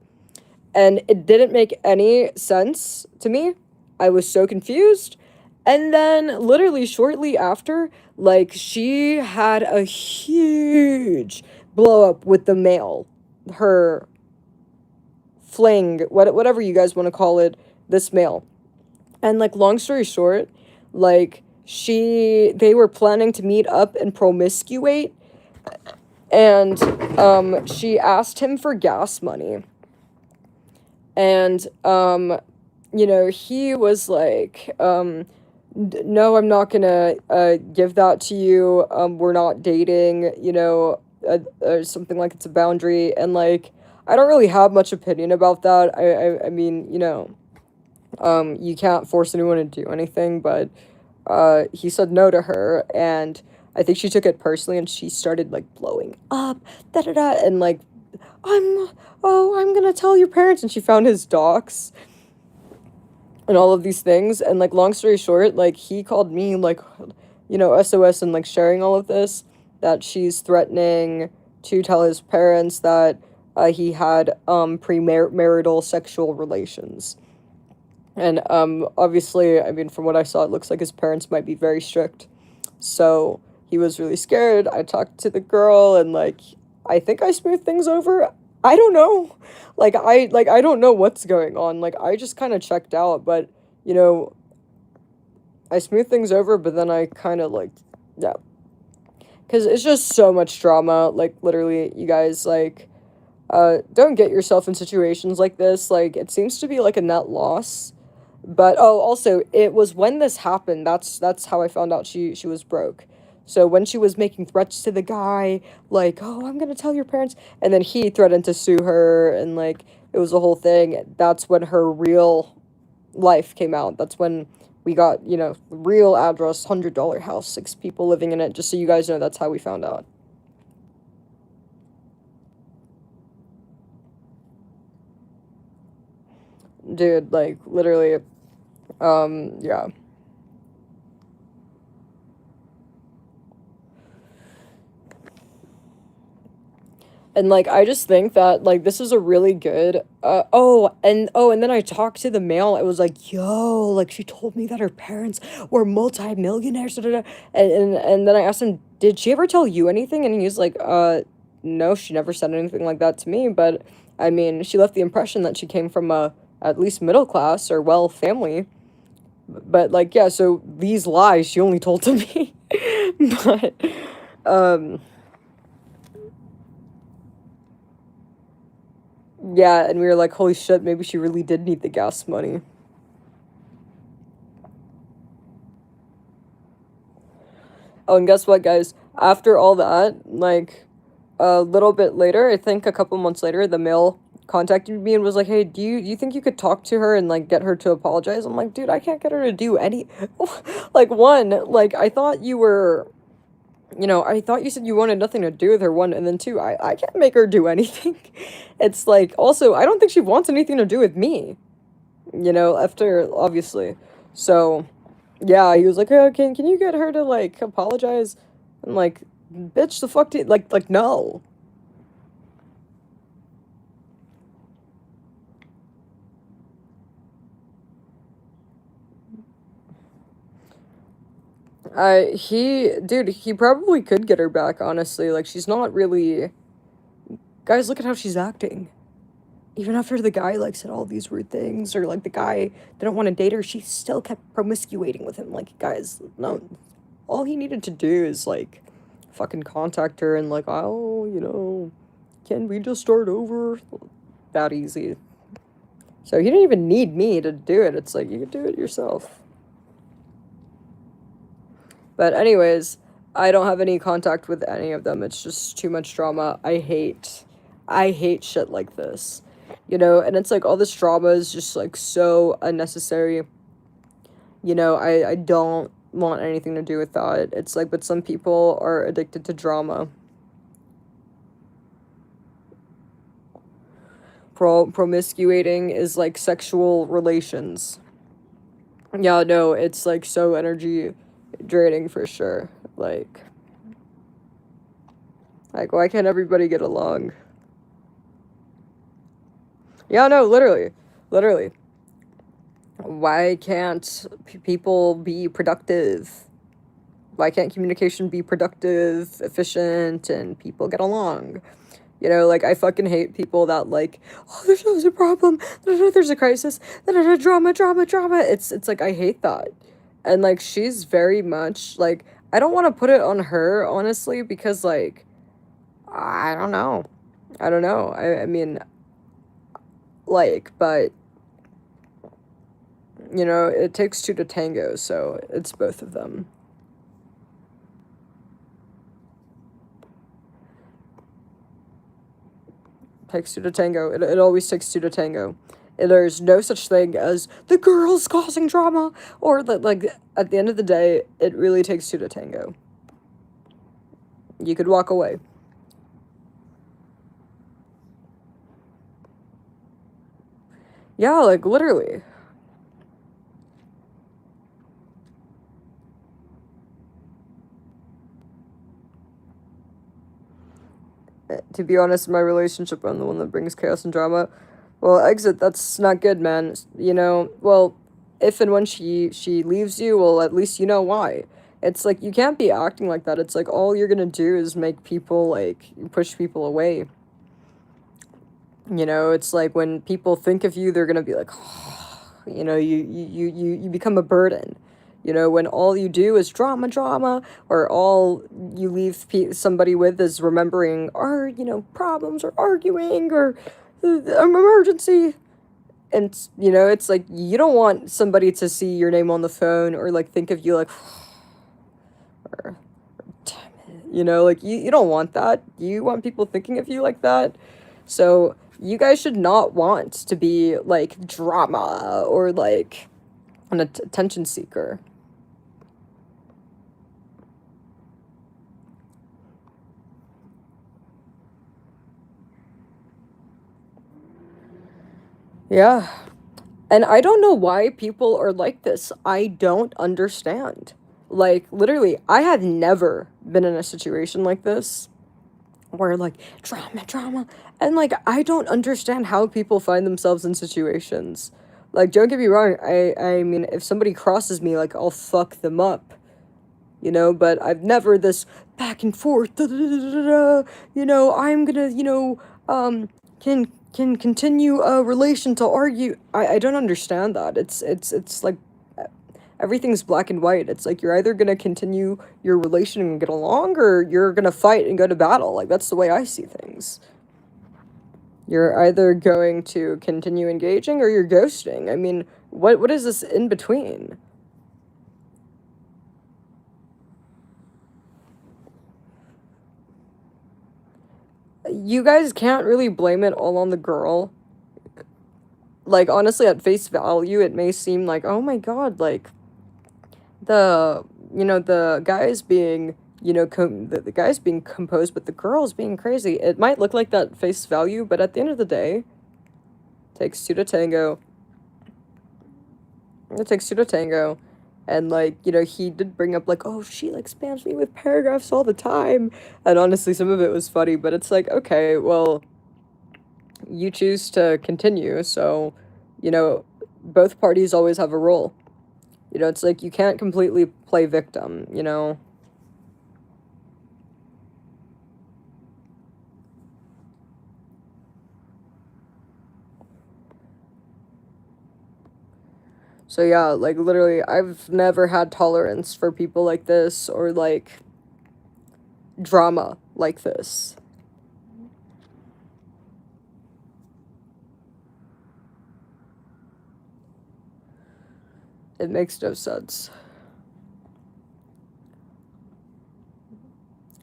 And it didn't make any sense to me. I was so confused. And then literally shortly after, like, she had a huge blow up with the male. Her fling, whatever you guys want to call it, this male. And, like, long story short, like, they were planning to meet up and promiscuate. And she asked him for gas money. And he was like, no, I'm not gonna give that to you. We're not dating, something like it's a boundary. And like, I don't really have much opinion about that. I mean, you can't force anyone to do anything, but he said no to her, and I think she took it personally, and she started like blowing up, da da da, and like, I'm, I'm gonna tell your parents, and she found his docs and all of these things, and like, long story short, like, he called me, like, SOS, and like sharing all of this, that she's threatening to tell his parents that he had premarital sexual relations. And obviously, I mean, from what I saw, it looks like his parents might be very strict. So he was really scared. I talked to the girl, and like, I think I smoothed things over. I don't know. I don't know what's going on. Like, I just kind of checked out, but you know, I smoothed things over, but then I kind of like, yeah, because it's just so much drama. Like, literally, you guys, like, don't get yourself in situations like this. Like, it seems to be like a net loss. But oh, also, it was when this happened, that's how I found out she was broke. So when she was making threats to the guy, like, "Oh, I'm gonna tell your parents," and then he threatened to sue her, and like, it was a whole thing. That's when her real life came out. That's when we got, real address, $100 house, 6 people living in it. Just so you guys know, that's how we found out. Dude, like, literally, yeah. And like, I just think that like, this is a really good and then I talked to the male. I was like, yo, like, she told me that her parents were multi-millionaires, da, da, da. And then I asked him, did she ever tell you anything? And he's like, no, she never said anything like that to me, but I mean, she left the impression that she came from a at least middle class or well family. But like, yeah, so these lies she only told to me. But um yeah, and we were like, holy shit, maybe she really did need the gas money. Oh, and guess what, guys? After all that, like, a little bit later, I think a couple months later, the male contacted me and was like, hey, do you think you could talk to her and like get her to apologize? I'm like, dude, I can't get her to do any like, one, like, I thought you said you wanted nothing to do with her, one, and then two, I can't make her do anything. It's like, also, I don't think she wants anything to do with me, after, obviously. So, yeah, he was like, oh, can you get her to, like, apologize? I'm like, bitch, the fuck did, like, no. Dude, he probably could get her back, honestly. Like, she's not really, guys, look at how she's acting. Even after the guy, like, said all these weird things, or, like, the guy didn't want to date her, she still kept promiscuating with him. Like, guys, no, all he needed to do is, like, fucking contact her and, like, oh, can we just start over? That easy. So he didn't even need me to do it. It's like, you could do it yourself. But anyways, I don't have any contact with any of them. It's just too much drama. I hate shit like this. And it's like, all this drama is just like so unnecessary. I don't want anything to do with that. It's like, but some people are addicted to drama. Promiscuating is like sexual relations. Yeah, no, it's like so energy draining for sure. Like, why can't everybody get along? Yeah, no, literally. Literally. Why can't people be productive? Why can't communication be productive, efficient, and people get along? Like, I fucking hate people that, like, oh, there's a problem, there's a crisis, drama, drama, drama. It's like, I hate that. And, like, she's very much, like, I don't want to put it on her, honestly, because, like, I don't know. I don't know. I mean, like, but, you know, it takes two to tango, so it's both of them. Takes two to tango. It always takes two to tango. There's no such thing as the girls causing drama, or that, like, at the end of the day, it really takes two to tango. You could walk away. Yeah, like, literally. To be honest, in my relationship, I'm the one that brings chaos and drama. Well, exit, that's not good, man. You know, well, if and when she leaves you, well, at least you know why. It's like, you can't be acting like that. It's like, all you're gonna do is make people, like, push people away. You know, it's like, when people think of you, they're gonna be like, you know, you become a burden. You know, when all you do is drama, drama, or all you leave somebody with is remembering our, you know, problems, or arguing, or emergency. And, you know, it's like, you don't want somebody to see your name on the phone, or, like, think of you like, or, damn it. You know, like, you don't want that. You want people thinking of you like that. So, you guys should not want to be, like, drama, or, like, an attention seeker. Yeah. And I don't know why people are like this. I don't understand. Like, literally, I have never been in a situation like this where, like, drama, drama. And, like, I don't understand how people find themselves in situations. Like, don't get me wrong, I mean, if somebody crosses me, like, I'll fuck them up. You know, but I've never this back and forth, you know, I'm gonna, you know, can continue a relation to argue. I don't understand that. It's like, everything's black and white. It's like, you're either gonna continue your relation and get along, or you're gonna fight and go to battle. Like, that's the way I see things. You're either going to continue engaging, or you're ghosting. I mean, what is this in between? You guys can't really blame it all on the girl. Like, honestly, at face value, it may seem like, oh my god, like, the, you know, the guys being, you know, the guys being composed, but the girls being crazy. It might look like that face value, but at the end of the day, it takes two to tango. It takes two to tango. And, like, you know, he did bring up, like, oh, she, like, spams me with paragraphs all the time. And honestly, some of it was funny, but it's like, okay, well, you choose to continue, so, you know, both parties always have a role. You know, it's like, you can't completely play victim, you know? So yeah, like, literally, I've never had tolerance for people like this, or, like, drama like this. It makes no sense.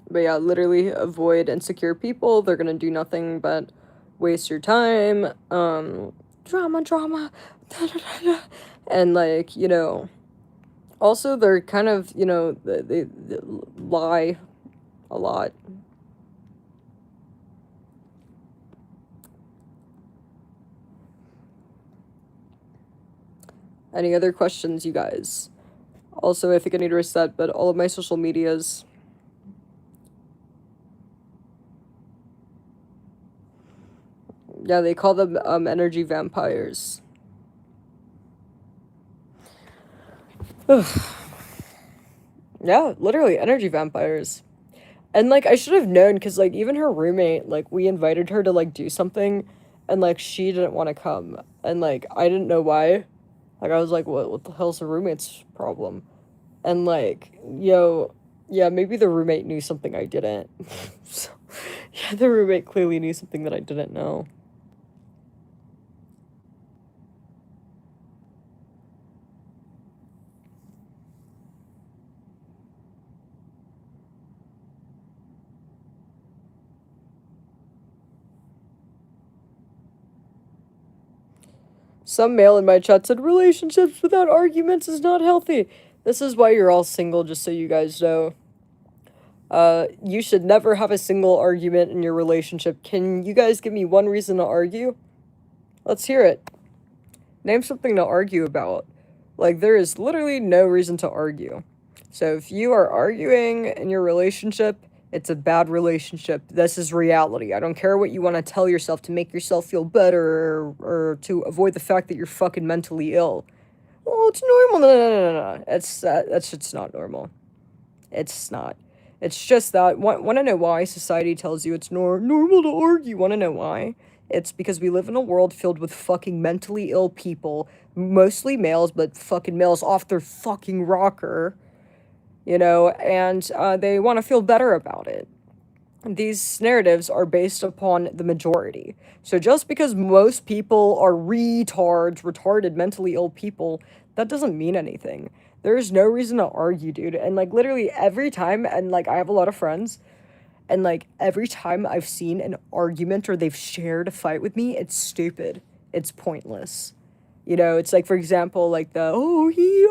But yeah, literally, avoid insecure people. They're gonna do nothing but waste your time. Drama, drama. And, like, you know, also, they're kind of, you know, they lie a lot. Any other questions, you guys? Also, I think I need to reset, but all of my social medias. Yeah, they call them energy vampires. Yeah, literally energy vampires. And, like, I should have known, because, like, even her roommate, like, we invited her to, like, do something, and, like, she didn't want to come. And, like, I didn't know why. Like, I was like, what the hell's the roommate's problem? And, like, yo, yeah, maybe the roommate knew something I didn't. So, yeah, the roommate clearly knew something that I didn't know. Some male in my chat said relationships without arguments is not healthy. This is why you're all single, just so you guys know. You should never have a single argument in your relationship. Can you guys give me one reason to argue? Let's hear it. Name something to argue about. Like, there is literally no reason to argue. So if you are arguing in your relationship, it's a bad relationship. This is reality. I don't care what you want to tell yourself to make yourself feel better or to avoid the fact that you're fucking mentally ill. Oh, it's normal. No. That shit's not normal. It's not. It's just that, want to know why society tells you it's normal to argue? Want to know why? It's because we live in a world filled with fucking mentally ill people, mostly males, but fucking males off their fucking rocker, you know, and they want to feel better about it. These narratives are based upon the majority. So just because most people are retarded, mentally ill people, that doesn't mean anything. There's no reason to argue, dude. And, like, literally every time, and, like, I have a lot of friends, and, like, every time I've seen an argument or they've shared a fight with me, it's stupid. It's pointless. You know, it's like, for example, like he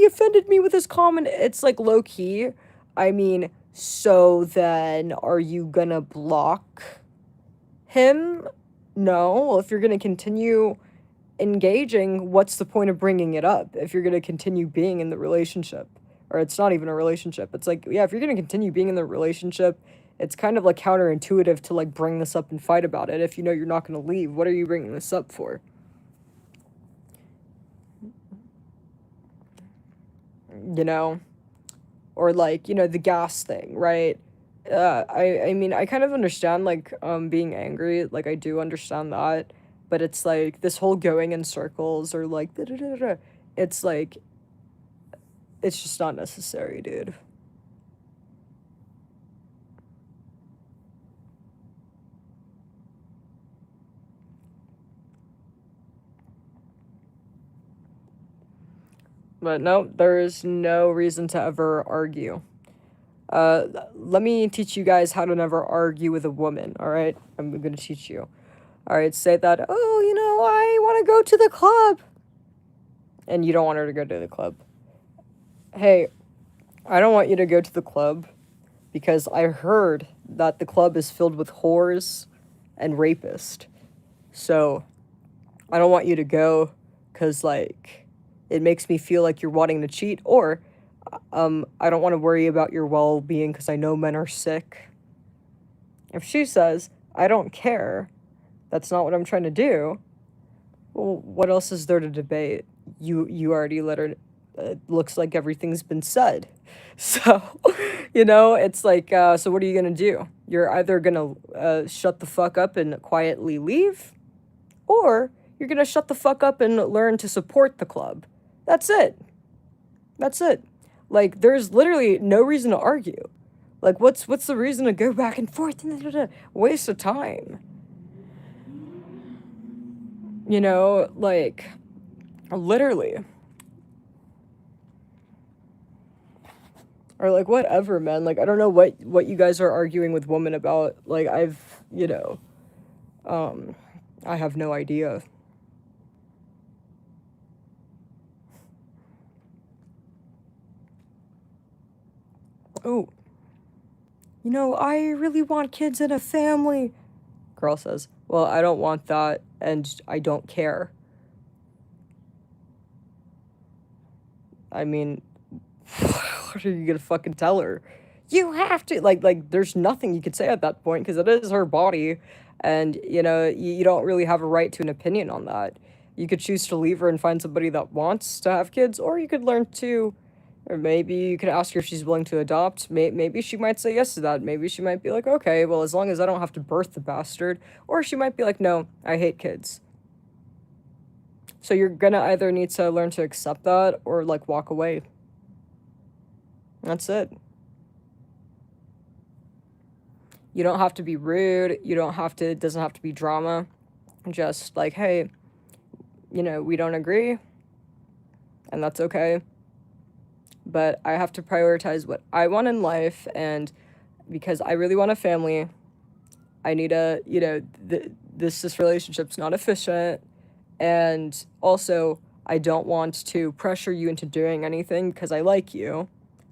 offended me with his comment. It's like low key. I mean, so then are you gonna block him? No. Well, if you're gonna continue engaging, what's the point of bringing it up if you're gonna continue being in the relationship? Or it's not even a relationship. It's like, yeah, if you're gonna continue being in the relationship, it's kind of like counterintuitive to like bring this up and fight about it if you know you're not gonna leave. What are you bringing this up for? You know? Or like, you know, the gas thing, right? I mean, I kind of understand, like, being angry, like, I do understand that, but it's like, this whole going in circles, or like, da-da-da-da-da, it's like, it's just not necessary, dude. But no, there is no reason to ever argue. Let me teach you guys how to never argue with a woman, alright? I'm gonna teach you. Alright, say that, oh, you know, I want to go to the club. And you don't want her to go to the club. Hey, I don't want you to go to the club because I heard that the club is filled with whores and rapists. So, I don't want you to go because, like, it makes me feel like you're wanting to cheat, or I don't want to worry about your well-being because I know men are sick. If she says, I don't care, that's not what I'm trying to do, well, what else is there to debate? You already let her, looks like everything's been said. So, you know, it's like, so what are you gonna do? You're either gonna shut the fuck up and quietly leave, or you're gonna shut the fuck up and learn to support the club. That's it. That's it. Like, there's literally no reason to argue. Like, what's the reason to go back and forth? Waste of time. You know, like, literally. Or, like, whatever, man. Like, I don't know what you guys are arguing with women about. Like, you know, I have no idea. Oh, you know, I really want kids and a family. Girl says, well, I don't want that, and I don't care. I mean, what are you gonna fucking tell her? You have to, like, there's nothing you could say at that point, because it is her body, and, you know, you don't really have a right to an opinion on that. You could choose to leave her and find somebody that wants to have kids, or you could learn to, or maybe you could ask her if she's willing to adopt. Maybe she might say yes to that. Maybe she might be like, okay, well, as long as I don't have to birth the bastard. Or she might be like, no, I hate kids. So you're gonna either need to learn to accept that or, like, walk away. That's it. You don't have to be rude. You don't have to, it doesn't have to be drama. Just like, hey, you know, we don't agree. And that's okay. But I have to prioritize what I want in life. And because I really want a family, I need a, you know, this relationship's not efficient. And also, I don't want to pressure you into doing anything because I like you.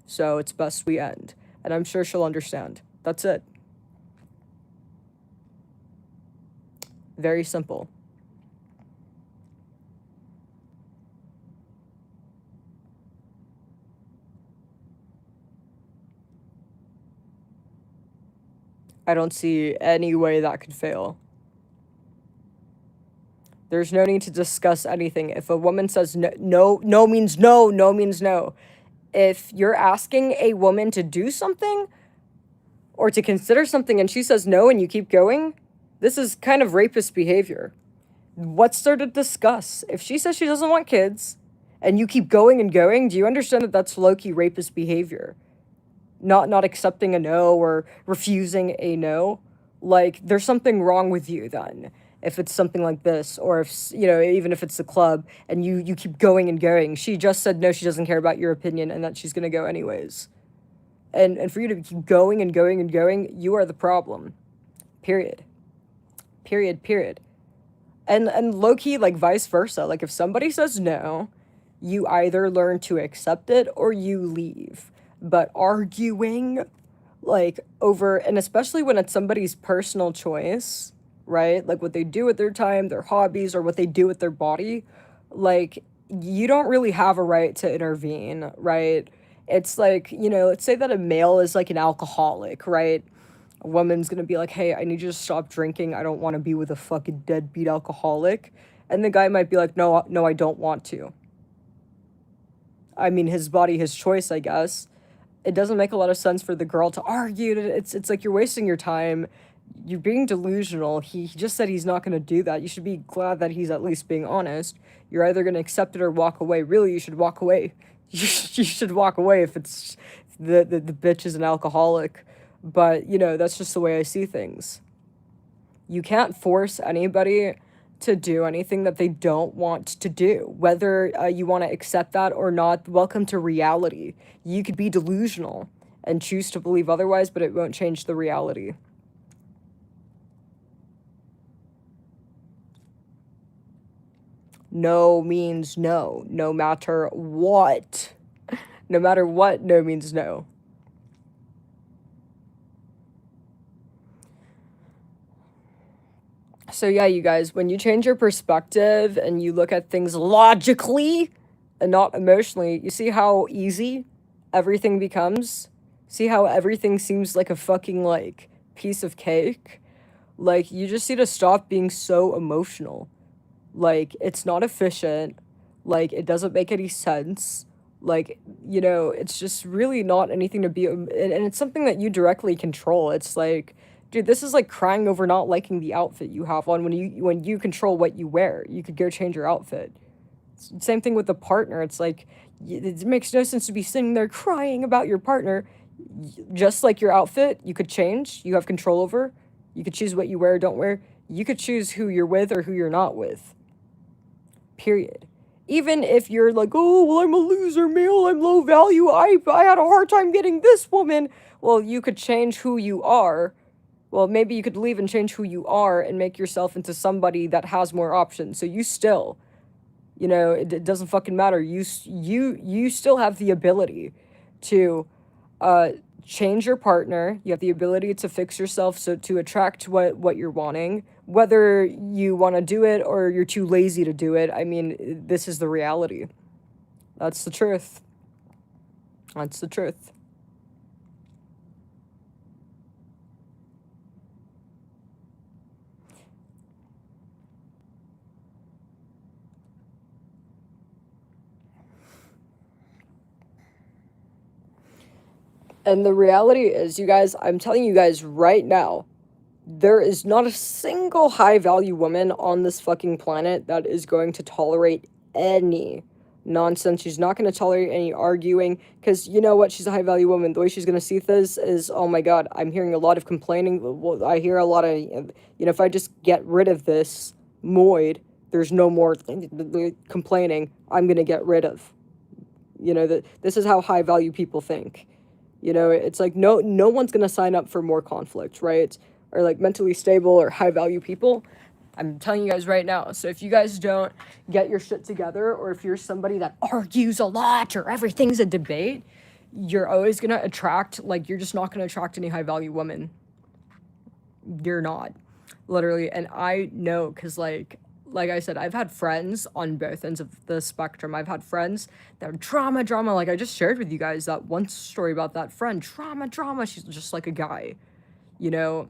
So it's best we end. And I'm sure she'll understand. That's it. Very simple. I don't see any way that could fail. There's no need to discuss anything. If a woman says no, no, no means no, no means no. If you're asking a woman to do something or to consider something and she says no and you keep going, this is kind of rapist behavior. What's there to discuss? If she says she doesn't want kids and you keep going and going, do you understand that that's low-key rapist behavior? Not accepting a no or refusing a no. Like, there's something wrong with you then. If it's something like this, or if, you know, even if it's the club and you keep going and going. She just said no, she doesn't care about your opinion and that she's gonna go anyways. And for you to keep going and going and going, you are the problem. Period. Period. And low-key, like, vice versa. Like, if somebody says no, you either learn to accept it or you leave. But arguing, like, over, and especially when it's somebody's personal choice, right? Like, what they do with their time, their hobbies, or what they do with their body, like, you don't really have a right to intervene, right? It's like, you know, let's say that a male is like an alcoholic, right? A woman's gonna be like, hey, I need you to stop drinking. I don't want to be with a fucking deadbeat alcoholic. And the guy might be like, no, no, I don't want to. I mean, his body, his choice, I guess. It doesn't make a lot of sense for the girl to argue. It's like you're wasting your time. You're being delusional. He just said he's not going to do that. You should be glad that he's at least being honest. You're either going to accept it or walk away. Really, you should walk away. You should walk away if it's the bitch is an alcoholic. But, you know, that's just the way I see things. You can't force anybody to do anything that they don't want to do. Whether you want to accept that or not, welcome to reality. You could be delusional and choose to believe otherwise, but it won't change the reality. No means no, no matter what. No matter what, no means no. So yeah, you guys, when you change your perspective and you look at things logically and not emotionally, you see how easy everything becomes? See how everything seems like a fucking, like, piece of cake? Like, you just need to stop being so emotional. Like, it's not efficient. Like, it doesn't make any sense. Like, you know, it's just really not anything to be, and it's something that you directly control. It's like, dude, this is like crying over not liking the outfit you have on when you control what you wear. You could go change your outfit. Same thing with the partner. It's like, it makes no sense to be sitting there crying about your partner. Just like your outfit, you could change. You have control over. You could choose what you wear or don't wear. You could choose who you're with or who you're not with. Period. Even if you're like, oh, well, I'm a loser male, I'm low value, I had a hard time getting this woman. Well, you could change who you are. Well, maybe you could leave and change who you are and make yourself into somebody that has more options. So you still, you know, it doesn't fucking matter. You still have the ability to change your partner. You have the ability to fix yourself, so to attract what you're wanting. Whether you want to do it or you're too lazy to do it, I mean, this is the reality. That's the truth. That's the truth. And the reality is, you guys, I'm telling you guys right now, there is not a single high value woman on this fucking planet that is going to tolerate any nonsense. She's not going to tolerate any arguing, because you know what? She's a high value woman. The way she's going to see this is, oh my god, I'm hearing a lot of complaining. Well, I hear a lot of, you know, if I just get rid of this moid, there's no more complaining. I'm going to get rid of. You know, this is how high value people think. You know, it's like no one's going to sign up for more conflict, right? Or like mentally stable or high value people. I'm telling you guys right now. So if you guys don't get your shit together, or if you're somebody that argues a lot or everything's a debate, you're always gonna attract, like, you're just not gonna attract any high value women. You're not. Literally. And I know, because like I said, I've had friends on both ends of the spectrum. I've had friends that are drama. Like I just shared with you guys that one story about that friend. Drama. She's just like a guy, you know.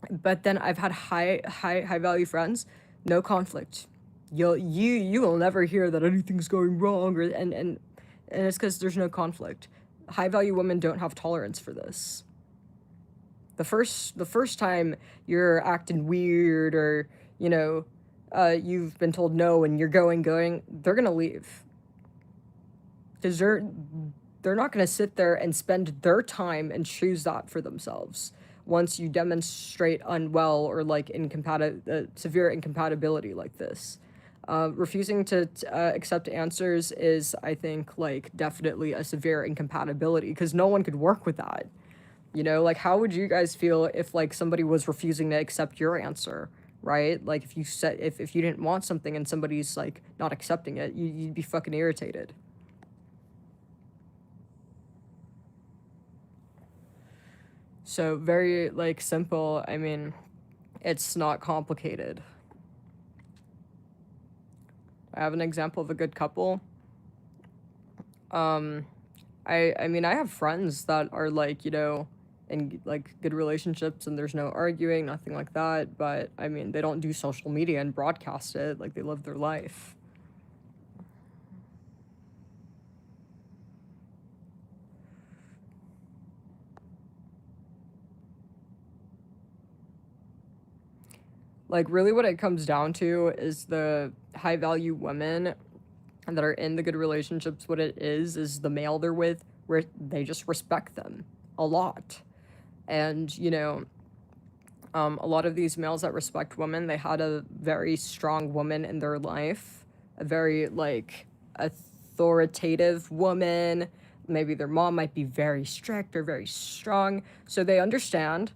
But then I've had high value friends, no conflict. You will never hear that anything's going wrong, or and it's because there's no conflict. High value women don't have tolerance for this. The first time you're acting weird, or you know, you've been told no and you're going, they're gonna leave, because they're not gonna sit there and spend their time and choose that for themselves once you demonstrate unwell or like severe incompatibility like this. Refusing to accept answers is, I think, like definitely a severe incompatibility, because no one could work with that. You know, like how would you guys feel if like somebody was refusing to accept your answer, right? Like if you said, if you didn't want something and somebody's like not accepting it, you'd be fucking irritated. So very like simple. I mean, it's not complicated. I have an example of a good couple. Um, I mean, I have friends that are like, you know, in like good relationships and there's no arguing, nothing like that. But I mean, they don't do social media and broadcast it. Like they live their life. Like really what it comes down to is the high value women that are in the good relationships. What it is the male they're with, where they just respect them a lot. And, you know, a lot of these males that respect women, they had a very strong woman in their life, a very like authoritative woman. Maybe their mom might be very strict or very strong, so they understand,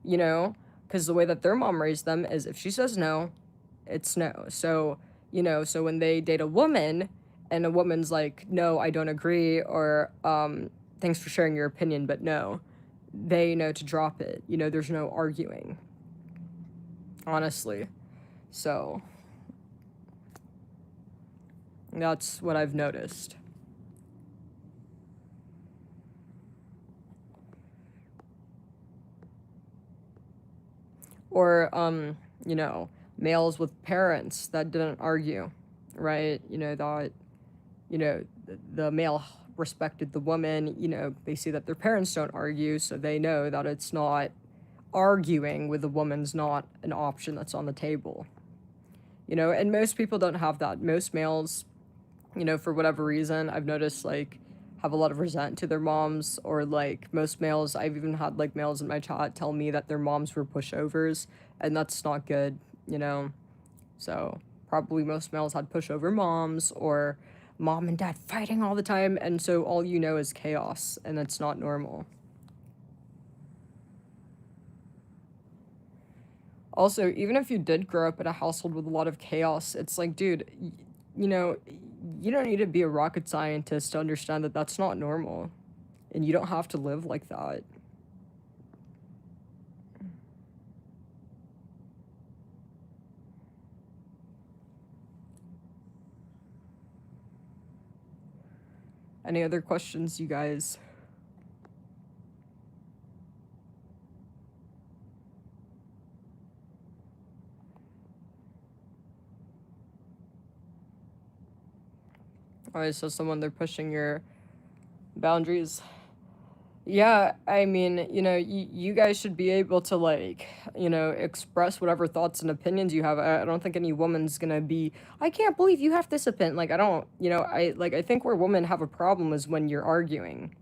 you know, because the way that their mom raised them is if she says no, it's no. So, you know, so when they date a woman and a woman's like, no, I don't agree, or thanks for sharing your opinion, but no, they know to drop it. You know, there's no arguing, honestly. So that's what I've noticed. Or, you know, males with parents that didn't argue, right? You know, that, you know, the male respected the woman, you know, they see that their parents don't argue, so they know that it's not, arguing with a woman's not an option that's on the table. You know, and most people don't have that. Most males, you know, for whatever reason, I've noticed like have a lot of resent to their moms, or like most males, I've even had like males in my chat tell me that their moms were pushovers, and that's not good, you know. So probably most males had pushover moms, or mom and dad fighting all the time, and so all you know is chaos, and it's not normal. Also, even if you did grow up in a household with a lot of chaos, it's like, dude, you know, you don't need to be a rocket scientist to understand that that's not normal. And you don't have to live like that. Any other questions, you guys? Alright, so someone, they're pushing your boundaries. Yeah, I mean, you know, you guys should be able to, like, you know, express whatever thoughts and opinions you have. I don't think any woman's gonna be, I can't believe you have this opinion. Like, I don't, you know, I think where women have a problem is when you're arguing.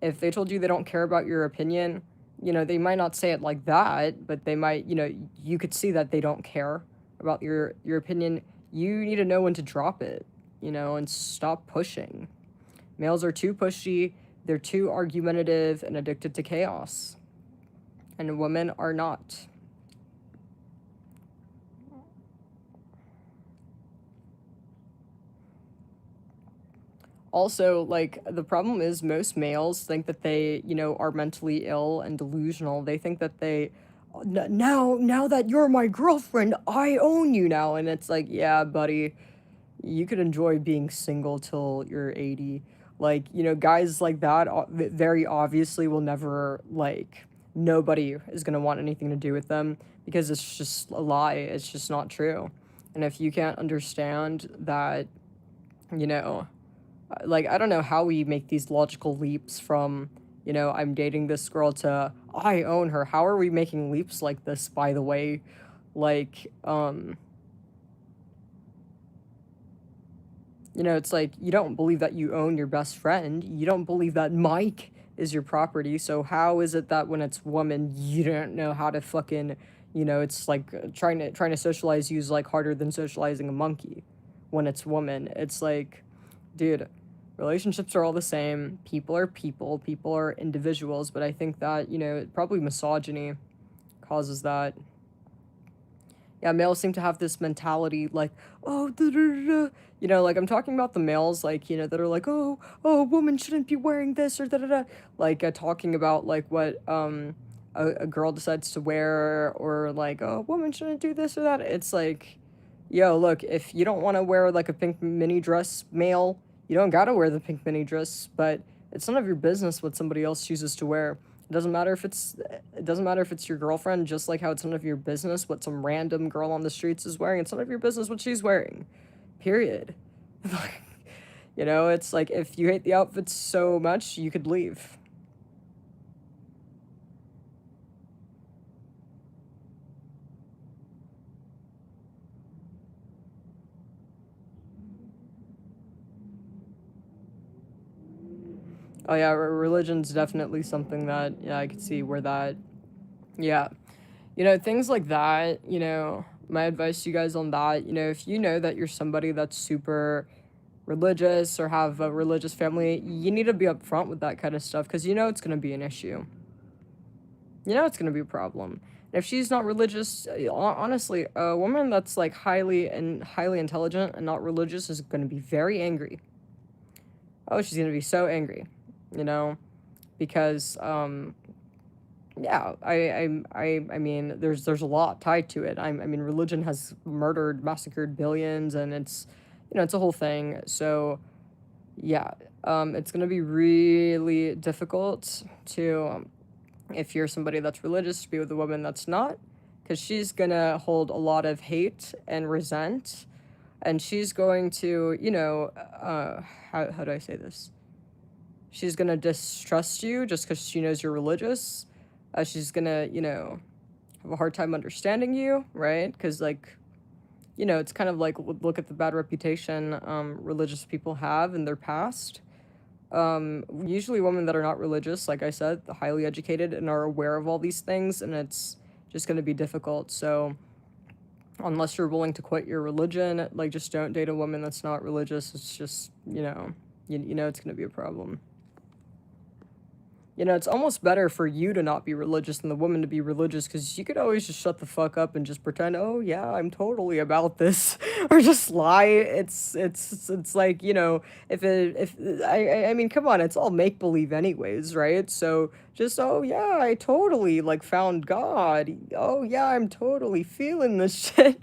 If they told you they don't care about your opinion, you know, they might not say it like that, but they might, you know, you could see that they don't care about your opinion. You need to know when to drop it, you know, and stop pushing. Males are too pushy, they're too argumentative and addicted to chaos. And women are not. Also, like, the problem is most males think that they, you know, are mentally ill and delusional. They think that they, now that you're my girlfriend, I own you now. And it's like, yeah, buddy, you could enjoy being single till you're 80. Like, you know, guys like that very obviously will never, like, nobody is going to want anything to do with them because it's just a lie. It's just not true. And if you can't understand that, you know, like, I don't know how we make these logical leaps from, you know, I'm dating this girl to I own her. How are we making leaps like this, by the way? Like, you know, it's like you don't believe that you own your best friend. You don't believe that Mike is your property. So how is it that when it's woman, you don't know how to fucking, you know, it's like trying to socialize you is like harder than socializing a monkey. When it's woman, it's like, dude, relationships are all the same. People are people. People are individuals. But I think that, you know, probably misogyny causes that. Yeah, males seem to have this mentality like, oh, da, da, da, da. You know, like I'm talking about the males, like, you know, that are like, oh, a woman shouldn't be wearing this or da da da. Like, talking about like what a girl decides to wear, or like, oh, a woman shouldn't do this or that. It's like, yo, look, if you don't want to wear like a pink mini dress, male, you don't gotta wear the pink mini dress, but it's none of your business what somebody else chooses to wear. It doesn't matter if it's your girlfriend, just like how it's none of your business what some random girl on the streets is wearing. It's none of your business what she's wearing. Period. You know, it's like if you hate the outfits so much, you could leave. Oh yeah, religion's definitely something that, yeah, I could see where that, yeah. You know, things like that, you know, my advice to you guys on that, you know, if you know that you're somebody that's super religious or have a religious family, you need to be upfront with that kind of stuff because you know it's going to be an issue. You know it's going to be a problem. And if she's not religious, honestly, a woman that's like highly intelligent and not religious is going to be very angry. Oh, she's going to be so angry, you know, because yeah, I mean, there's a lot tied to it. I mean, religion has massacred billions, and it's, you know, it's a whole thing. So yeah, it's gonna be really difficult to, if you're somebody that's religious, to be with a woman that's not, because she's gonna hold a lot of hate and resent, and she's going to, you know, how do I say this? She's gonna distrust you just because she knows you're religious. She's gonna, you know, have a hard time understanding you, right? Because, like, you know, it's kind of like look at the bad reputation religious people have in their past. Usually women that are not religious, like I said, highly educated and are aware of all these things, and it's just going to be difficult. So, unless you're willing to quit your religion, like, just don't date a woman that's not religious. It's just, you know, you know it's going to be a problem. You know, it's almost better for you to not be religious than the woman to be religious because you could always just shut the fuck up and just pretend, oh yeah, I'm totally about this, or just lie. It's like, you know, if I mean, come on, it's all make believe anyways, right? So just, oh yeah, I totally like found God. Oh yeah, I'm totally feeling this shit.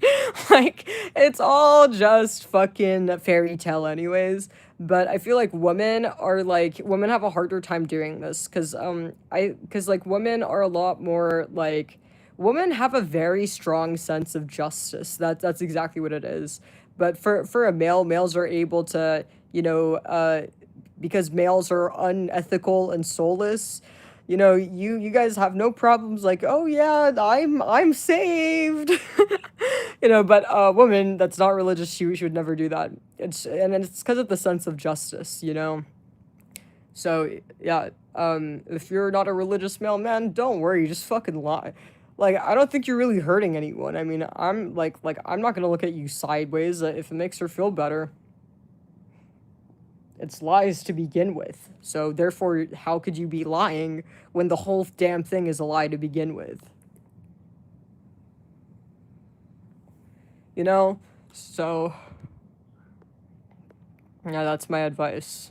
Like, it's all just fucking fairy tale anyways. But I feel like women have a harder time doing this because like women are a lot more like, women have a very strong sense of justice. That's exactly what it is. But for a male, males are able to, you know, because males are unethical and soulless, you know, you guys have no problems like, oh yeah, I'm saved. You know, but a woman that's not religious, she would never do that. It's because of the sense of justice, you know. So yeah, if you're not a religious male man, don't worry, just fucking lie. Like, I don't think you're really hurting anyone. I mean, I'm not gonna look at you sideways if it makes her feel better. It's lies to begin with. So therefore, how could you be lying when the whole damn thing is a lie to begin with? You know? So yeah, that's my advice.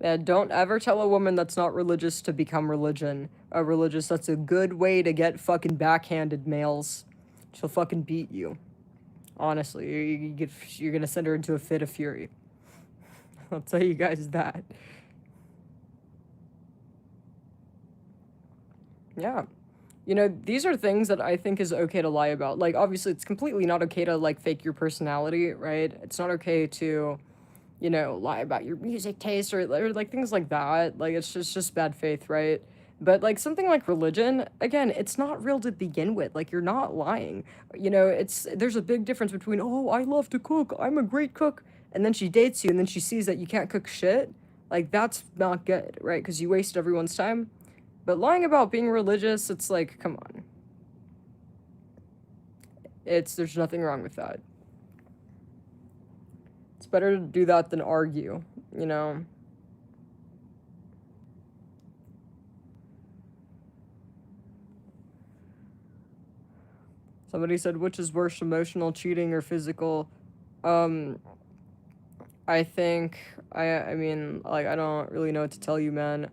Yeah, don't ever tell a woman that's not religious to become religious. That's a good way to get fucking backhanded males. She'll fucking beat you. Honestly, you're gonna send her into a fit of fury. I'll tell you guys that. Yeah. You know, these are things that I think is okay to lie about. Like, obviously, it's completely not okay to, like, fake your personality, right? It's not okay to, you know, lie about your music taste or like, things like that. Like, it's just bad faith, right? But, like, something like religion, again, it's not real to begin with. Like, you're not lying. You know, there's a big difference between, oh, I love to cook, I'm a great cook, and then she dates you, and then she sees that you can't cook shit. Like, that's not good, right? Because you wasted everyone's time. But lying about being religious, it's like, come on. There's nothing wrong with that. It's better to do that than argue, you know? Somebody said, which is worse, emotional cheating or physical? Um, I think, I mean, like, I don't really know what to tell you, man.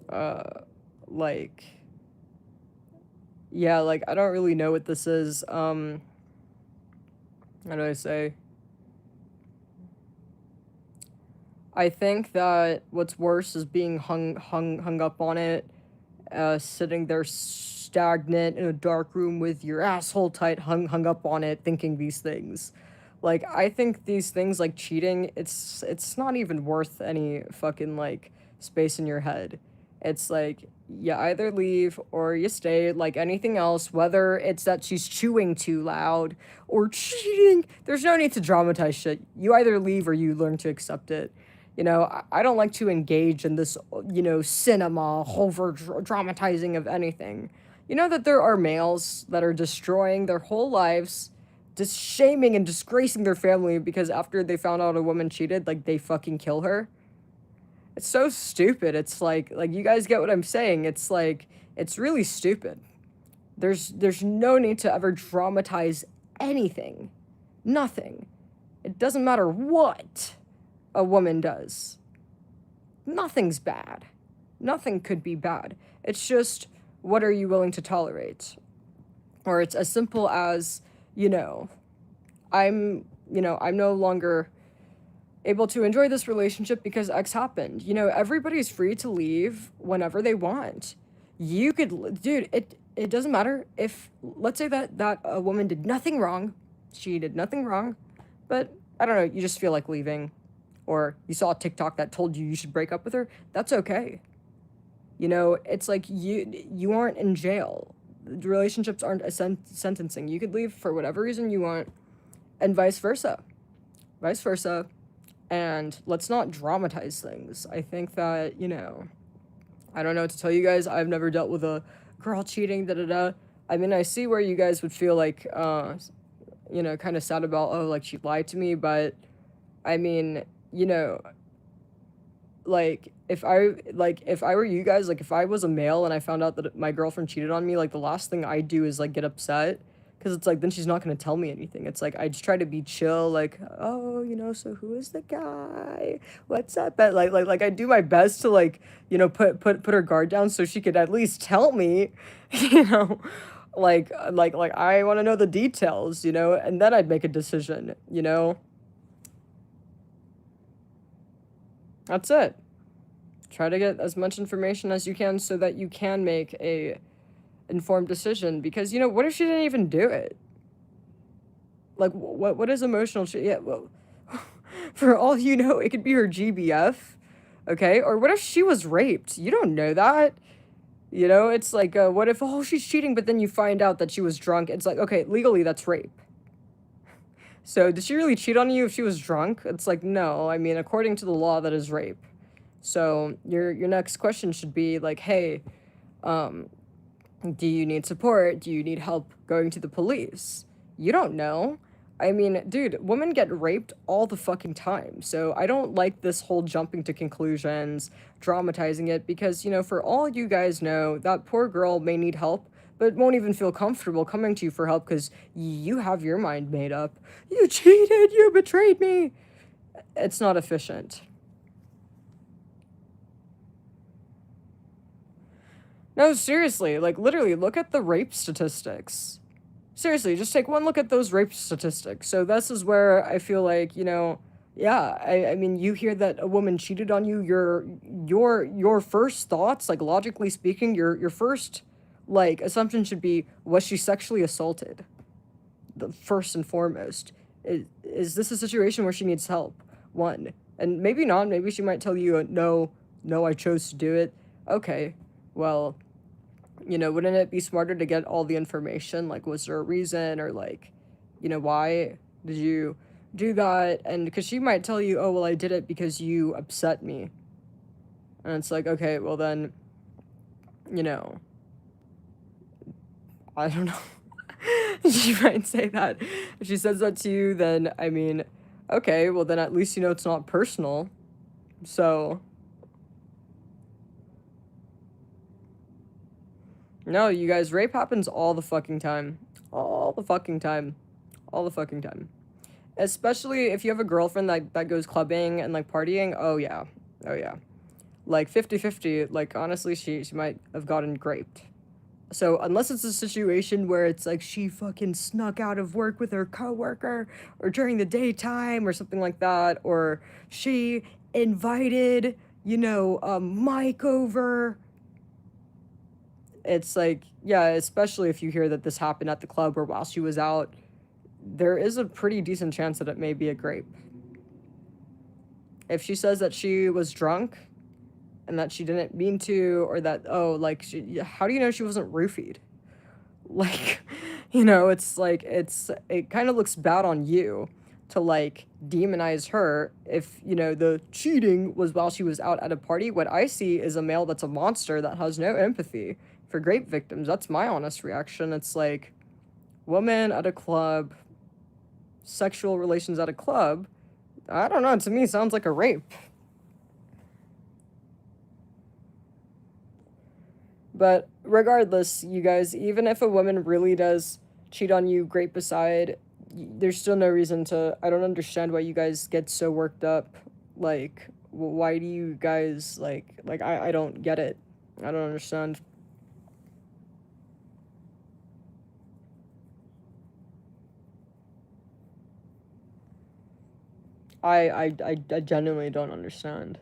Uh, like, yeah, like, I don't really know what this is. How do I say? I think that what's worse is being hung up on it, sitting there stagnant in a dark room with your asshole tight, hung up on it, thinking these things. Like, I think these things like cheating, it's not even worth any fucking like space in your head. It's like you either leave or you stay, like anything else, whether it's that she's chewing too loud or cheating. There's no need to dramatize shit. You either leave or you learn to accept it. You know, I don't like to engage in this, you know, cinema, over dramatizing of anything. You know that there are males that are destroying their whole lives, just shaming and disgracing their family because after they found out a woman cheated, like, they fucking kill her. It's so stupid. It's like you guys get what I'm saying. It's like, it's really stupid. There's no need to ever dramatize anything. Nothing. It doesn't matter what a woman does. Nothing's bad. Nothing could be bad. It's just, what are you willing to tolerate? Or it's as simple as, you know, I'm no longer able to enjoy this relationship because X happened. You know, everybody's free to leave whenever they want. You could, dude, it doesn't matter if, let's say that a woman did nothing wrong. She did nothing wrong, but I don't know, you just feel like leaving. Or you saw a TikTok that told you should break up with her. That's okay. You know, it's like you aren't in jail. Relationships aren't a sentencing. You could leave for whatever reason you want, and vice versa. Vice versa. And let's not dramatize things. I think that, you know, I don't know what to tell you guys. I've never dealt with a girl cheating, da da da. I mean, I see where you guys would feel like, you know, kind of sad about, oh, like, she lied to me, but I mean, you know, like, if I were you guys, like, if I was a male and I found out that my girlfriend cheated on me, like, the last thing I'd do is, like, get upset, because it's like, then she's not going to tell me anything. It's like, I just try to be chill, like, oh, you know, so who is the guy? What's up? But, like, I do my best to, like, you know, put her guard down so she could at least tell me, you know? Like, I want to know the details, you know? And then I'd make a decision, you know? That's it. Try to get as much information as you can so that you can make a informed decision, because, you know, what if she didn't even do it? Like, what is emotional yeah, well, for all you know, it could be her GBF, okay? Or what if she was raped? You don't know that. You know, it's like, what if, oh, she's cheating, but then you find out that she was drunk. It's like, okay, legally that's rape. So did she really cheat on you if she was drunk? It's like, no, I mean, according to the law, that is rape. So your next question should be like, hey, do you need support? Do you need help going to the police? You don't know. I mean, dude, women get raped all the fucking time. So I don't like this whole jumping to conclusions, dramatizing it, because, you know, for all you guys know, that poor girl may need help, but won't even feel comfortable coming to you for help because you have your mind made up. You cheated, you betrayed me. It's not efficient. No, seriously, like, literally, look at the rape statistics. Seriously, just take one look at those rape statistics. So this is where I feel like, yeah, I mean, you hear that a woman cheated on you, your first thoughts, like, logically speaking, your first, like, assumption should be, was she sexually assaulted? The first and foremost. Is this a situation where she needs help? One. And maybe not, maybe she might tell you, no, I chose to do it. Okay, well, wouldn't it be smarter to get all the information? Like, was there a reason, or like, why did you do that? And because she might tell you, oh, well, I did it because you upset me. And it's like, okay, well, then, you know, I don't know. She might say that. If she says that to you, then, I mean, okay, well, then at least you know it's not personal. So, no, you guys, rape happens all the fucking time. All the fucking time. All the fucking time. Especially if you have a girlfriend that goes clubbing and, like, partying. Oh, yeah. Oh, yeah. Like, 50-50, like, honestly, she might have gotten raped. So, unless it's a situation where it's like she fucking snuck out of work with her coworker, or during the daytime, or something like that, or she invited, Mike over. It's like, yeah, especially if you hear that this happened at the club or while she was out, there is a pretty decent chance that it may be a grape. If she says that she was drunk and that she didn't mean to, or that, oh, like, how do you know she wasn't roofied? Like, it's like, it kind of looks bad on you to, like, demonize her if, the cheating was while she was out at a party. What I see is a male that's a monster that has no empathy for rape victims. That's my honest reaction. It's like, woman at a club, sexual relations at a club, I don't know, to me, sounds like a rape. But regardless, you guys, even if a woman really does cheat on you, grape aside, there's still no reason to. I don't understand why you guys get so worked up. Like, why do you guys, like, I don't get it. I don't understand. I genuinely don't understand.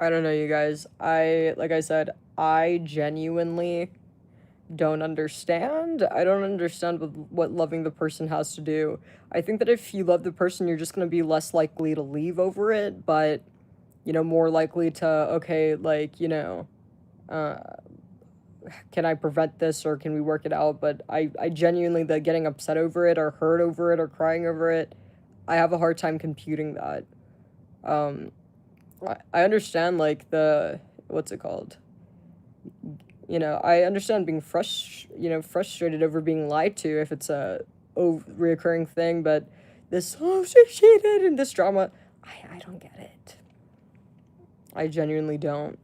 I don't know, you guys. Like I said, I genuinely don't understand. I don't understand what loving the person has to do. I think that if you love the person, you're just going to be less likely to leave over it, but, more likely to, okay, like, uh, can I prevent this, or can we work it out? But I genuinely, the getting upset over it, or hurt over it, or crying over it, I have a hard time computing that. Um, I understand, like, what's it called? I understand being frustrated over being lied to if it's a reoccurring thing, but this, oh, she cheated, and this drama, I don't get it. I genuinely don't.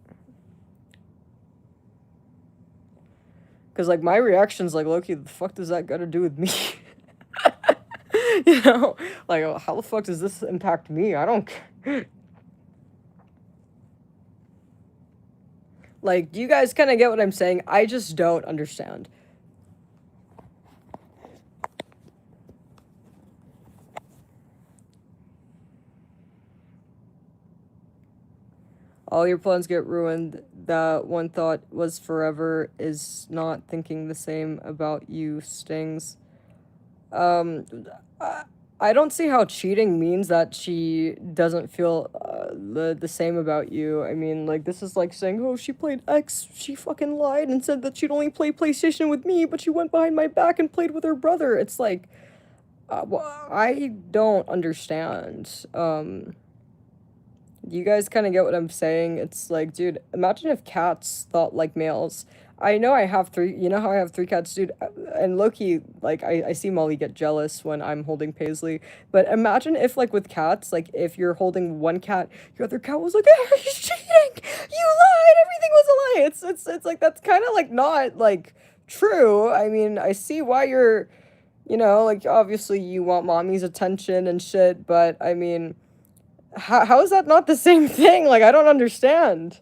Because, like, my reaction's like, Loki, the fuck does that got to do with me? Like, oh, how the fuck does this impact me? I don't care. Like, do you guys kind of get what I'm saying? I just don't understand. All your plans get ruined. That one thought was forever is not thinking the same about you stings. Um, I don't see how cheating means that she doesn't feel the same about you. I mean, like, this is like saying, oh, she played X, she fucking lied and said that she'd only play PlayStation with me, but she went behind my back and played with her brother. It's like, well, I don't understand. You guys kind of get what I'm saying? It's like, dude, imagine if cats thought like males. I know I have three. You know how I have three cats, dude. And Loki, like I see Molly get jealous when I'm holding Paisley. But imagine if, like, with cats, like if you're holding one cat, your other cat was like, "Hey, he's cheating! You lied! Everything was a lie!" It's like that's kind of like not like true. I mean, I see why you're, like obviously you want mommy's attention and shit. But I mean, how is that not the same thing? Like I don't understand.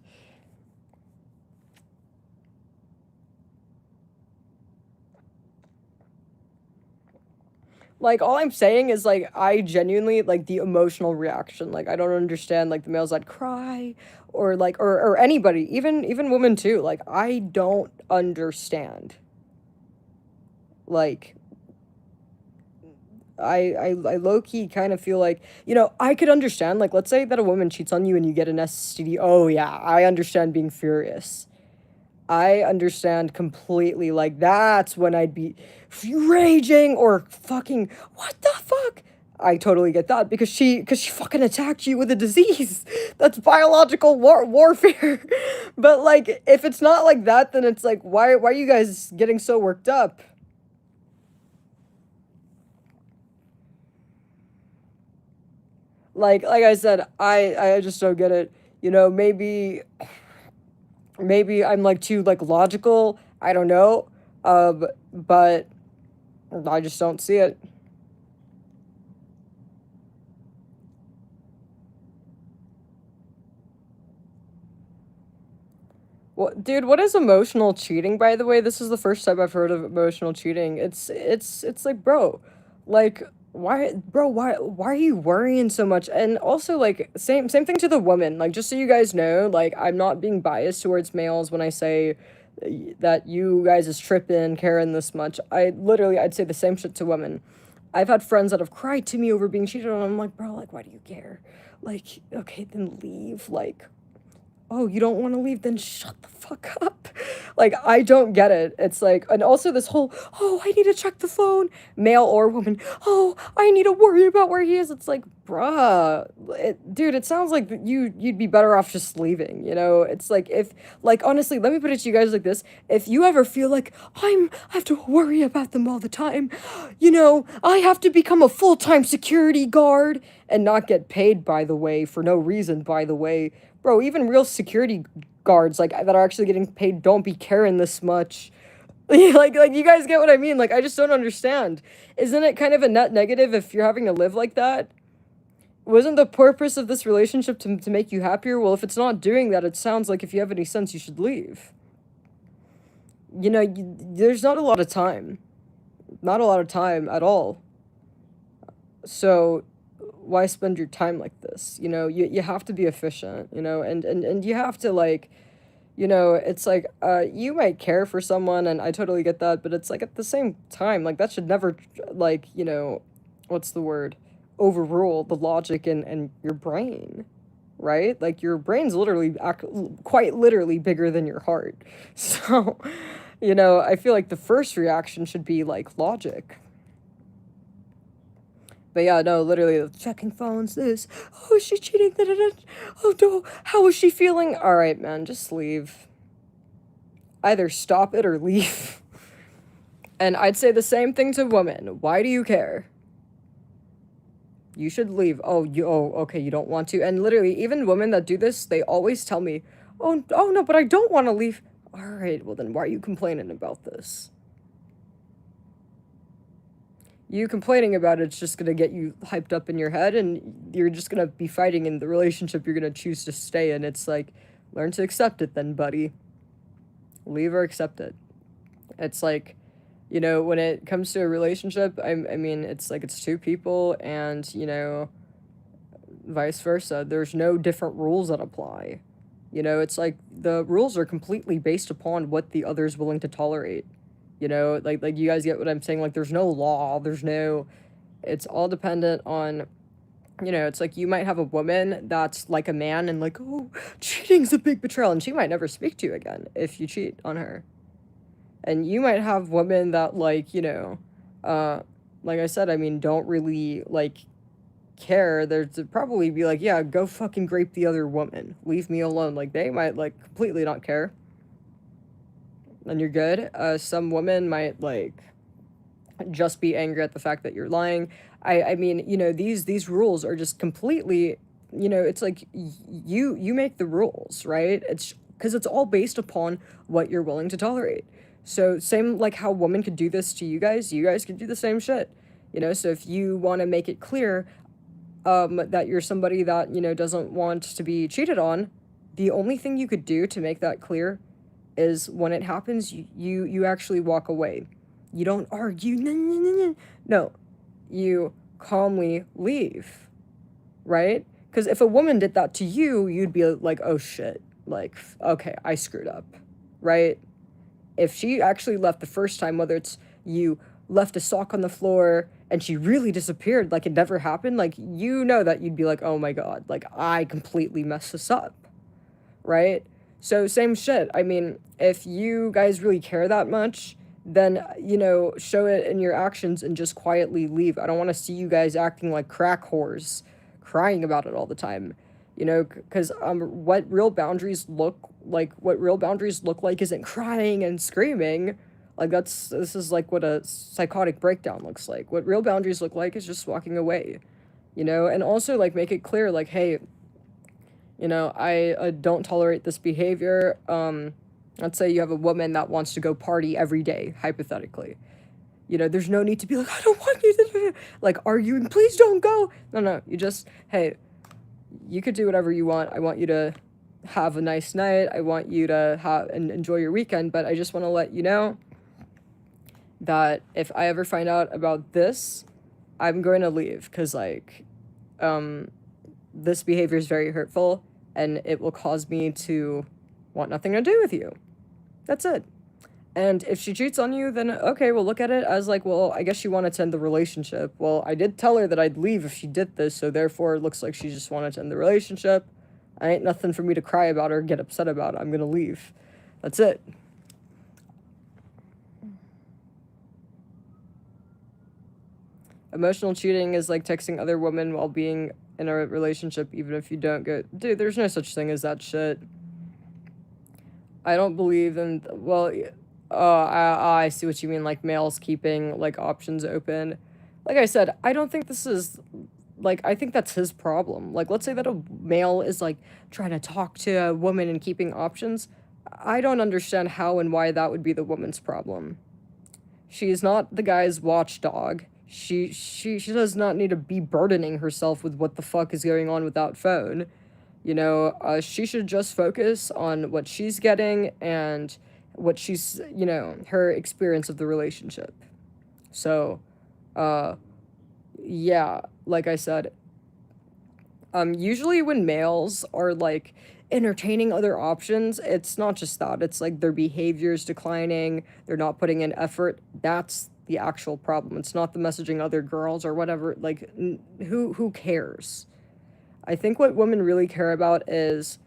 Like, all I'm saying is, like, I genuinely, like, the emotional reaction, like, I don't understand, like, the males that cry, or, like, or anybody, even women too, like, I don't understand. Like, I low-key kind of feel like, I could understand, like, let's say that a woman cheats on you and you get an STD, oh yeah, I understand being furious. I understand completely. Like, that's when I'd be raging or fucking, what the fuck? I totally get that because she fucking attacked you with a disease. That's biological warfare. But like, if it's not like that, then it's like, why are you guys getting so worked up? Like I said, I just don't get it. Maybe I'm like too like logical. I don't know. But I just don't see it. Dude, what is emotional cheating, by the way? This is the first time I've heard of emotional cheating. It's like, bro, like, why are you worrying so much? And also, like, same thing to the woman. Like, just so you guys know, like, I'm not being biased towards males when I say that you guys is tripping, caring this much. I'd say the same shit to women. I've had friends that have cried to me over being cheated on. I'm like, bro, like, why do you care? Like, okay, then leave. Like, oh, you don't want to leave, then shut the fuck up. Like, I don't get it. It's like, and also this whole, oh, I need to check the phone, male or woman. Oh, I need to worry about where he is. It's like, bruh, dude, it sounds like you'd be better off just leaving. It's like, if, like, honestly, let me put it to you guys like this: if you ever feel like I have to worry about them all the time, I have to become a full-time security guard and not get paid, by the way, for no reason, by the way. Bro, even real security guards like that are actually getting paid don't be caring this much. Like you guys get what I mean? Like I just don't understand. Isn't it kind of a net negative if you're having to live like that? Wasn't the purpose of this relationship to make you happier? Well, if it's not doing that, it sounds like if you have any sense, you should leave. There's not a lot of time. Not a lot of time at all. So why spend your time like this? You have to be efficient, and you have to, like, it's like, you might care for someone, and I totally get that, but it's like at the same time, like, that should never, like, what's the word? Overrule the logic and your brain, right? Like, your brain's literally, quite literally bigger than your heart. So, I feel like the first reaction should be, like, logic. But yeah, no, literally checking phones. Oh, is she cheating? Da, da, da. Oh no, how is she feeling? All right, man, just leave. Either stop it or leave. And I'd say the same thing to women. Why do you care? You should leave. Oh, okay, you don't want to. And literally, even women that do this, they always tell me, oh no, but I don't want to leave. All right, well then, why are you complaining about this? You complaining about it's just gonna get you hyped up in your head, and you're just gonna be fighting in the relationship you're gonna choose to stay in. It's like, learn to accept it then, buddy. Leave or accept it. It's like, when it comes to a relationship, I mean, it's like it's two people, and, vice versa. There's no different rules that apply. It's like the rules are completely based upon what the other's willing to tolerate. Like you guys get what I'm saying? Like, there's no law, it's all dependent on, it's like you might have a woman that's like a man and like, oh, cheating's a big betrayal, and she might never speak to you again if you cheat on her. And you might have women that, like, uh, like I said, I mean, don't really, like, care. There's probably be like, yeah, go fucking grape the other woman. Leave me alone. Like, they might, like, completely not care. then you're good. Some women might like just be angry at the fact that you're lying. I mean, these rules are just completely, it's like you make the rules, right? It's because it's all based upon what you're willing to tolerate. So same like how women could do this to you guys could do the same shit. So if you want to make it clear that you're somebody that, doesn't want to be cheated on, the only thing you could do to make that clear is when it happens, you actually walk away. You don't argue. No, you calmly leave, right? Because if a woman did that to you, you'd be like, oh shit, like, okay, I screwed up, right? If she actually left the first time, whether it's you left a sock on the floor and she really disappeared, like it never happened, like, that you'd be like, oh my God, like, I completely messed this up, right? So, same shit. I mean, if you guys really care that much, then, show it in your actions and just quietly leave. I don't want to see you guys acting like crack whores, crying about it all the time. Because what real boundaries look like isn't crying and screaming. Like, this is like what a psychotic breakdown looks like. What real boundaries look like is just walking away, and also, like, make it clear, like, hey, I don't tolerate this behavior. Let's say you have a woman that wants to go party every day, hypothetically. There's no need to be like, I don't want you to, like, arguing, please don't go. No, you just, hey, you could do whatever you want. I want you to have a nice night. I want you to have and enjoy your weekend, but I just want to let you know that if I ever find out about this, I'm going to leave, because, like, this behavior is very hurtful, and it will cause me to want nothing to do with you. That's it. And if she cheats on you, then okay, we'll look at it as like, well, I guess she wanted to end the relationship. Well, I did tell her that I'd leave if she did this, so therefore it looks like she just wanted to end the relationship. I ain't nothing for me to cry about or get upset about. I'm gonna leave. That's it. Emotional cheating is like texting other women while being in a relationship, even if you don't go. Dude, there's no such thing as that shit. I don't believe in. Well, I see what you mean. Like males keeping like options open. Like I said, I don't think this is. Like, I think that's his problem. Like, let's say that a male is like trying to talk to a woman and keeping options. I don't understand how and why that would be the woman's problem. She's not the guy's watchdog. She does not need to be burdening herself with what the fuck is going on with that phone. She should just focus on what she's getting and what she's, her experience of the relationship. So, yeah, like I said, usually when males are like entertaining other options, it's not just that. It's like their behavior's declining, they're not putting in effort. That's the actual problem. It's not the messaging other girls or whatever. Like, who cares? I think what women really care about is,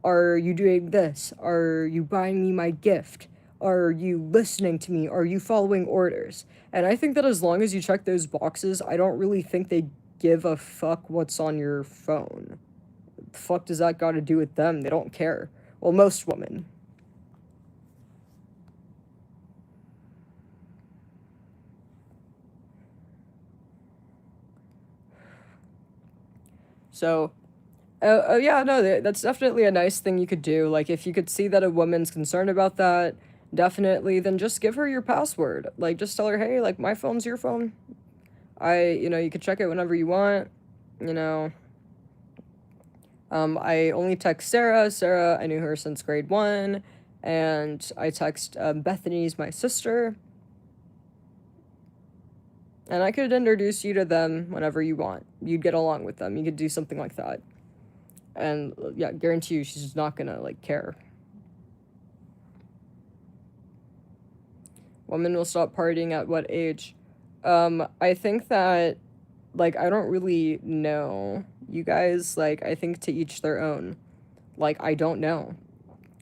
are you doing this? Are you buying me my gift? Are you listening to me? Are you following orders? And I think that as long as you check those boxes, I don't really think they give a fuck what's on your phone. What the fuck does that got to do with them? They don't care. Well, most women. So, yeah, no, that's definitely a nice thing you could do. Like, if you could see that a woman's concerned about that, definitely, then just give her your password. Like, just tell her, hey, like, my phone's your phone. You could check it whenever you want, you know. I only text Sarah. Sarah, I knew her since grade 1, and I text Bethany's my sister. And I could introduce you to them whenever you want. You'd get along with them. You could do something like that. And yeah, guarantee you she's not gonna like care. Women will stop partying at what age? I think that, like, I don't really know. You guys, like, I think to each their own. Like, I don't know.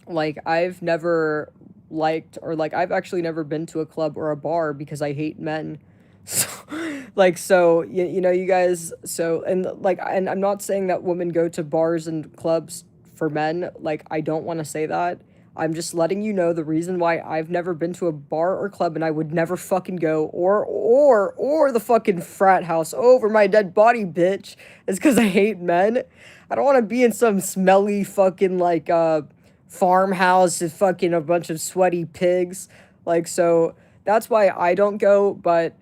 Like, I've never liked, or like, I've actually never been to a club or a bar because I hate men. So, you guys, and I'm not saying that women go to bars and clubs for men. Like, I don't want to say that. I'm just letting you know the reason why I've never been to a bar or club and I would never fucking go, or the fucking frat house over my dead body, bitch, is because I hate men. I don't want to be in some smelly fucking like farmhouse with fucking a bunch of sweaty pigs. Like, so that's why I don't go, but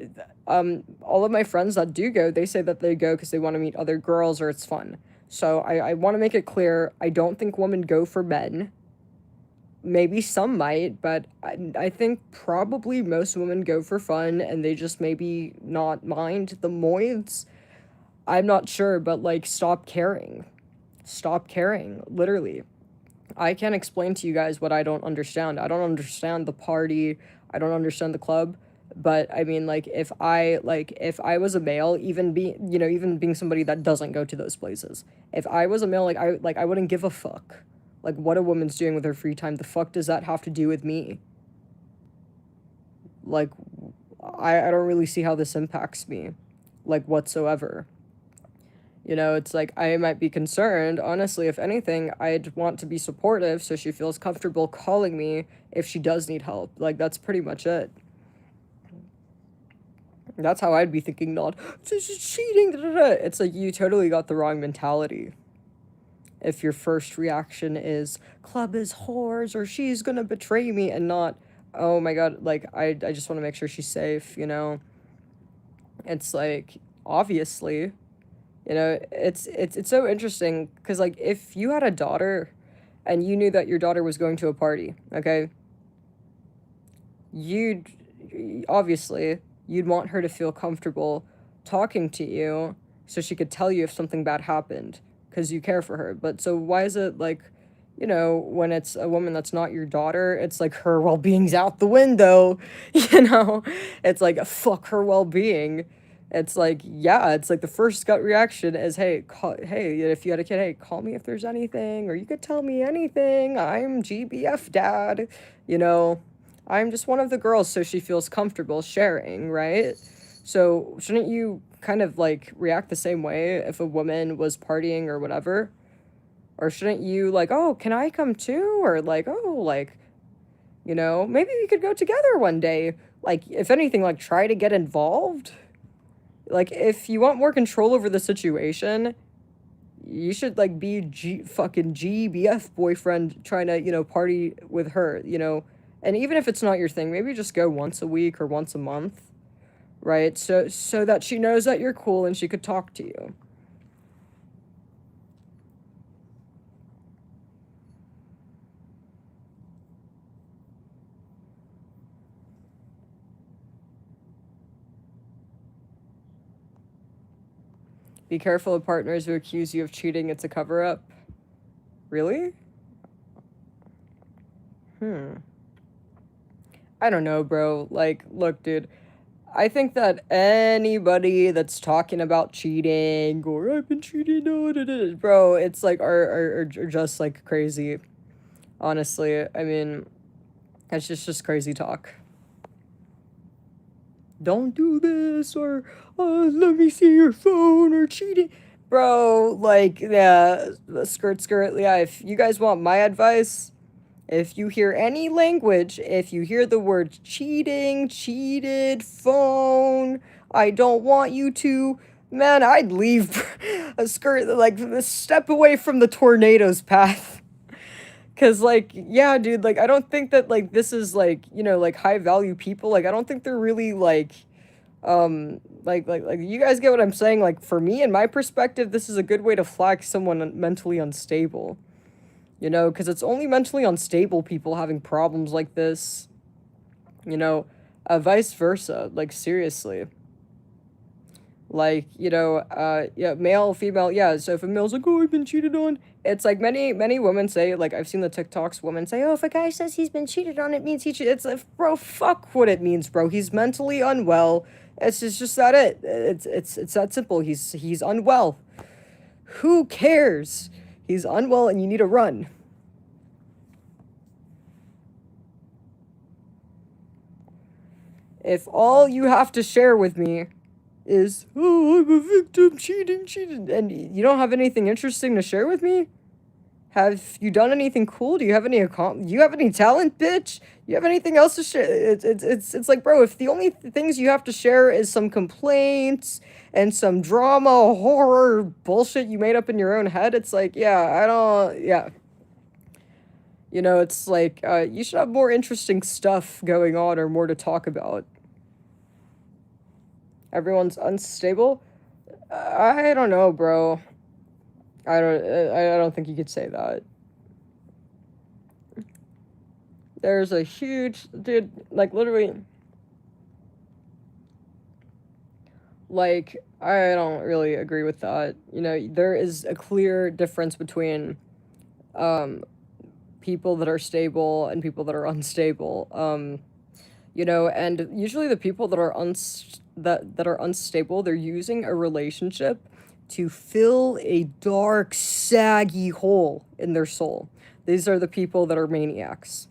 all of my friends that do go, they say that they go because they want to meet other girls or it's fun. So I want to make it clear, I don't think women go for men. Maybe some might, but I think probably most women go for fun and they just maybe not mind the moids. I'm not sure, but like, stop caring. Stop caring, literally. I can't explain to you guys what I don't understand. I don't understand the party. I don't understand the club. But I mean, like, if I was a male, even even being somebody that doesn't go to those places, if I was a male, I wouldn't give a fuck. Like, what a woman's doing with her free time, the fuck does that have to do with me? Like, I don't really see how this impacts me, like, whatsoever. It's like I might be concerned. Honestly, if anything, I'd want to be supportive so she feels comfortable calling me if she does need help. Like, that's pretty much it. That's how I'd be thinking, not, this is cheating. Da, da, da. It's like you totally got the wrong mentality. If your first reaction is, club is whores or she's gonna betray me, and not, oh my god, like, I just want to make sure she's safe, It's like, obviously. It's so interesting because, like, if you had a daughter and you knew that your daughter was going to a party, okay, you'd obviously you'd want her to feel comfortable talking to you so she could tell you if something bad happened because you care for her. But so why is it like, when it's a woman that's not your daughter, it's like her well-being's out the window, It's like, fuck her well-being. It's like, yeah, it's like the first gut reaction is, hey, hey, if you had a kid, hey, call me if there's anything, or you could tell me anything. I'm GBF dad, I'm just one of the girls, so she feels comfortable sharing, right? So shouldn't you kind of like react the same way if a woman was partying or whatever? Or shouldn't you like, oh, can I come too? Or like, oh, like, maybe we could go together one day. Like, if anything, like, try to get involved. Like, if you want more control over the situation, you should, like, be fucking GBF boyfriend trying to, party with her, And even if it's not your thing, maybe just go once a week or once a month, right? So that she knows that you're cool and she could talk to you. Be careful of partners who accuse you of cheating. It's a cover-up. Really? I don't know, bro. Like, look, dude. I think that anybody that's talking about cheating or I've been cheating, bro, it's like are just like crazy. Honestly, I mean, it's just crazy talk. Don't do this, or let me see your phone, or cheating. Bro, like, yeah, skirt, yeah, if you guys want my advice, if you hear any language, if you hear the word cheating, cheated, phone, I don't want you to, man, I'd leave a skirt, like, a step away from the tornado's path. Cause like, yeah, dude, like, I don't think that, like, this is, like, like, high value people. Like, I don't think they're really, like, like, you guys get what I'm saying? Like, for me, in my perspective, this is a good way to flag someone mentally unstable. Because it's only mentally unstable people having problems like this. Vice versa. Like, seriously. Like, yeah, male, female, yeah, so if a male's like, oh, I've been cheated on, it's like many women say, like, I've seen the TikToks, women say, oh, if a guy says he's been cheated on, it means he cheated. It's like, bro, fuck what it means, bro. He's mentally unwell. It's just that it. It's that simple. He's unwell. Who cares? He's unwell and you need to run. If all you have to share with me is, oh, I'm a victim, cheating, and you don't have anything interesting to share with me, Have you done anything cool? Do you have any you have any talent, bitch? You have anything else to share? It's like, bro, if the only things you have to share is some complaints and some drama, horror bullshit you made up in your own head, it's like, yeah, I don't, yeah. You know, it's like, you should have more interesting stuff going on or more to talk about. Everyone's unstable? I don't know, bro. I don't think you could say that. There's a huge, dude, like, literally, like, I don't really agree with that. You know, there is a clear difference between, um, people that are stable and people that are unstable. You know, and usually the people that are that are unstable, they're using a relationship to fill a dark, saggy hole in their soul. These are the people that are maniacs.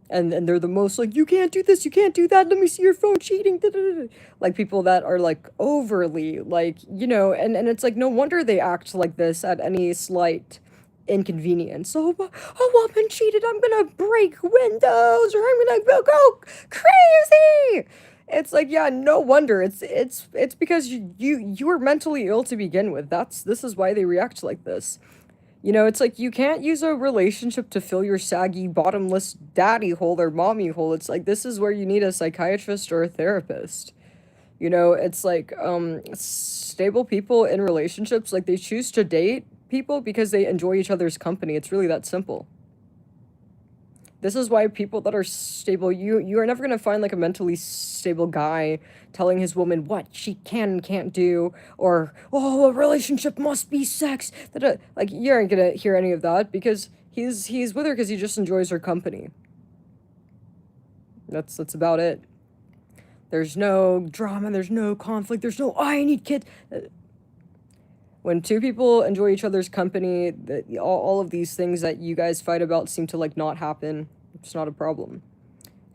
And they're the most like, you can't do this, you can't do that, let me see your phone cheating. Da, da, da. Like people that are like overly like, you know, and it's like no wonder they act like this at any slight inconvenience. Oh, oh, I've been cheated, I'm gonna break windows or I'm gonna go crazy. It's like, yeah, no wonder. It's because you were mentally ill to begin with. This is why they react like this. You know, it's like you can't use a relationship to fill your saggy, bottomless daddy hole or mommy hole. It's like this is where you need a psychiatrist or a therapist. You know, it's like stable people in relationships, like they choose to date people because they enjoy each other's company. It's really that simple. This is why people that are stable, you are never gonna find like a mentally stable guy telling his woman what she can and can't do, or oh, a relationship must be sex. That like you aren't gonna hear any of that because he's with her because he just enjoys her company. That's about it. There's no drama. There's no conflict. There's no I need kids. When two people enjoy each other's company, all of these things that you guys fight about seem to like not happen. It's not a problem.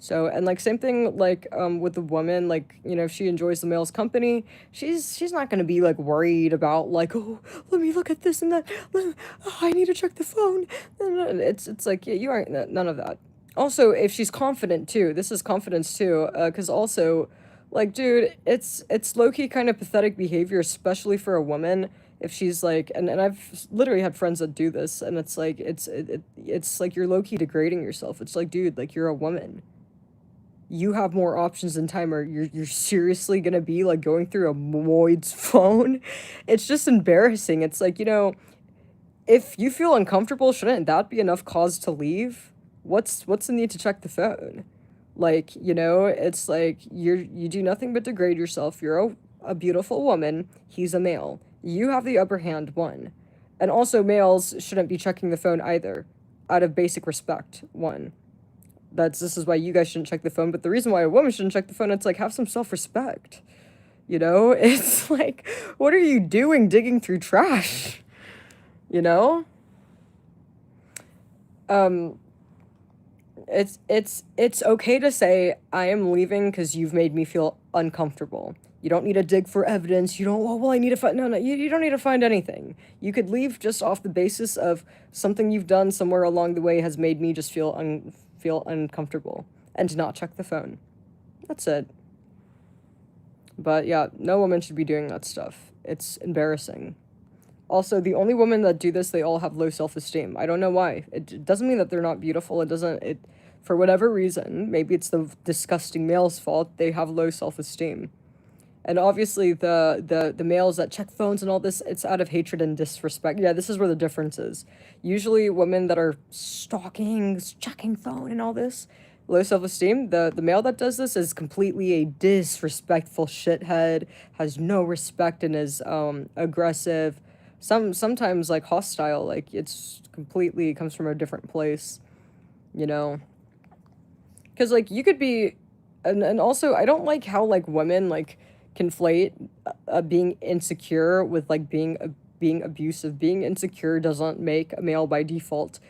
So and like same thing like with the woman, like you know if she enjoys the male's company, she's not gonna be like worried about like, oh, let me look at this and that, oh, I need to check the phone. It's like, yeah, you aren't none of that. Also, if she's confident too, this is confidence too, because also, like, dude, it's low key kind of pathetic behavior, especially for a woman. If she's like, and I've literally had friends that do this, and it's like it's like you're low key degrading yourself. It's like, dude, like you're a woman, you have more options than time, or you're seriously gonna be like going through a Moid's phone. It's just embarrassing. It's like, you know, if you feel uncomfortable, shouldn't that be enough cause to leave? What's the need to check the phone? Like, you know, it's like you do nothing but degrade yourself. You're a beautiful woman, he's a male. You have the upper hand, one. And also males shouldn't be checking the phone either, out of basic respect, one. This is why you guys shouldn't check the phone, but the reason why a woman shouldn't check the phone, it's like have some self-respect. You know? It's like, what are you doing digging through trash? You know? Um it's okay to say I am leaving because you've made me feel uncomfortable. You don't need to dig for evidence. You don't, oh, well, I need to find, no, you don't need to find anything. You could leave just off the basis of something you've done somewhere along the way has made me just feel uncomfortable and not check the phone. That's it. But yeah, no woman should be doing that stuff. It's embarrassing. Also, the only women that do this, they all have low self-esteem. I don't know why. It doesn't mean that they're not beautiful. It doesn't, for whatever reason, maybe it's the disgusting male's fault, they have low self-esteem. And obviously the males that check phones and all this, it's out of hatred and disrespect. Yeah, this is where the difference is. Usually women that are stalking, checking phone and all this, low self-esteem, the male that does this is completely a disrespectful shithead, has no respect and is aggressive, sometimes like hostile, like it's completely comes from a different place, you know. Because like you could be and also I don't like how like women like conflate being insecure with like being abusive. Being insecure doesn't make a male by default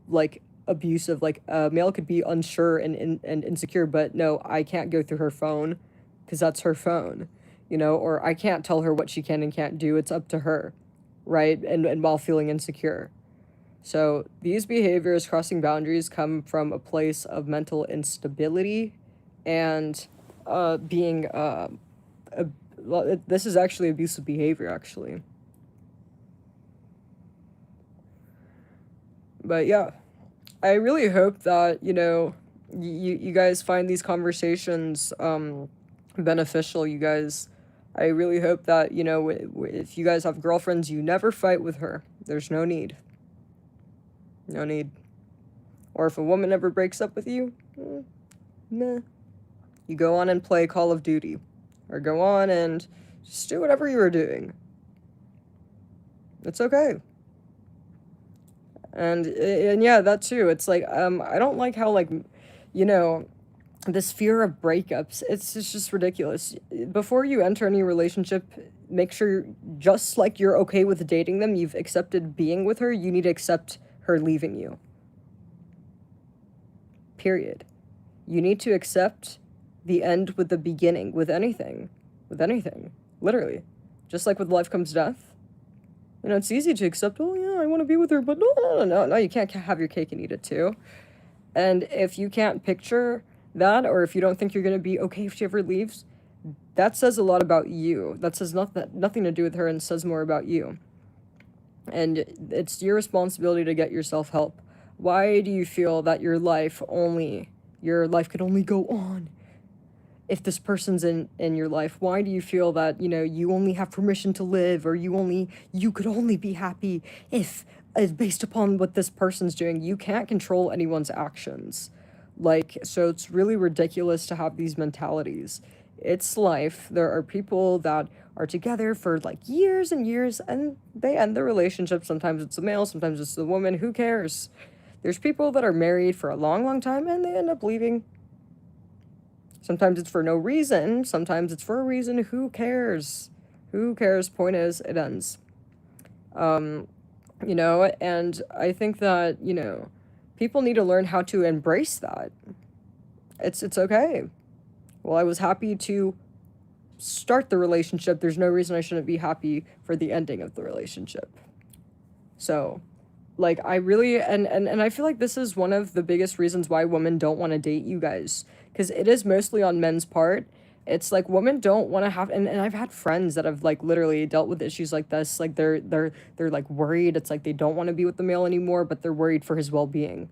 like abusive. Like a male could be unsure and insecure, but no, I can't go through her phone because that's her phone, you know, or I can't tell her what she can and can't do. It's up to her, right? And while feeling insecure. So these behaviors, crossing boundaries, come from a place of mental instability and being this is actually abusive behavior, actually. But yeah, I really hope that, you guys find these conversations beneficial, you guys. I really hope that, if you guys have girlfriends, you never fight with her. There's no need. No need. Or if a woman ever breaks up with you, nah. You go on and play Call of Duty. Or go on and just do whatever you were doing. It's okay. And yeah, that too. It's like, I don't like how, like, you know, this fear of breakups, it's just ridiculous. Before you enter any relationship, make sure, just like you're okay with dating them, you've accepted being with her, you need to accept her leaving you. Period. You need to accept the end with the beginning, with anything. With anything. Literally. Just like with life comes death. It's easy to accept, oh yeah, I want to be with her, but no, you can't have your cake and eat it too. And if you can't picture that, or if you don't think you're going to be okay if she ever leaves, that says a lot about you. That says nothing to do with her and says more about you. And it's your responsibility to get yourself help. Why do you feel that your life could only go on if this person's in your life? Why do you feel that, you only have permission to live, or you could only be happy if based upon what this person's doing? You can't control anyone's actions. So it's really ridiculous to have these mentalities. It's life. There are people that are together for like years and years and they end their relationship. Sometimes it's the male, sometimes it's the woman. Who cares? There's people that are married for a long, long time and they end up leaving. Sometimes it's for no reason. Sometimes it's for a reason. Who cares? Who cares? Point is, it ends. And I think that, people need to learn how to embrace that. It's okay. Well, I was happy to start the relationship. There's no reason I shouldn't be happy for the ending of the relationship. So, like, I really, and I feel like this is one of the biggest reasons why women don't want to date you guys. Because it is mostly on men's part. It's like women don't want to have, and I've had friends that have like literally dealt with issues like this. Like they're like worried. It's like they don't want to be with the male anymore, but they're worried for his well-being.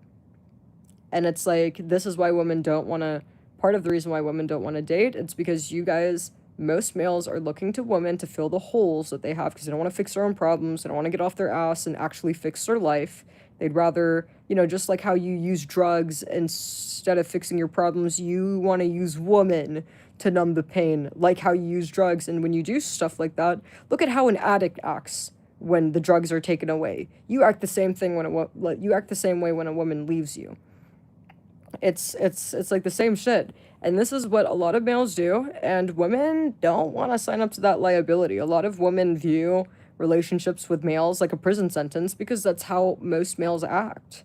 And it's like, this is why women don't want to, part of the reason why women don't want to date, it's because you guys, most males are looking to women to fill the holes that they have because they don't want to fix their own problems. They don't want to get off their ass and actually fix their life. They'd rather, just like how you use drugs instead of fixing your problems, you want to use woman to numb the pain, like how you use drugs. And when you do stuff like that, look at how an addict acts when the drugs are taken away. You act the same thing you act the same way when a woman leaves you. It's like the same shit. And this is what a lot of males do, and women don't want to sign up to that liability. A lot of women view relationships with males like a prison sentence because that's how most males act.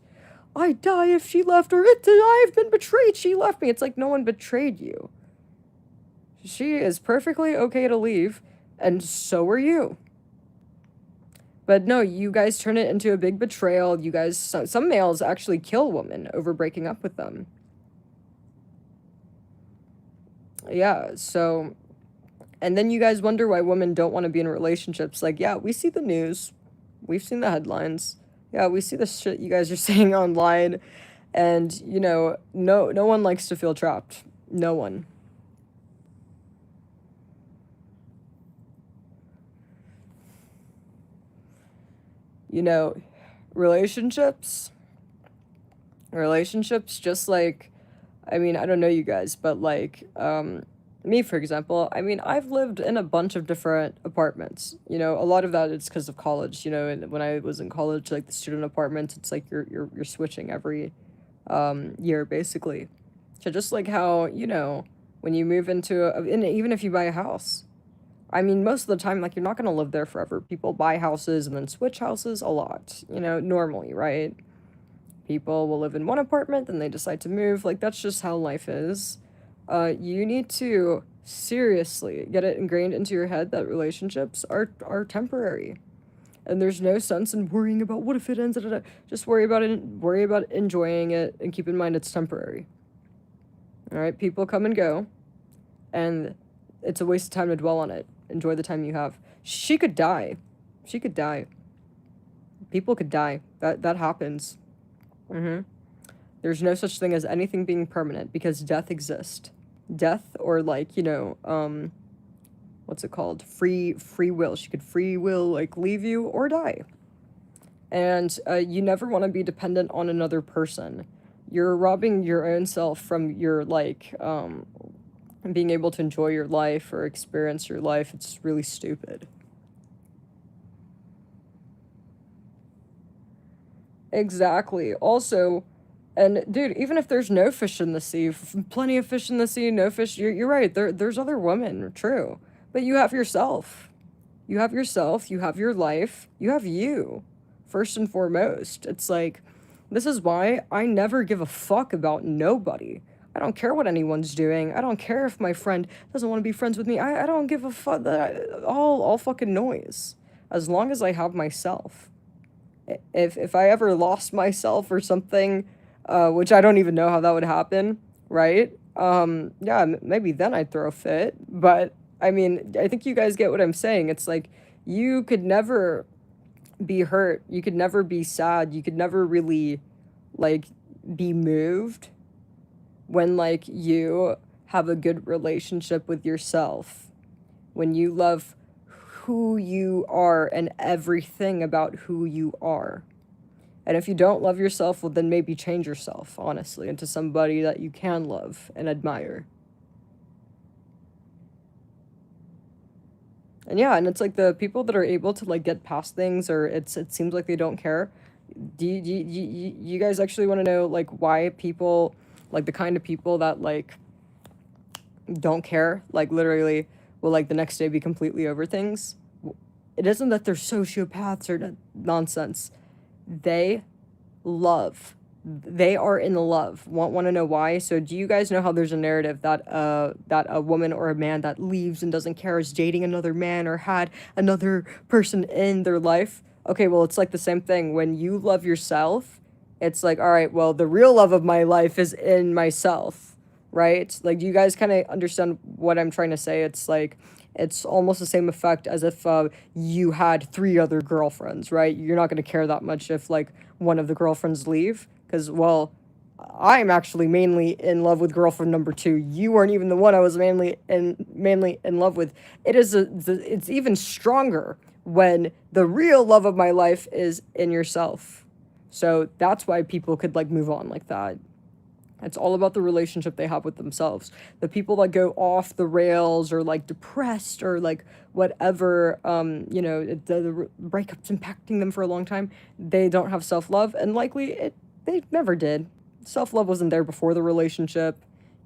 I die if she left, or I've been betrayed, she left me. It's like, no one betrayed you. She is perfectly okay to leave, and so are you. But no, you guys turn it into a big betrayal. You guys, some males actually kill women over breaking up with them. Yeah, so, and then you guys wonder why women don't want to be in relationships. Like, yeah, we see the news. We've seen the headlines. Yeah, we see the shit you guys are saying online. And, no one likes to feel trapped. No one. Relationships, just like, I mean, I don't know you guys, but like, me, for example, I mean, I've lived in a bunch of different apartments. A lot of that is because of college. And when I was in college, like the student apartments, it's like you're switching every year basically. So just like how when you move into and even if you buy a house, I mean, most of the time, like, you're not gonna live there forever. People buy houses and then switch houses a lot. Normally, right? People will live in one apartment, then they decide to move. Like, that's just how life is. You need to seriously get it ingrained into your head that relationships are temporary. And there's no sense in worrying about what if it ends. Just worry about it. Worry about enjoying it, and keep in mind it's temporary. All right, people come and go, and it's a waste of time to dwell on it. Enjoy the time you have. She could die. She could die. People could die. That happens. There's no such thing as anything being permanent because death exists. Death, or like, what's it called? Free will. She could free will, like, leave you or die. And you never want to be dependent on another person. You're robbing your own self from your, like, being able to enjoy your life or experience your life. It's really stupid. Exactly. Also, and dude, even if there's no fish in the sea, plenty of fish in the sea, no fish, you're right. There's other women, true. But you have yourself. You have yourself, you have your life, you have you. First and foremost. It's like, this is why I never give a fuck about nobody. I don't care what anyone's doing. I don't care if my friend doesn't want to be friends with me. I don't give a fuck. All fucking noise. As long as I have myself. If I ever lost myself or something, which I don't even know how that would happen, right? Yeah, maybe then I'd throw a fit. But I mean, I think you guys get what I'm saying. It's like, you could never be hurt. You could never be sad. You could never really, like, be moved when, like, you have a good relationship with yourself. When you love who you are and everything about who you are. And if you don't love yourself, well, then maybe change yourself, honestly, into somebody that you can love and admire. And yeah, and it's like the people that are able to, like, get past things, or it seems like they don't care. Do you guys actually want to know, like, why people, like, the kind of people that, like, don't care, like, literally will, like, the next day be completely over things? It isn't that they're sociopaths or nonsense. They love. They are in love. Want to know why? So do you guys know how there's a narrative that a woman or a man that leaves and doesn't care is dating another man or had another person in their life? Okay, well, it's like the same thing. When you love yourself, it's like, all right, well, the real love of my life is in myself, right? Like, do you guys kind of understand what I'm trying to say? It's like, it's almost the same effect as if you had 3 other girlfriends, right? You're not going to care that much if, like, one of the girlfriends leave, because, well, I'm actually mainly in love with girlfriend number 2. You weren't even the one I was mainly in love with. It's even stronger when the real love of my life is in yourself. So that's why people could, like, move on like that. It's all about the relationship they have with themselves. The people that go off the rails or, like, depressed or, like, whatever, the breakups impacting them for a long time, they don't have self-love, and likely they never did. Self-love wasn't there before the relationship,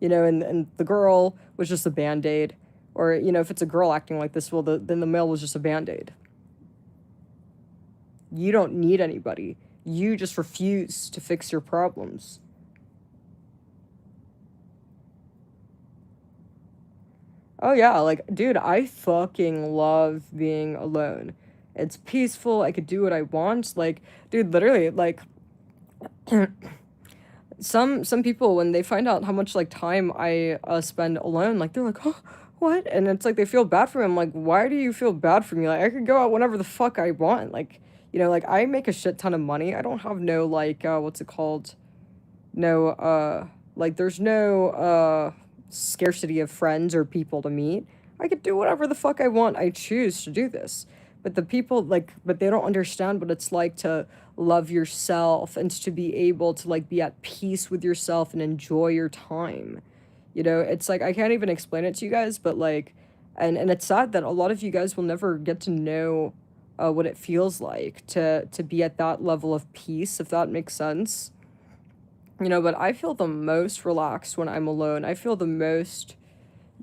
and the girl was just a band-aid. Or, if it's a girl acting like this, well, then the male was just a band-aid. You don't need anybody. You just refuse to fix your problems. Oh yeah, like, dude, I fucking love being alone. It's peaceful. I could do what I want. Like, dude, literally, like, some people, when they find out how much, like, time I spend alone, like, they're like, oh, what? And it's like they feel bad for me. I'm like, why do you feel bad for me? Like, I could go out whenever the fuck I want. Like, like, I make a shit ton of money. I don't have no, like, what's it called? No, like, there's no scarcity of friends or people to meet. I could do whatever the fuck I want. I choose to do this. But the people, like, but they don't understand what it's like to love yourself and to be able to, like, be at peace with yourself and enjoy your time. It's like, I can't even explain it to you guys, but, like, and it's sad that a lot of you guys will never get to know what it feels like to be at that level of peace, if that makes sense. But I feel the most relaxed when I'm alone. I feel the most,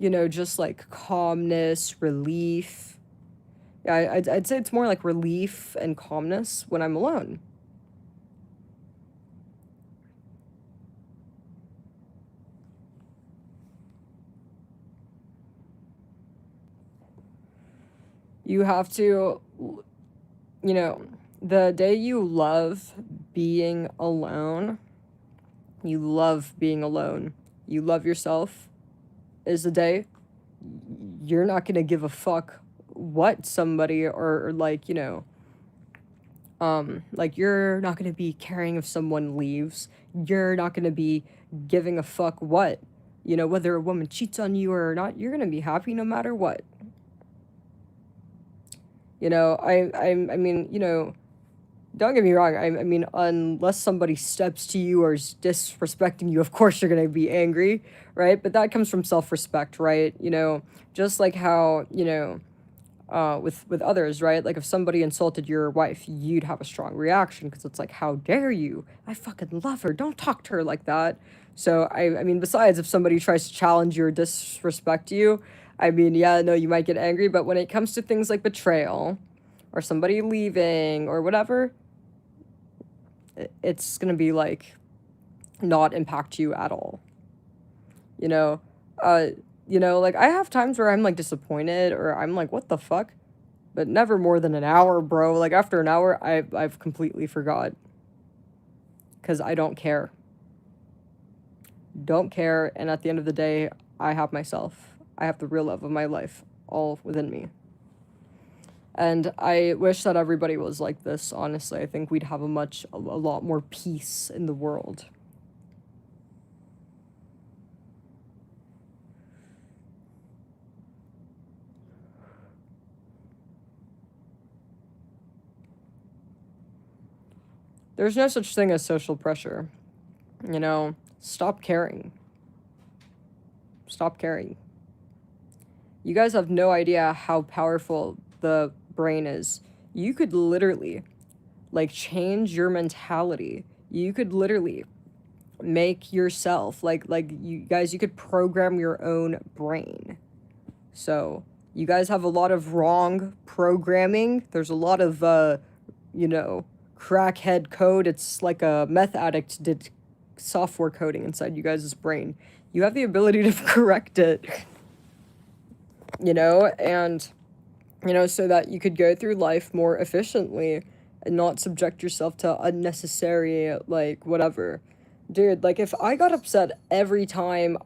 just, like, calmness, relief. Yeah, I'd say it's more like relief and calmness when I'm alone. You have to you know, the day you love being alone, you love being alone, you love yourself, is the day you're not gonna give a fuck what somebody or like, like you're not gonna be caring if someone leaves. You're not gonna be giving a fuck what, whether a woman cheats on you or not. You're gonna be happy no matter what. I mean, don't get me wrong. I mean, unless somebody steps to you or is disrespecting you, of course you're gonna be angry, right? But that comes from self-respect, right? Just like how, with others, right? Like if somebody insulted your wife, you'd have a strong reaction because it's like, how dare you? I fucking love her. Don't talk to her like that. So I mean, besides, if somebody tries to challenge you or disrespect you, I mean, yeah, no, you might get angry. But when it comes to things like betrayal, or somebody leaving, or whatever, it's gonna be like not impact you at all. You know, uh, like I have times where I'm like disappointed or I'm like, what the fuck? But never more than an hour, bro. Like after an hour, I've completely forgot. Because I don't care. Don't care, and at the end of the day, I have myself. I have the real love of my life all within me. And I wish that everybody was like this, honestly. I think we'd have a lot more peace in the world. There's no such thing as social pressure. Stop caring. Stop caring. You guys have no idea how powerful the brain is. You could literally, like, change your mentality. You could literally make yourself, like you guys, you could program your own brain. So, you guys have a lot of wrong programming. There's a lot of, crackhead code. It's like a meth addict did software coding inside you guys' brain. You have the ability to correct it, and, so that you could go through life more efficiently and not subject yourself to unnecessary, like, whatever. Dude, like, if I got upset every time,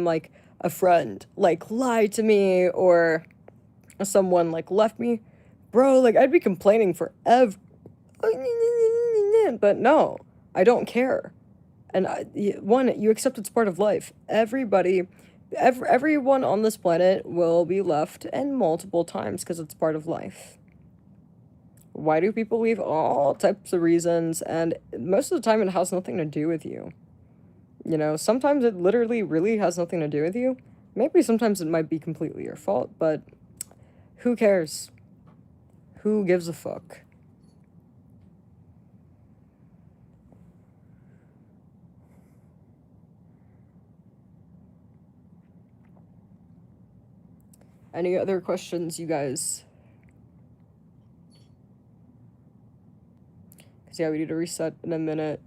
like, a friend, like, lied to me or someone, like, left me, bro, like, I'd be complaining forever. But no, I don't care. And one, you accept it's part of life. Everyone on this planet will be left and multiple times because it's part of life. Why do people leave? All types of reasons, and most of the time it has nothing to do with you. Sometimes it literally really has nothing to do with you. Maybe sometimes it might be completely your fault, but who cares? Who gives a fuck? Any other questions, you guys? Because, yeah, we need to reset in a minute.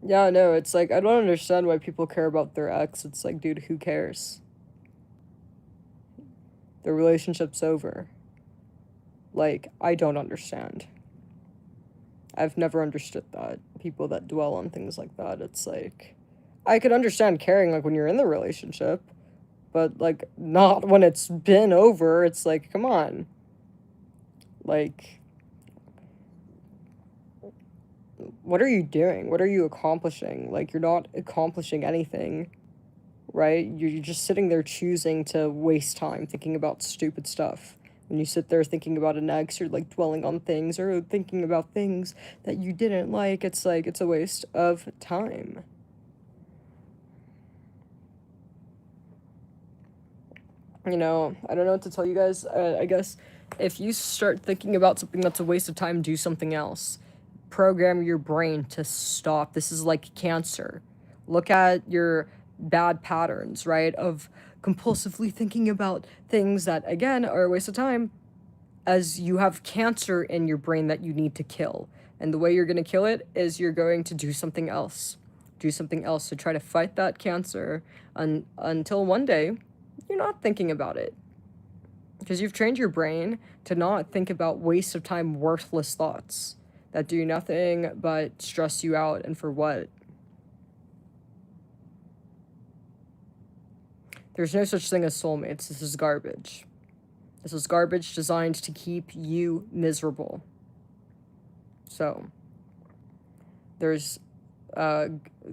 Yeah, no, it's like, I don't understand why people care about their ex. It's like, dude, who cares? The relationship's over. Like, I don't understand. I've never understood that. People that dwell on things like that, it's like, I could understand caring, like, when you're in the relationship, but, like, not when it's been over. It's like, come on. Like, what are you doing? What are you accomplishing? Like, you're not accomplishing anything, right? You're just sitting there choosing to waste time thinking about stupid stuff. When you sit there thinking about an ex, you're like dwelling on things or thinking about things that you didn't like. It's like, it's a waste of time. I don't know what to tell you guys. I guess if you start thinking about something that's a waste of time, do something else. Program your brain to stop. This is like cancer. Look at your bad patterns, right? Of compulsively thinking about things that, again, are a waste of time, as you have cancer in your brain that you need to kill. And the way you're going to kill it is you're going to do something else. Do something else to try to fight that cancer until one day you're not thinking about it. Because you've trained your brain to not think about waste of time, worthless thoughts that do nothing but stress you out, and for what? There's no such thing as soulmates. This is garbage. This is garbage designed to keep you miserable. So, there's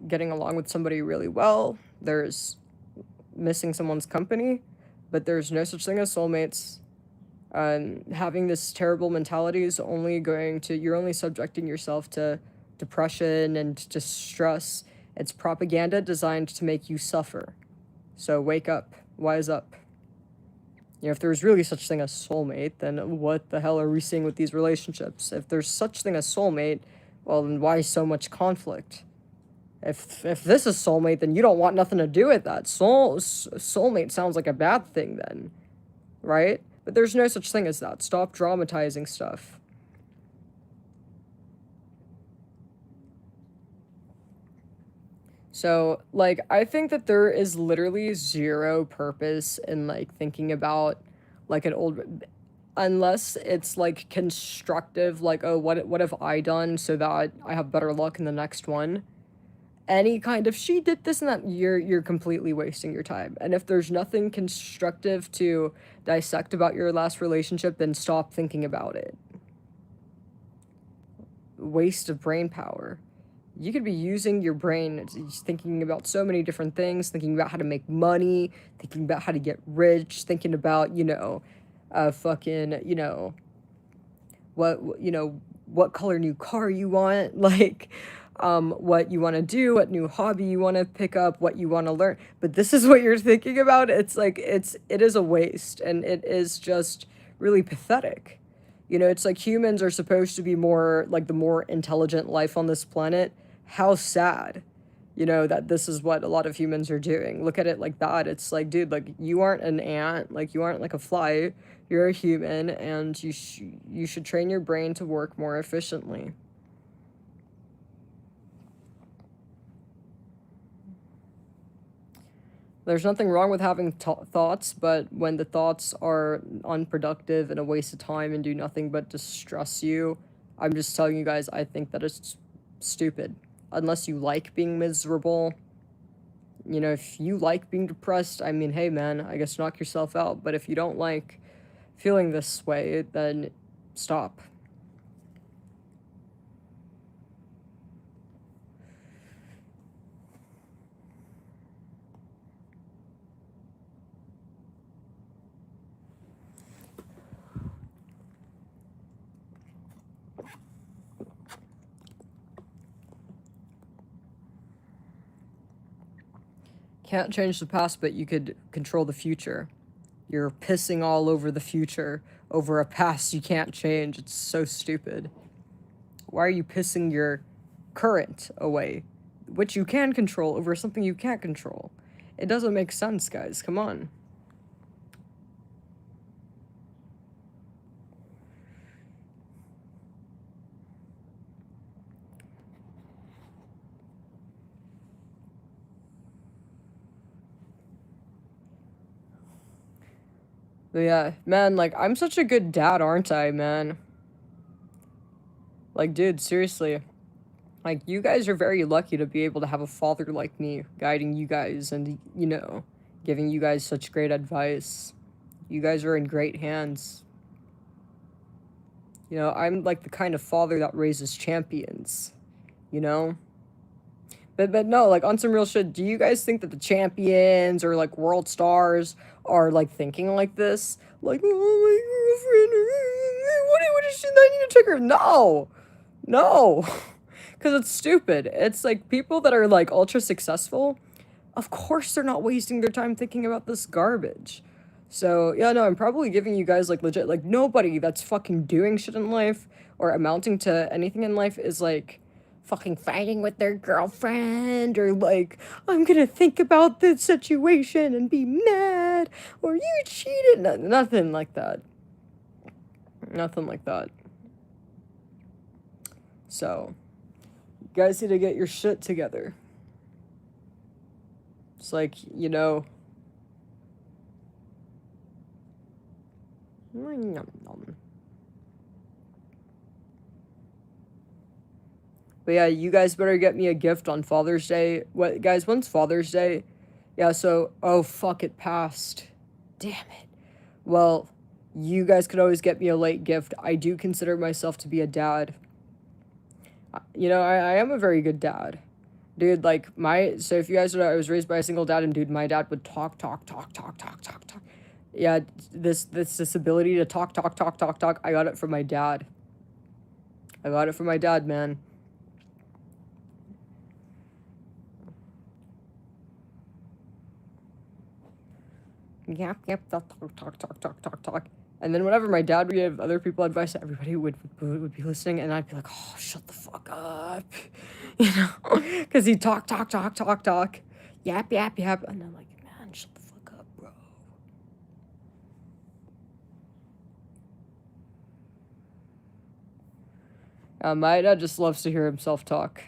getting along with somebody really well. There's missing someone's company, but there's no such thing as soulmates. Having this terrible mentality is only going to, you're only subjecting yourself to depression and distress. It's propaganda designed to make you suffer. So wake up, wise up. You know, if there's really such thing as soulmate, then what the hell are we seeing with these relationships? If there's such thing as soulmate, well, then why so much conflict? If this is soulmate, then you don't want nothing to do with that. Soulmate sounds like a bad thing then, right? But there's no such thing as that. Stop dramatizing stuff. So, like, I think that there is literally zero purpose in, like, thinking about, like, an old... Unless it's, like, constructive, like, oh, what have I done so that I have better luck in the next one? Any kind of, she did this and that, you're completely wasting your time. And if there's nothing constructive to dissect about your last relationship, then stop thinking about it. Waste of brain power. You could be using your brain thinking about so many different things, thinking about how to make money, thinking about how to get rich, thinking about, fucking, what color new car you want, like, what you want to do, what new hobby you want to pick up, what you want to learn. But this is what you're thinking about. It's like, it is a waste, and it is just really pathetic. It's like humans are supposed to be more, like, the more intelligent life on this planet. How sad, that this is what a lot of humans are doing. Look at it like that. It's like, dude, like, you aren't an ant, like, you aren't like a fly. You're a human, and you should train your brain to work more efficiently. There's nothing wrong with having thoughts, but when the thoughts are unproductive and a waste of time and do nothing but distress you, I'm just telling you guys, I think that it's stupid. Unless you like being miserable. If you like being depressed, I mean, hey man, I guess knock yourself out. But if you don't like feeling this way, then stop. Can't change the past, but you could control the future. You're pissing all over the future over a past you can't change. It's so stupid. Why are you pissing your current away, which you can control, over something you can't control? It doesn't make sense, guys. Come on. But yeah, man, like, I'm such a good dad, aren't I, man? Like, dude, seriously. Like, you guys are very lucky to be able to have a father like me guiding you guys and, giving you guys such great advice. You guys are in great hands. I'm like the kind of father that raises champions, But no, like, on some real shit, do you guys think that the champions or, like, world stars are, like, thinking like this? Like, oh, my girlfriend, what is she, I need to take her? No! No! Because it's stupid. It's, like, people that are, like, ultra successful, of course they're not wasting their time thinking about this garbage. So, yeah, no, I'm probably giving you guys, like, legit, like, nobody that's fucking doing shit in life or amounting to anything in life is, like, fucking fighting with their girlfriend, or like, I'm gonna think about this situation and be mad, or you cheated. Nothing like that. Nothing like that. So, you guys need to get your shit together. It's like, you know... But yeah, you guys better get me a gift on Father's Day. What, guys, when's Father's Day? Yeah, so, oh, fuck, it passed. Damn it. Well, you guys could always get me a late gift. I do consider myself to be a dad. You know, I am a very good dad. Dude, like, so if you guys know, I was raised by a single dad, and dude, my dad would talk. Yeah, this ability to talk. I got it from my dad. I got it from my dad, man. Yep, talk. And then whenever my dad would give other people advice, everybody would be listening, and I'd be like, oh, shut the fuck up. You know? Because he'd talk. Yap. And I'm like, man, shut the fuck up, bro. My dad just loves to hear himself talk.